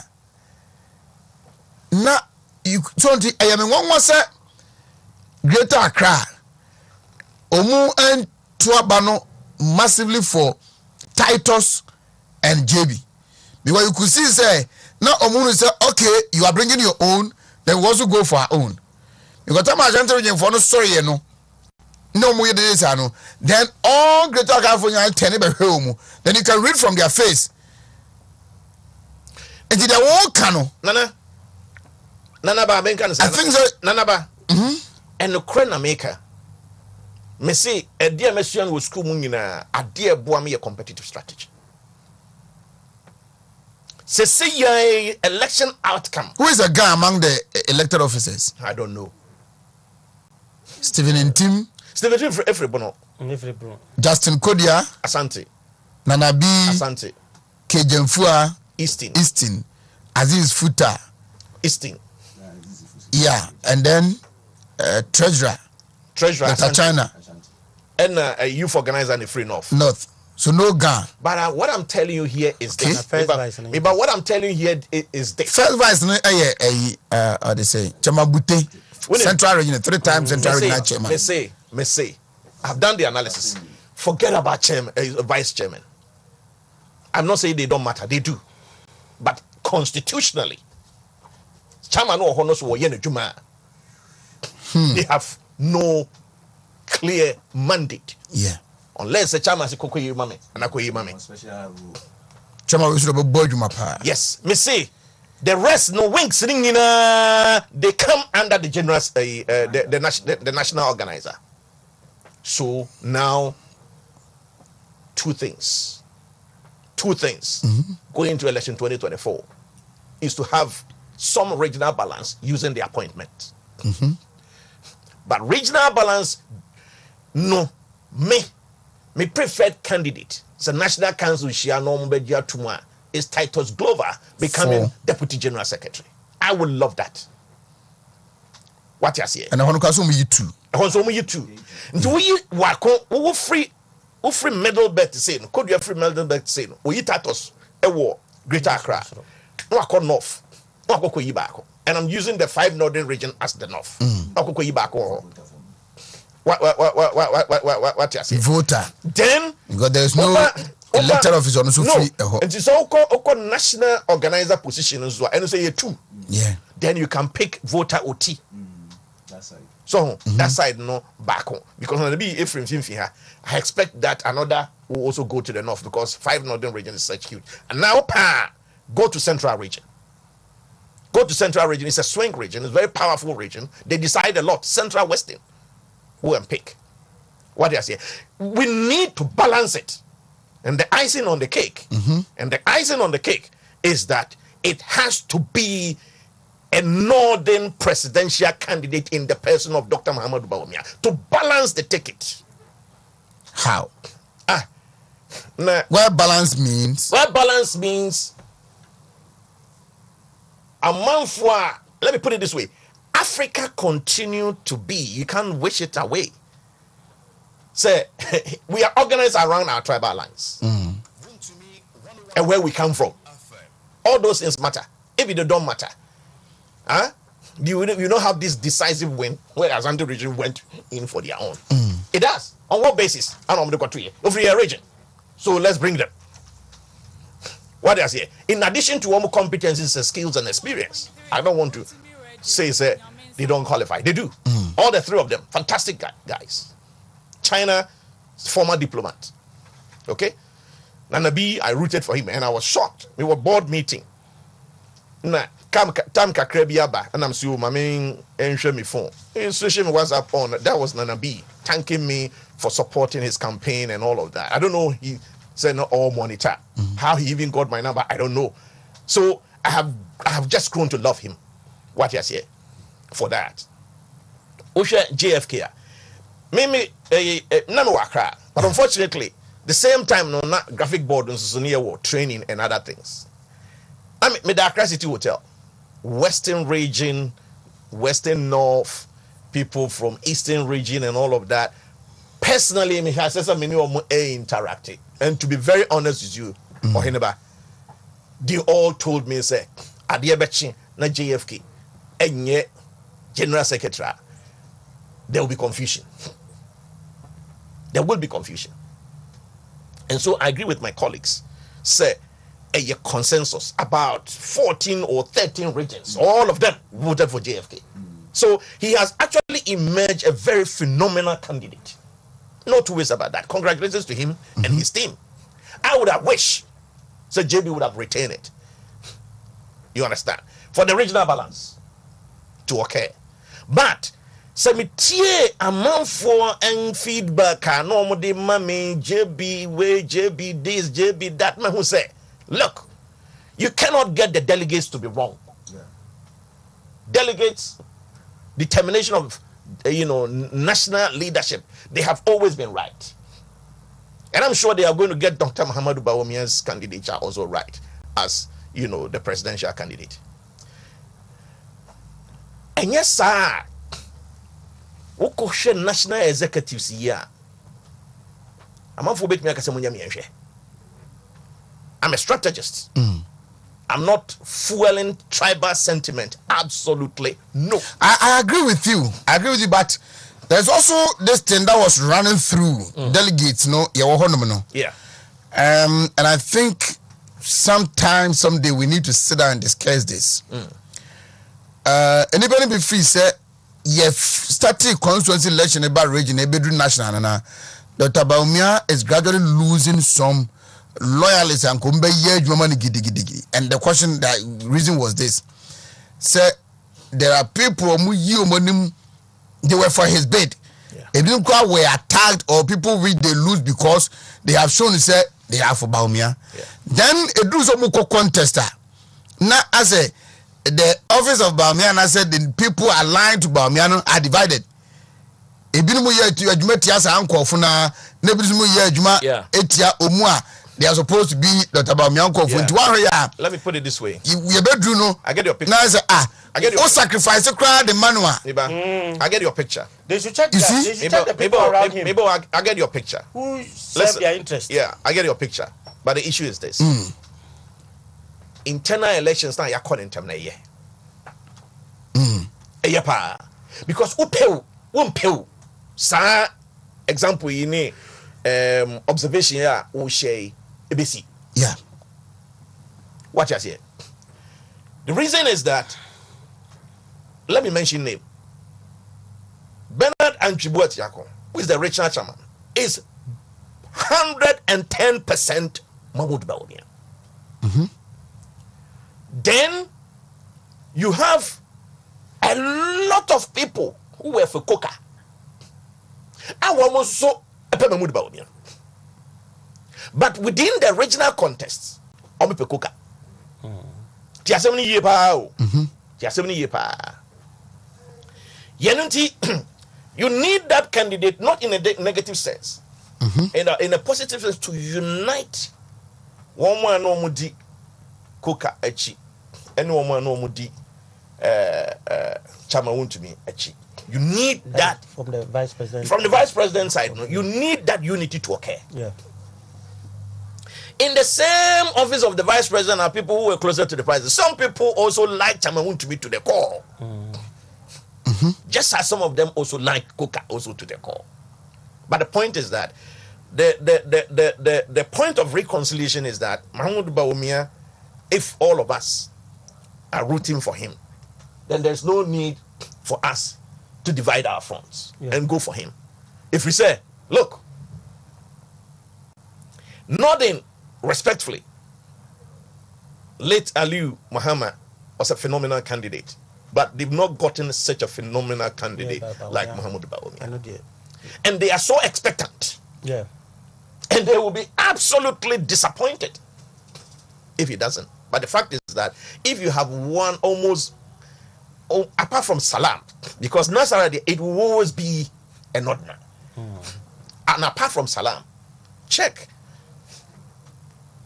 Na you so I am one was Greater Accra. Omu and Tuabano massively for Titus and JB. Because you could see say now Omu say okay, you are bringing your own, then we also go for our own. Because time Ashanti region for no story no. No more this no. Then all Greater California turn it then you can read from their face. And they won't cano. Nana ba ben kan say. I think so. Nana ba. And the crane maker. Me say a dear messuan was school mu nyina ade boa me competitive strategy. Say your election outcome. Who is a guy among the elected officers? I don't know. Stephen Ntim. Stephen Ntim everybody. Justin Kodia. Asante. Nana B. Asante. Kejemfua. Easton. Aziz Futa. Easton. Yeah, and then Treasurer. Dr. China. And a youth organizer in the Free North. So no gun. But what I'm telling you here is okay. this. But what I'm telling you here is this. First vice, they say, Chamabute, Central Region, 3 times Central Region chairman. Me say, I've done the analysis. Forget about chairman, vice chairman. I'm not saying they don't matter. They do. constitutionally, chairman or honors or juma, they have no clear mandate. Yeah. Unless the chairman say kokoyi mame and akoyi mame. Chairman we should have boy juma pa. Yes, me say the rest no wings ringing they come under the general the national organizer. So now two things going into election 2024 is to have some regional balance using the appointment. But regional balance, no, me preferred candidate, the National Council is Titus Glover becoming Deputy General Secretary. I would love that. What you say? And I want to consume you too. I want to you too. Do we work free medal bet to say? Could you have free medal bet to say? We Titus a war Greater Accra. No, I call North. No, I call Koyibako. And I'm using the 5 northern region as the North. No, I call Koyibako. What you say? Voter. Then because there is no elected office on free. And it's all national organizer position as well. And say you two. Yeah. Then you can pick voter OT. That's right. So that side no back home because on the be Ephraim here, I expect that another will also go to the north because 5 northern regions is such huge. And now go to central region. Go to central region. It's a swing region. It's a very powerful region. They decide a lot. Central western. Who and pick. What do I say? We need to balance it. And the icing on the cake. And the icing on the cake is that it has to be a northern presidential candidate in the person of Dr. Muhammadu Bawumia to balance the ticket. How? Nah, What balance means? what balance means a month for, let me put it this way, Africa continue to be, you can't wish it away. Say, we are organized around our tribal lines and where we come from. All those things matter. If it don't matter, you don't have this decisive win where Asante region went in for their own. It does. On what basis? I don't know over your region. So let's bring them. What I say? In addition to all competencies, skills, and experience, I don't want to say they don't qualify. They do. All the 3 of them, fantastic guys. China, former diplomat. Okay? Nanabi, I rooted for him and I was shocked. We were board meeting. Nah, time kakrebiaba and I'm so my main entry me phone. Instruction was up on that was Nanabi thanking me for supporting his campaign and all of that. I don't know. He said no all monitor. How he even got my number, I don't know. So I have just grown to love him. What he has here for that. Osha JFK. Mimi Namawakra. But unfortunately, the same time no not graphic board on near training and other things. I mean Medakra City Hotel. Western region, Western North, people from Eastern region and all of that. Personally, me has some interacting. And to be very honest with you, Ohineba, they all told me say, Adiabechi na JFK, and yet General Secretary, there will be confusion. There will be confusion. And so I agree with my colleagues. Say a consensus about 14 or 13 regions, all of them voted for JFK. So he has actually emerged a very phenomenal candidate. No two ways about that. Congratulations to him and his team. I would have wished so JB would have retained it. You understand? For the regional balance to occur. But Semitie amount for and feedback no more the mommy JB way JB this JB that man who say, look, you cannot get the delegates to be wrong. Delegates, determination of national leadership, they have always been right. And I'm sure they are going to get Dr. Muhammadu Bawumia's candidature also right as the presidential candidate. And yes, sir, Okoshe national executives here. I'm a strategist. I'm not fueling tribal sentiment. Absolutely no. I agree with you. But there's also this thing that was running through delegates, Yeah. And I think sometime, someday, we need to sit down and discuss this. Anybody be free say, yes, starting constituency election about region, bedroom national, and Dr. Baumia is gradually losing some loyalists and kumbe yeju money gidi. And the question, the reason was this: say there are people who you money they were for his bid. If you were attacked or people which they lose because they have shown say they are for Baumia. Then it do some contester. Now I say the office of Baumia, and I said the people aligned to Baumia are divided. Ebinumu ye to adwuma asa ankofo na nebinumu ye adwuma etia omua. They are supposed to be Dr. Baumia ankofo nti wa ya. Let me put it this way. You bedru no. I get your picture. Now say I get your sacrifice the manual. I get your picture. They should check you that. See? They should check the people around him. Maybe I get your picture. Who serve their interest? Yeah, I get your picture. But the issue is this. Internal elections now, you're calling them na yeah. Because who sa example you need observation here who share ABC. Yeah. Watch us here. The reason is that, let me mention name. Bernard Anchibuat Yako, who is the regional chairman, is 110% Mahmoud Baumia. Then you have a lot of people who were for Coca. I was so Mahmoud Baumia. But within the regional contest, I'm a Coca. Tia 70 years pa. Tia 70 years pa. You need that candidate not in a negative sense, in a positive sense, to unite one man no mudi Coca echi, and one man no mudi Chama Wontumi echi. You need that from the vice president. From the vice president side, no, you need that unity to occur. Yeah. In the same office of the vice president are people who were closer to the president. Some people also like Chama Wontumi to the core. Just as some of them also like Coca also to the core. But the point is that the point of reconciliation is that Mahmoud Baumia, if all of us are rooting for him, then there's no need for us to divide our fronts and go for him. If we say, look, nodding respectfully, late Aliu Muhammad was a phenomenal candidate, but they've not gotten such a phenomenal candidate like Mahmoud Baumia. And they are so expectant. Yeah. And they will be absolutely disappointed if he doesn't. But the fact is that if you have one almost, apart from Salam, because Nasaradi, it will always be a Nodna. And apart from Salam, check.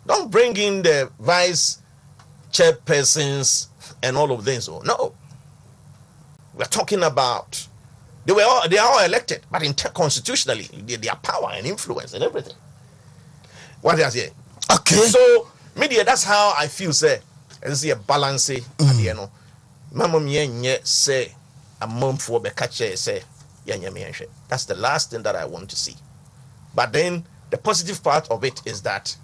Don't bring in the vice chairpersons and all of this. No. We're talking about, they are all elected, but constitutionally, their power and influence and everything. What is it? Okay. So, media, that's how I feel, say, it's a balance, you know. Mama mie say a month for the catcher say that's the last thing that I want to see. But then the positive part of it is that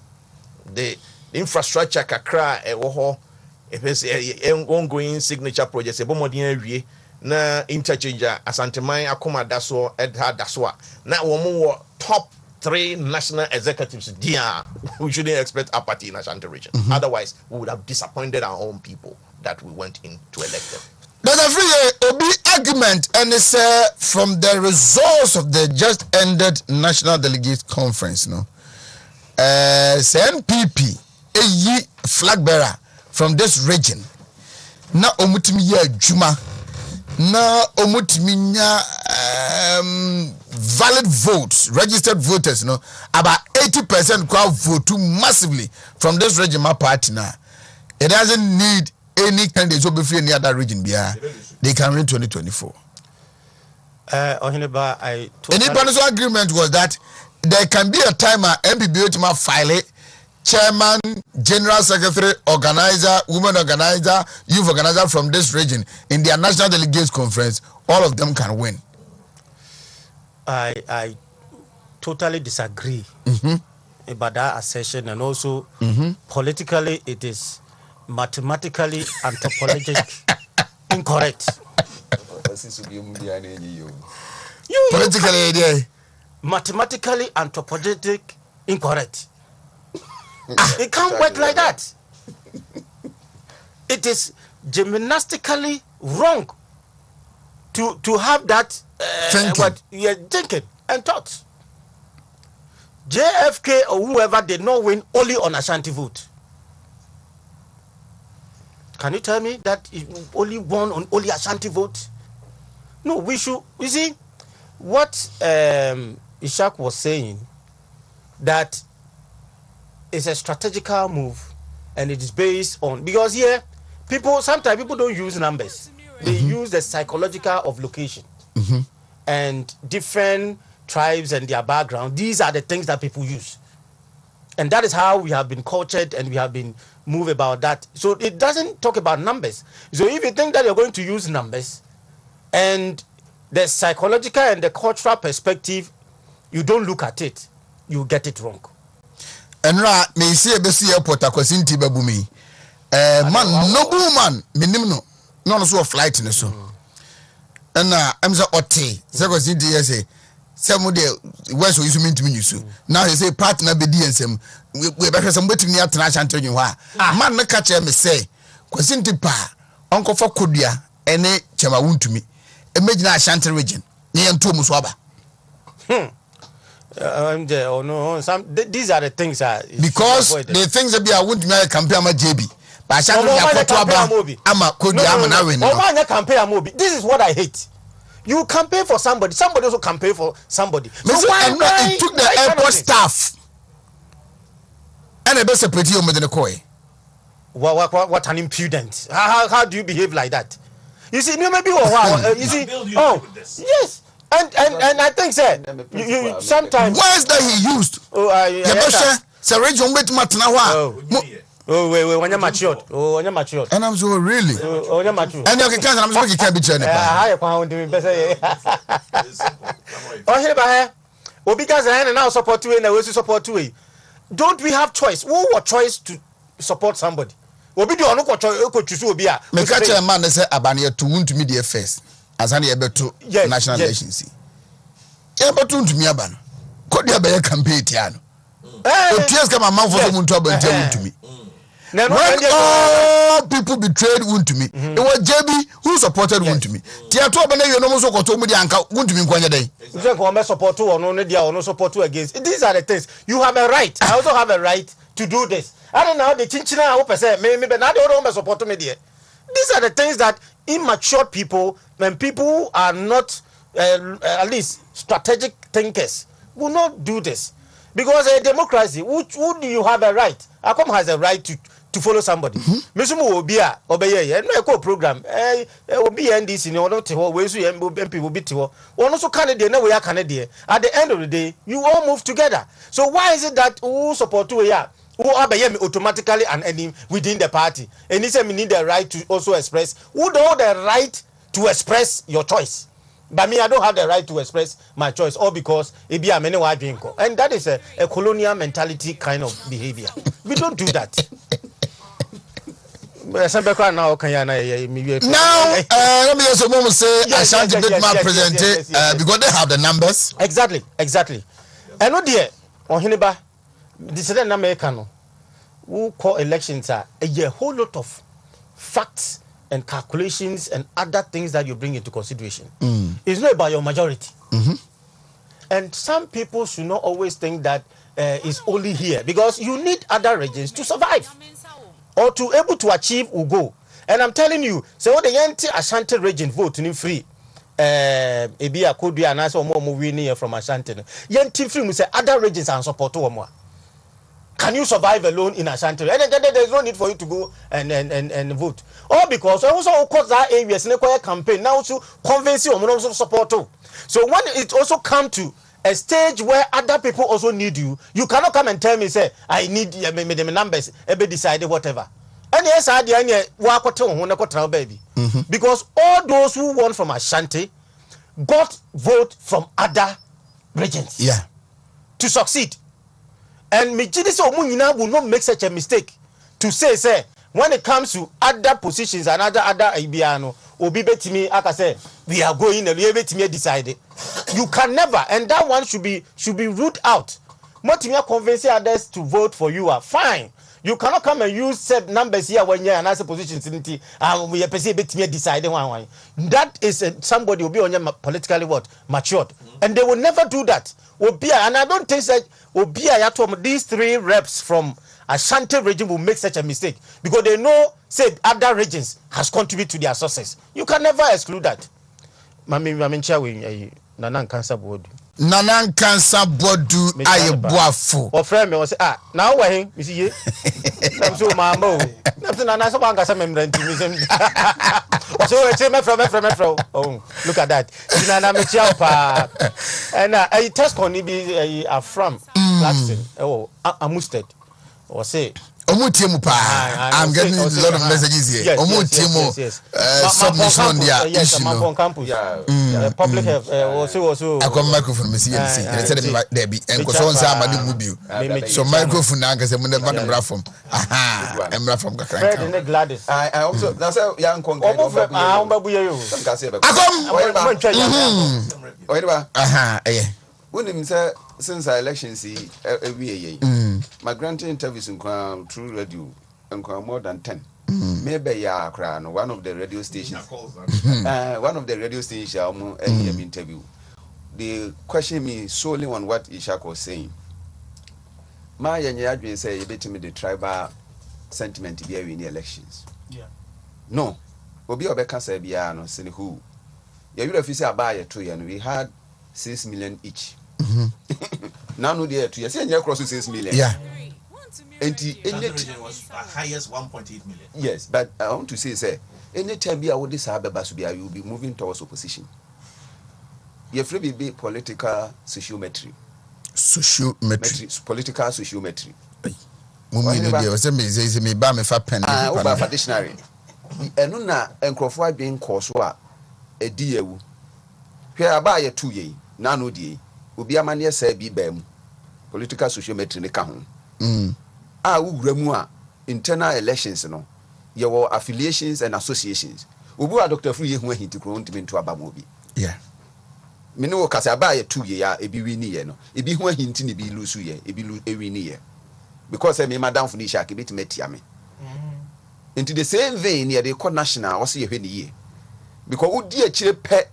the infrastructure kakra if it's ongoing signature projects na interchanger asanteman akoma daso edha daso na womo top 3 national executives there. We shouldn't expect apathy in Ashanti region. Otherwise we would have disappointed our own people that we went in to elect them. There's a free Obi argument, and it's from the results of the just ended National Delegates Conference. No, NPP, a flag bearer from this region, na omutimi ya juma, na omutimi nya valid votes, registered voters. No, about 80% crowd vote too massively from this region. My party now, it doesn't need any candidates will be free in any other region. They can win 2024. Any panel agreement was that there can be a time MPB to file it, chairman, general secretary, organizer, women organizer, youth organizer from this region in their national delegates conference. All of them can win. I totally disagree about that assertion, and also politically it is mathematically anthropologically incorrect. Politically, yeah. Mathematically anthropologic incorrect. It can't work like that. It is gymnastically wrong to have that thinking and thought. JFK or whoever did not win only on Ashanti vote. Can you tell me that he only won on only Ashanti vote? No, we should. You see, what Ishak was saying, that is a strategical move, and it is based on, because here sometimes people don't use numbers. They use the psychological of location and different tribes and their background. These are the things that people use, and that is how we have been cultured and we have been moved about that. So it doesn't talk about numbers. So if you think that you're going to use numbers and the psychological and the cultural perspective, you don't look at it, you get it wrong. And right, me see a besi airport akwasinti babumi. Man, noble man, minimum no so flight in so. And I'm so otte. So kwasinti say some de west we mean to me so. Now he say partner be di ensem. We be some waiting near international training wa. Man na catch me say kwasinti pa onko for kodua ene chema Wontumi. Imagine Ashanti region. Near to Muswaba. These are the things because the things that be I wouldn't make compare my JB. But Ashanti this is what I hate. You campaign for somebody also campaign for somebody. So why it took the airport staff and a best separate you with the koi. What an impudent. How do you behave like that? You see, maybe you see. Oh, yes. And I think, sir, you sometimes. Why is that he used? Region wait when you're matured. When you're matured. And I'm so really. When you're matured. And you can I'm speaking can be journey. Oh, here by here. Because I now support you and I will support you. Don't we have choice? Who what choice to support somebody? Obi do ono ko choose obi a me catch a man say abane to Wontumi the first as an ebe to national elections ebe to Wontumi aba no ko dia be campaign tia no oties kama man for Wontumi aba ntia Wontumi when all people betrayed Wontumi it was JB who supported Wontumi tia to aba na you no so ko to mu dia anka Wontumi nkwanya dai say ko me support ono ne dia ono support against. These are the things you have a right. I also have a right to do this. I don't know the chinchina who say me but now they don't support me there. These are the things that immature people, when people are not at least strategic thinkers, will not do this. Because a democracy, who do you have a right? Akom has a right to follow somebody. Mesumu obia obeye no eko program obi NDC ni ono te ho we su MP will be te ho ono so Canada na we ya Canada. At the end of the day you all move together. So why is it that who support we ya who obey me automatically an enemy within the party, and he said we need the right to also express, who don't have the right to express your choice? But me, I don't have the right to express my choice, all because it be a many white drink, and that is a colonial mentality kind of behavior. We don't do that. Now, let me also moment say Ashanti did not present it because they have the numbers. Exactly. And no dear, on Hiniba. This is an American who call elections are a whole lot of facts and calculations and other things that you bring into consideration. It's not about your majority. And some people should not always think that it's only here, because you need other regions to survive or to able to achieve Ugo. And I'm telling you, so the anti-Ashanti region vote in free. Ebia could be an answer more moving from Ashanti. Yanti free say other regions are support more. Can you survive alone in Ashanti? And then there's no need for you to go and vote. All because also of course that areas in a campaign now to convince you also support too. So when it also come to a stage where other people also need you, you cannot come and tell me say I need the numbers, everybody decided whatever. And yes, I did baby. Because all those who won from Ashanti got vote from other regions. Yeah. To succeed. And me say Omunyina will not make such a mistake to say when it comes to other positions and other Ibiano, Obi betimi aka say we are going and we betimi decide. You can never, and that one should be ruled out. Motimia convincing others to vote for you are fine. You cannot come and use set numbers here when you're in other positions and we are betimi decide one. That is somebody will be on your politically matured, and they will never do that. And I don't think that these 3 reps from Ashanti region will make such a mistake because they know other regions has contributed to their success. You can never exclude that. Mami chawe Nanan Cancer Board. Nanan Cancer Board do aye boafo. Or friend me say now we you see I'm so mambo. Nothing Nanan so banga some membrane so it's my friend. Oh, look at that. Nana me pa. And Tescon be from Claxton. Oh, Amusted. Or say Omutimu pa. I'm getting a lot of messages here. Omutimu submission on their issue. Yeah, public health. Also. I come microphone. Me see. And said there be. And because one say madi mubiu. So microphone na nkase mo neverembra from. Aha. Embra from kakra. Fred and Gladys. I also that's how young conquer. Ombabu you. Akom. Aha. When him say since our elections every year, my granted interviews in through radio and more than 10. Maybe one of the radio stations. One of the radio stations interview. They question me solely on what Ishak was saying. My young say you bet me the tribal sentiment to be in the elections. Yeah. No. Obi Obeka say biano sini who. You would have said buy a 2 and we had 6 million each. Now no there to yes, and you cross 6 million. Yeah. And the was highest 1.8 million. Yes, but I want to say, anytime you are this you will be moving towards opposition. You have to be political sociometry. Political sociometry. Over dictionary. And na encrofa being coursewa a dear. Here I buy a 2 year, nano die. Ubi amania say be bem political sociometry ne ka ho ugramua internal elections no your affiliations and associations ubu a Dr. Free hu ahinti kro ntimi nto abamobi me no kasa ba ye 2 year ebi wini ye no ebi hu ahinti ne bi lusu ye ebi wini ye because me madam fu ni sha ke betimeti me into the same vein ye dey call national o se ye hwe ni ye because udi a chire pe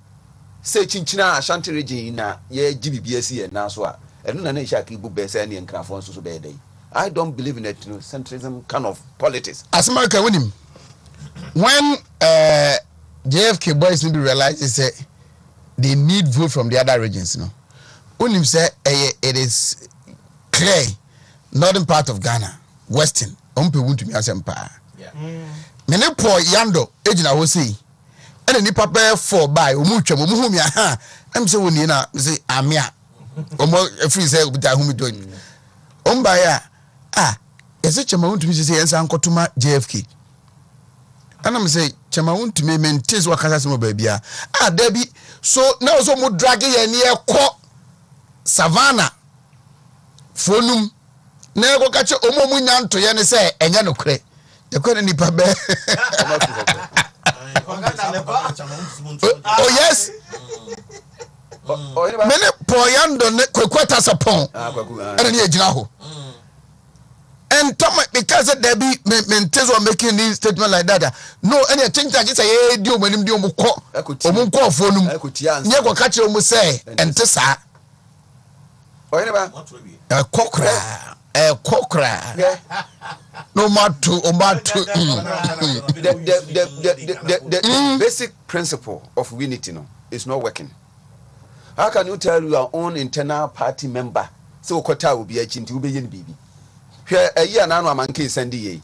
say chinchina Ashanti region na ye GBBS na so a eno na isha ki bu be say na nkrafo so be dey. I don't believe in it, centrism kind of politics. As America winning, when JFK boys need to realize they need vote from the other regions. When him say it is clear, northern part of Ghana, western, Wontumi asempa. Yeah. Mene po yando ejina wo sei. Ene nipa be for by omutwam omuhumi aha. Em say woni na say amia. Omo free say obuta humi do. Omba ya ese chama Wontumi say ensa ankotuma JFK. And I'm say chama Wontumi maintains wakasa se mo ba bia. Dabi so na so mo drag ye ne ekọ savannah fonum na ekọ kache omo nyanto ye ne say enya no kre. The kore nipa be. Oh yes. Mene poyando ne kwekwata sapon. Ene ne ejina ho. And because there be maintains or making this statement like that. No, any think that it's a dio when him dio muko phonum. Nye kwa kache omu say and tesa. Kokra. Kokra. No matter the basic principle of unity is not working. How can you tell your own internal party member so kota will be a chinti ube yen bibi? Here a year now a monkey sendi ye.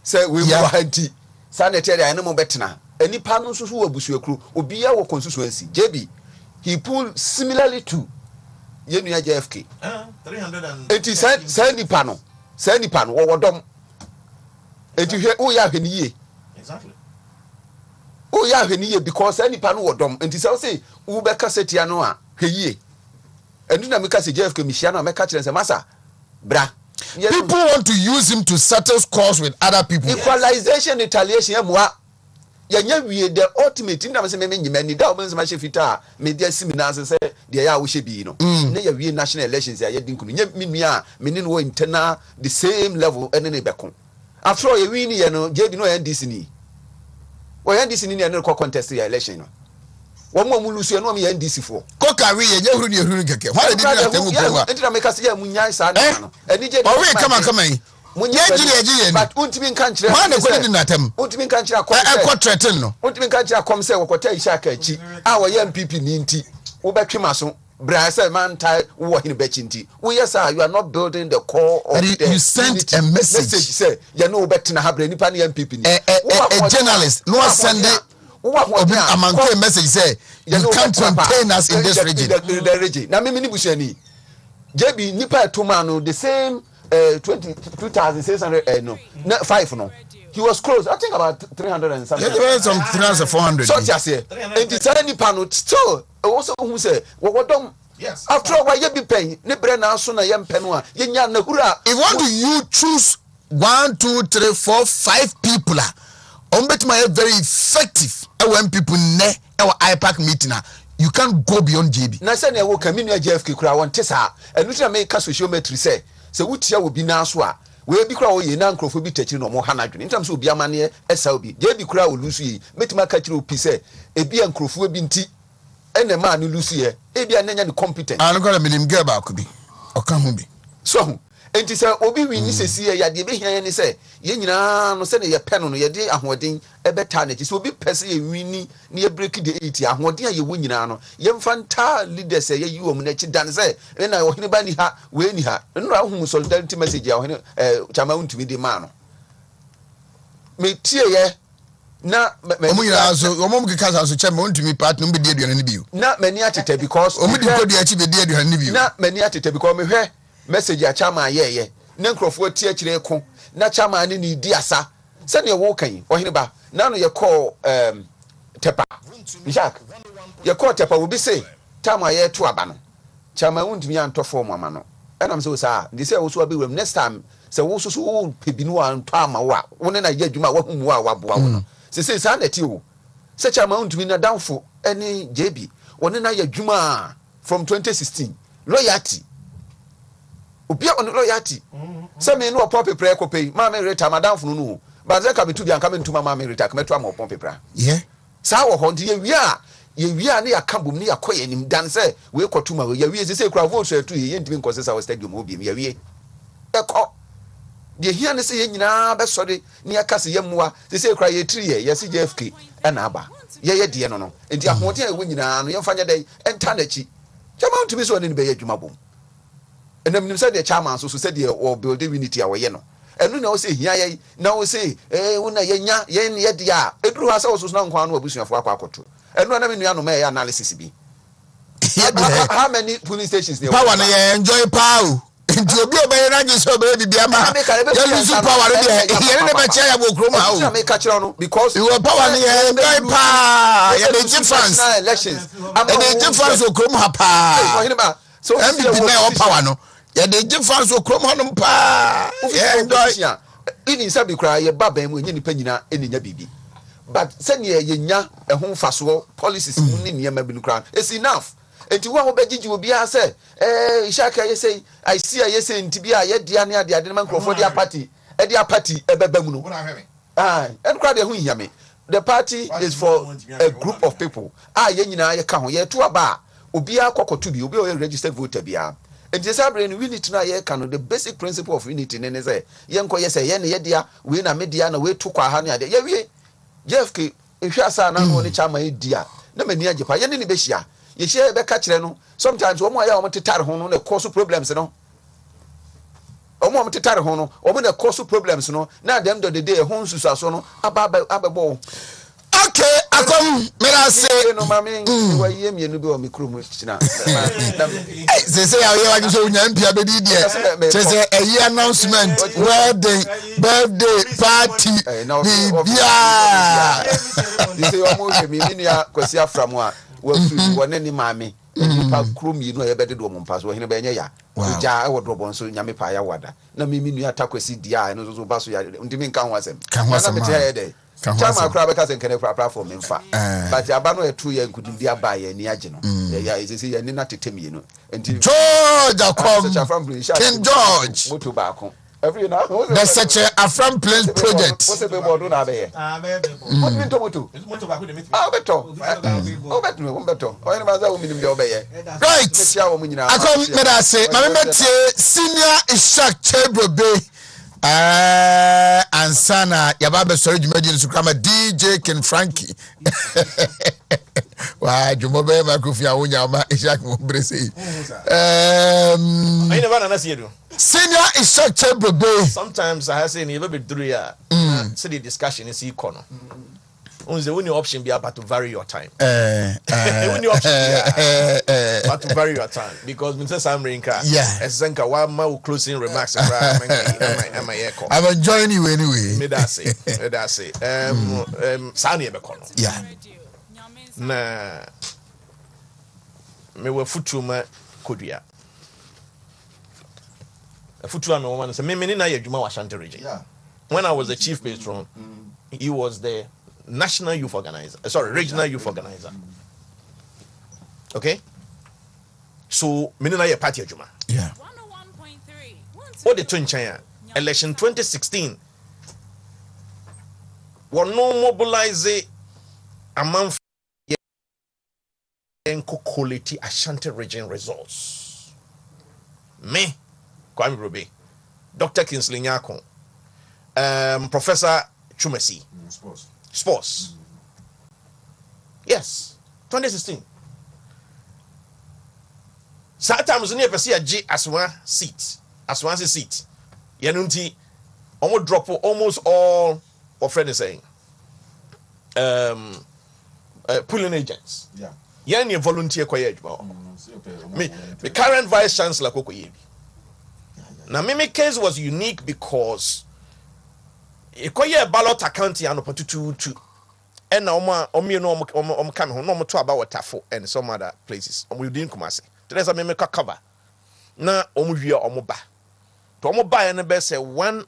Say we will hanti sanitary animal betna. Any panels who will bush your crew will be our constituency. JB he pulled similarly to Yenu JFK. 380 send panel. Send the panel or dom. And you hear oh ya heniye. Exactly. Oh yeah, heniye because any panel or dom. And this say Ubeka Setianoa, heye. And then I make us a JFK Michiano, make catch and say, Massa, bra. People want to use him to settle scores with other people. Equalization, retaliation, yamwa. Yanya we the ultimate in the same many doubles my fita media seminars say the ya we be no. Ne we national elections ya dinku. Nye meaning we internal the same level and then bekon. After all, you win, you know, JB no NDC ni. Well, NDC ni no contest the election. One more lose you know me NDC for. Kokari ye huru ni huru keke. Why did you tell me go? Enti make us ya munya sa na no. Eni je. Oh, come on. Munya ji. But untimi kan kire. Man e ko di natem. Untimi kan kire akom. E ko threaten no. Untimi kan kire akom say wo kwota ishaka achi. A wo ye MPP ni nti. Wo betwe maso. Bra say man tie wo hin bechi nti. Wo yes sir, you are not building the core of the you sent a message say you know betina habre nipa ni MPP ni. A journalist no send a man message say you can't contain us in this region. The region. Na me ni bushani. JB nipa etomano the same 22,600 no 5 no. He was close. I think about 300 and something. There were some 300 400. So just here. And the same nipa no still also who say what dom. Yes. After all, why you be paying? Ne brena so na yem penwa. Yenya na hura. If want to you choose 1 2 3 4 5 people bet my very effective when people ne our IPAC meeting you can't go beyond JB. Na say na wo kaminu JFK kura won tesa enu tina make sociometry say wutia wo bi na so a we bi kura wo ye na nkrofo bi tachiri no mo hanadwene ntam so obi amane esa obi JB kura wo lusu yi metima ka kire opi say ebi nkrofo bi nti ene ma no lusu ye ebi ananya ni competent an ko milim ge ba ko bi o kan ho bi so enti say obi wini sesi ye yade be hian ni say ye nyina no say ne ye pɛ no ye de ahoden ebeta na so obi pɛ say ye wini ne ye break the 80 ahoden a ye wo nyina no ye mfanta leaders ye yi wo mu na chi dan say na wo hene ba ni ha we ni ha no ra hu solidarity message ya wo hene chama Wontumi de ma no me tie ye na omu nyina so omu keka so chama Wontumi part no be de aduane ni bi na mani atete because omu di ko de achi be de aduane ni bi na mani atete because me hwɛ message a chama ye ne nkrofo tie kire ko na chama ni di asa se ne wo kan ohene ba na no ye call tepa Jack ye call tepa wo bi say chama ye to aba no chama Wontumi anto form ama no enam se wo sa ndi se wo so abi wem next time se wo so wo pebinu anto ama wo a wo ne na ye adwuma wo humu a waboa wo se sa na ti wo se chama Wontumi na downfo ene JB wo ne na ye adwuma from 2016 loyalty obia on loyalty say me no pop paper ko pay ma me reta madam funu no ba ze ka me tu bia ka me ntuma ma me reta ka me to am pop paper yeah sa wo ho ndi ye wia na ya kabum ni akoye nim dan say we kwatuma we ye wie se kura vote so tu ye ntimi nkose sa stadium obi ye wie e ko de hia ne se ye nyina be sori ni aka se ye mmoa se kura ye tri ye se JFK na aba ye de no no enti ahote a we nyina no ye mfanya dai enta na chi chama Wontumi so ne be ye adwuma bom and then said the chairman so said the or build unity away no and no say here now say una yenya ye dia edru asa so na nkwa no abusuafo akwakoto and no na me nua no me analysis bi how many police stations there power na enjoy power nti obi obere na nyi so obere bibia ma ya lose power there here ne be chia ya bo krom ha o me ka kire no because you power na enjoy power ya dey difference elections and the difference o krom ha pa so MPP na power no ya dey difference o krom ha no pa enjoy even say be cry ye baba mu enye nipa nyina eninya bibi but say ne ye nya ehun faso policies mu ni niam bi no kra it's enough enti wo begigi obi a say ishaka ye say I see ye say enti bi a ye dia ne ade ade man krofo dia party ebeba mu no en kra de hu hiame the party is for a group of people ye nyina ye ka ho ye to aba obi akokoto bi obi o registered voter bia enti say abre no unity na ye ka no the basic principle of unity ne say ye nko ye say ye ne ye dia we na media na we to kwa ha ne ade ye wie JFK ehwa asa na no ne chama e dia na mani ajepa ye ne be hia ye hia be ka kire no sometimes wo mo ya wo tetare ho no na cause problems no omo tetare ho no omo na cause problems no na dem do the day ho nsusu aso no abebo okay akom mera say no mami wa ye mienu bi o mikro mu china say ya ye wa so nya mpia be di dia say a announcement birthday party bia you say omo se mi ni ya kwasi aframu a wa fu wona ni mami nipa krom yi no e bede do mo mpa so hene be nya ya ja e wo drop so nyame pa ya wada na me mi nua takwasi dia no so ba so ya ndimi nka ho asem na me te de chama akra be ka sen kene platform mfa but aba no etu ya nkudindi aba ya ni age no ya isisi ya ni na tetem yi no enti George Akom King George moto ba ko every now the such a from place project what's be bodu na be ye what mean to moto ba ko de meet beto beto o ene ma za o minim de obeye right Akom medase ma me metie senior Ishak Chebrobe ansana yaba sorry jumadi nsu krama DJ Ken Frankie wa jumobe makufia wonya ma Ishak mo brese I never na see do senior Ishak Chebrobe sometimes I say ni be through ya see the discussion is econo unze when your option be about to vary your time when your option but to vary your time because me say some rinka esenka wa ma closing remarks am I echo I'm enjoying you anyway me that say sani e be kono na me we futuma kodua futua me woman say me na ye adwuma wa Ashanti region when I was the chief patron he was the national youth organizer regional youth organizer okay so me na ye party adwuma what the twin election 2016 we no mobilize among quality Ashanti region results me Kwame Robe Dr. Kingsley Nyako Professor Chumesi sports yes 2016 sometimes near person a G as one seat yanunti almost drop almost all of friend is saying pulling agents yan your volunteer quiet me the current vice chancellor koko yebi now Mimi case was unique because a ballot account and opportunity and no come home no to about Tafo and some other places we didn't come as there's a meme cover na omuhia omoba to omoba and be say 1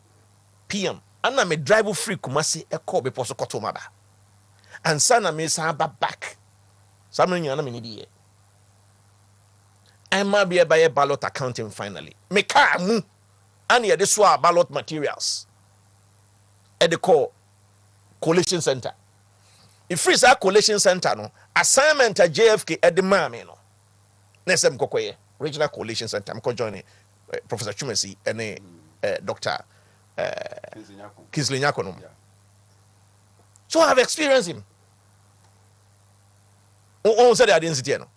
p.m. and na me drive free Kumasi e call be poso koto maba and sana me sa back some nyana me need I might be by a ballot accounting finally me car mu and here this wa ballot materials at the call collation center. If free sa collation center no assignment at JFK at the mame no. Next time kokoye regional collation center. I'm joining Professor Chumesi and Dr. Kingsley Nyako no. So I have experienced him. On said I didn't sit here no.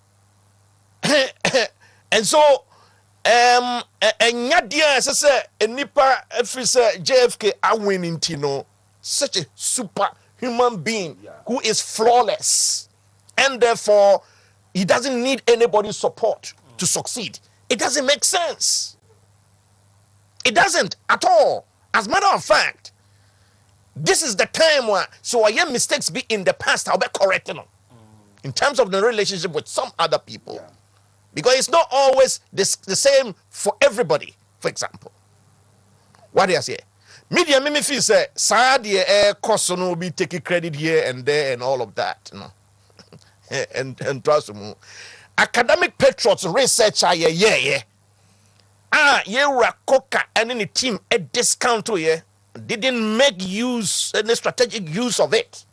And so and yadia say a nipa officer JFK are winning tino such a super human being who is flawless and therefore he doesn't need anybody's support to succeed. It doesn't make sense. It doesn't at all. As a matter of fact, this is the time where so I am mistakes be in the past I'll be correcting them in terms of the relationship with some other people. Because it's not always the same for everybody, for example. What do I say? Media mimi feel say, air cost no be taking credit here and there and all of that. You know? and trust me. Academic patriots, researcher, yeah. Rakoka and any team a discount to didn't make any strategic use of it.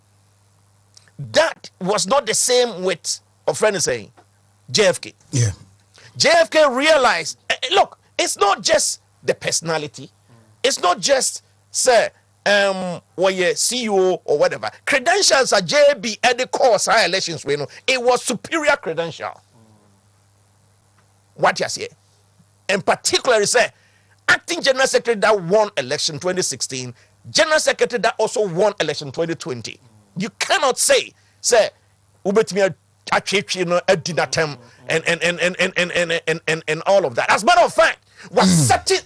That was not the same with a friend is saying. JFK. Yeah. JFK realized, look, it's not just the personality. It's not just, say, CEO or whatever. Credentials are JB at the course our elections. It was superior credential. What you say? In particular, say, acting general secretary that won election 2016, general secretary that also won election 2020. You cannot say, Ubetimi a dinner term and all of that. As a matter of fact, was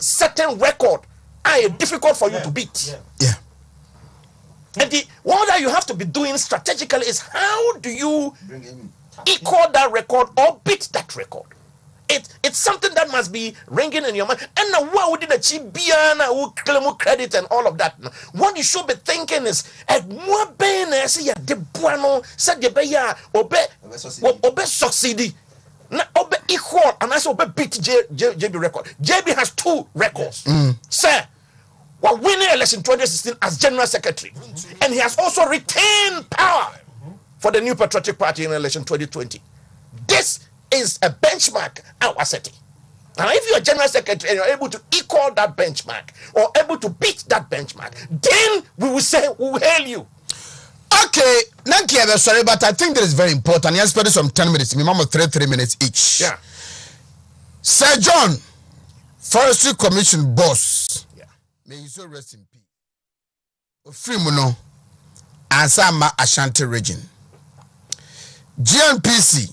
certain record are difficult for you to beat. Yeah. And what that you have to be doing strategically is how do you equal that record or beat that record. It's something that must be ringing in your mind. And now what would the chibiana who claim credit and all of that? What you should be thinking is at more bene say the buano said the beya obe succeed. Na obe equal and I say obe beat JB record. JB has 2 records. Sir, we're winning election 2016 as general secretary. And he has also retained power for the New Patriotic Party in election 2020. This is a benchmark our setting. Now, if you're general secretary and you're able to equal that benchmark or able to beat that benchmark, then we will say we will hail you. Okay, thank you. Sorry, but I think that is very important. Yes, spend some 10 minutes. Minimum 3 minutes each. Yeah. Sir John, Forestry Commission boss. Yeah. May you so rest in peace. Free Muno, Ansama Ashanti region. GNPC.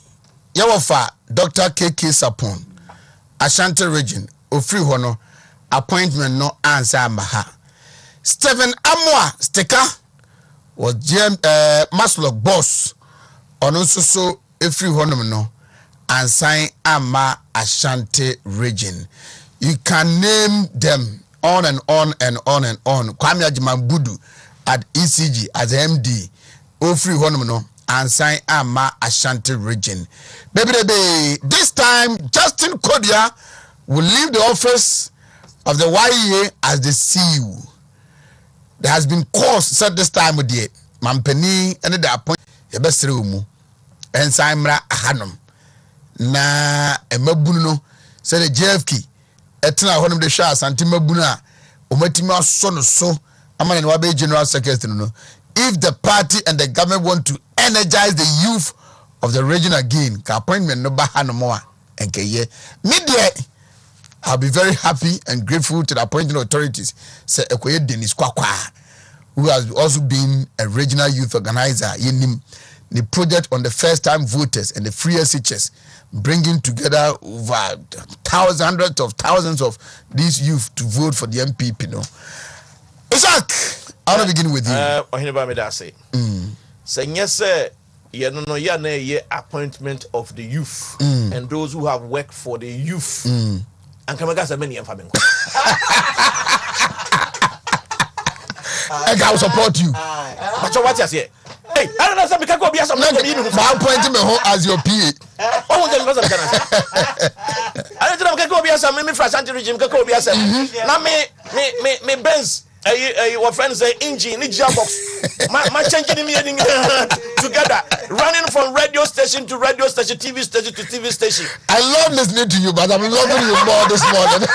Yawafa Dr. KK Sapon Ashanti region ofri hono appointment no answer maha. Stephen Amwa Sticker was GM Maslok boss on so efri hono no answer ama Ashanti region. You can name them on and on and on and on. Kwame Ajimabudu at ECG as MD ofri hono no answer ama Ashanti region. Baby, this time Justin Kodia will leave the office of the YEA as the CEO. There has been cause set this time with the Mampeni and the appointment. Yebesreumu and Simra Hanum na Emabuno said the JFK etna honum de sha santimabuna omatima so amana wabe general secretary no. If the party and the government want to energize the youth of the region again, ka appointment no baha no more and ye media, I'll be very happy and grateful to the appointing authorities. Say Ekoye Dennis Kwakwa, who has also been a regional youth organizer in the project on the first time voters and the free SHS, bringing together over hundreds of thousands of these youth to vote for the MPP. No, Isaac, I want to begin with you. Say yes, sir. Ye appointment of the youth and those who have worked for the youth. And Kamagas are many and family. I will support you. But what you say? Hey, I don't know some can go be some man appointing me as your PA. Oh, the person can I don't know can go be some me for Ashanti region can go be some. Now me Benz your friends say engine ni box. My changing me together, running from radio station to radio station, TV station to TV station. I love listening to you, but I'm loving you more this morning.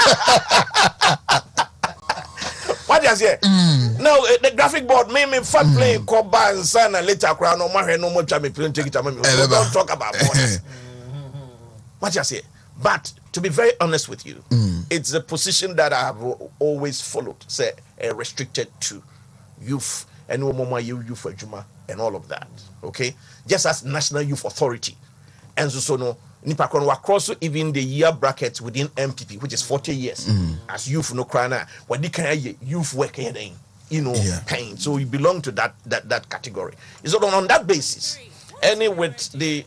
What do you say? Now the graphic board made me fun playing Koba and Sana later crown no more no more time playing take it. Don't talk about borders. What do you say? But to be very honest with you, it's a position that I have always followed. Say restricted to youth and no more youth for Juma and all of that. Okay, just as National Youth Authority, and so no Nipakon were across even the year bracket within MPP, which is 40 years as youth no crana. What they can youth work pain. So you belong to that category. So on that basis, any with the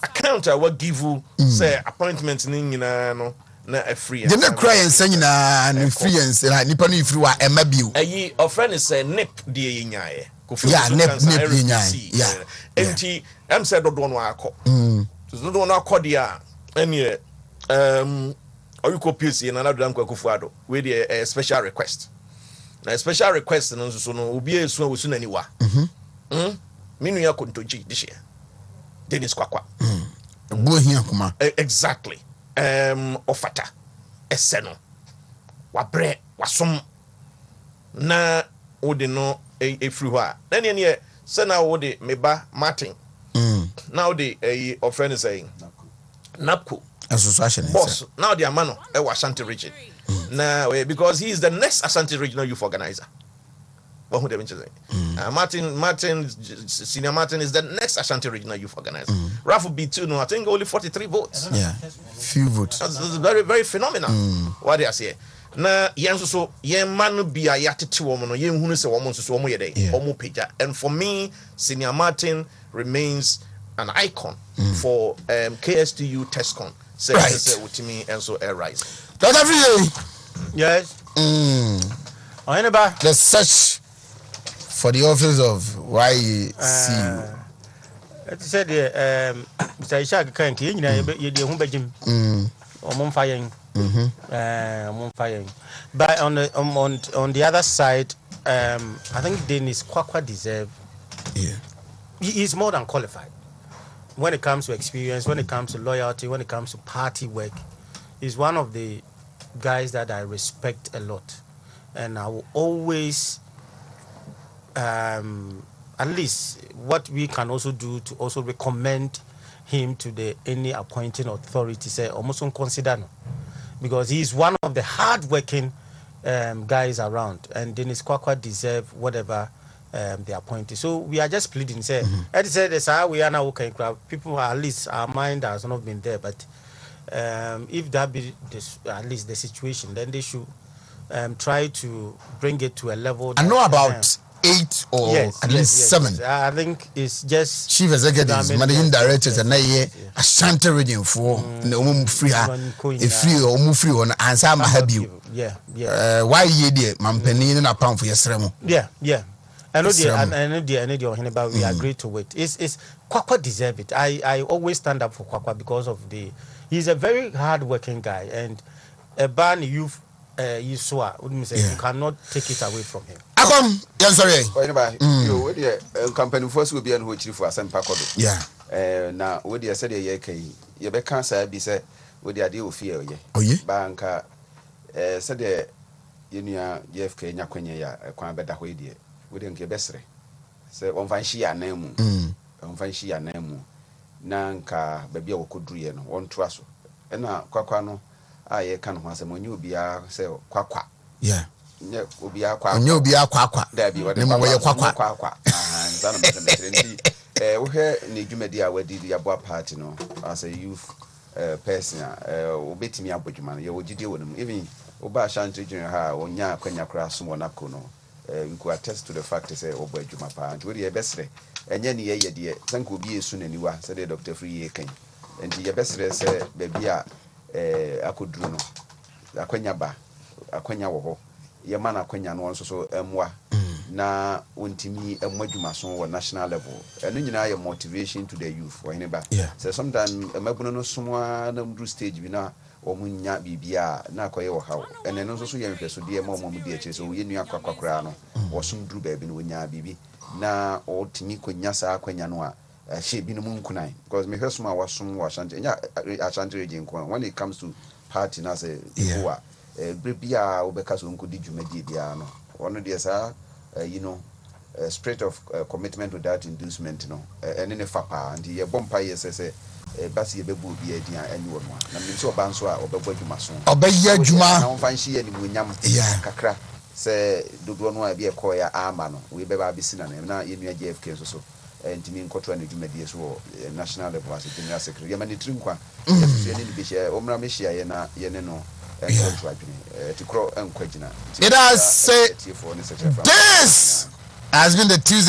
account I will give you say appointments no na a free. The no cry and saying na free and say nipa no free wa emabiu. Ayi offend is nip die nyae. Yeah, nip nyae. Yeah. Enti am said do no akọ. So do no akọ dia ene oyuko PC na Nadu Kwakufuado we the special request. Na special request no so no obi esu awosu na niwa. Minu ya kontoji this year. Dennis Kwakwa. Exactly. Ofata eseno wabre wasom na wode no efri ho a na ne se na wode meba Martin na wode offend saying napco association boss now the amano e wa Ashanti region na because he is the next Ashanti regional youth organizer. Martin, Senior Martin is the next Ashanti regional youth organizer. Rafu B2, no, I think only 43 votes. Yeah, few votes. That's very, very phenomenal. What do I say? Na yenso so yen manu bia yatete wo no yen hunu se wo mo so mo yede wo mo pagya. And for me, Senior Martin remains an icon for KSTU Tescon. Say Wontumi and so air rise. Dr. Free. Yes. Anybody? The search for the office of YEC. It said Mr. Ishak can't you know home bedroom or firing. But on the other side, I think Dennis Kwakwa deserve. Yeah. He is more than qualified when it comes to experience, when it comes to loyalty, when it comes to party work. He's one of the guys that I respect a lot, and I will always at least what we can also do to also recommend him to the any appointing authority, say almost consider no, because he is one of the hard-working guys around, and Dennis Kwakwa deserve whatever they appointed. So we are just pleading, say, as I said, we are now okay. People at least our mind has not been there, but if that be this, at least the situation, then they should try to bring it to a level. I know about 8 or at least 7. Yes. I think it's just chief executives, managing directors, and I Ashanti region for no free free on answer my happy. Why ye dear Mampeni and a pound for your sermon? Yeah. I know the we agree to it. It's Kwakwa deserve it. I always stand up for Kwakwa because of he's a very hard-working guy, and a ban youth you cannot take it away from him. Sorry. Company first will be an which for some pacodo. Yeah. Now, what you said, you be cancer be said with the idea of fear. Oh, yeah. Banker said the Union JFK Naquenya, a quite better way, dear. Wouldn't get best. Say, on fine she and name, on fine she and name. Nanka, baby, I could dream one trust. And now, Quaquano, I can't once when you be a say, Quaqua. Yeah. Will be a quack. You'll be a quack. There be what quack. We hear Nijumedia where did the Abua party no as a youth person, obey me up with man, you would deal with him. Even Oba Shanti Junior Ha, or Nya Quenya Crass, Monacono. You could attest to the fact to say, oh, boy, Juma Parent, will you best say, and Yenny, dear, thank you be soon anywhere, said Dr. Free King. And to your best say, baby, I could do no. A Quenya Ba, a Quenya Woho. Your man Aquenya no so emwa na Wontumi emwadwuma so on national level and you know motivation to the youth for anybody. So sometimes mabuno no somwa na mdu stage bi na omunya bibia na akoye wo hawo and then so ye mpeso de ma omo de achi so ye nua kwakwakra no wo som duru ba bi no wonya bibi na otimi konya sa akwenya no a hye bi no munkunan because me hwesoma wasom wa Ashanti nya Ashanti region ko when it comes to party na say people Bibia Obeka so nkodi dwumadi bia no ono de sa spirit of commitment to that inducement no ene ne fapa and ye bompa ye say basi ye bebu bi adi ani wo no na me so ba nso a obegbo dwuma so obeya dwuma na won hye ni munyam kakra say dodo no a bi e koya ama no we be ba bisi na ye nua JFK so ntimi nkotwa ne dwumadi so national level as general secretary ye mani trinkwa ye ne bi hye omra me hye ye na ye ne no it has said this has been the Tuesday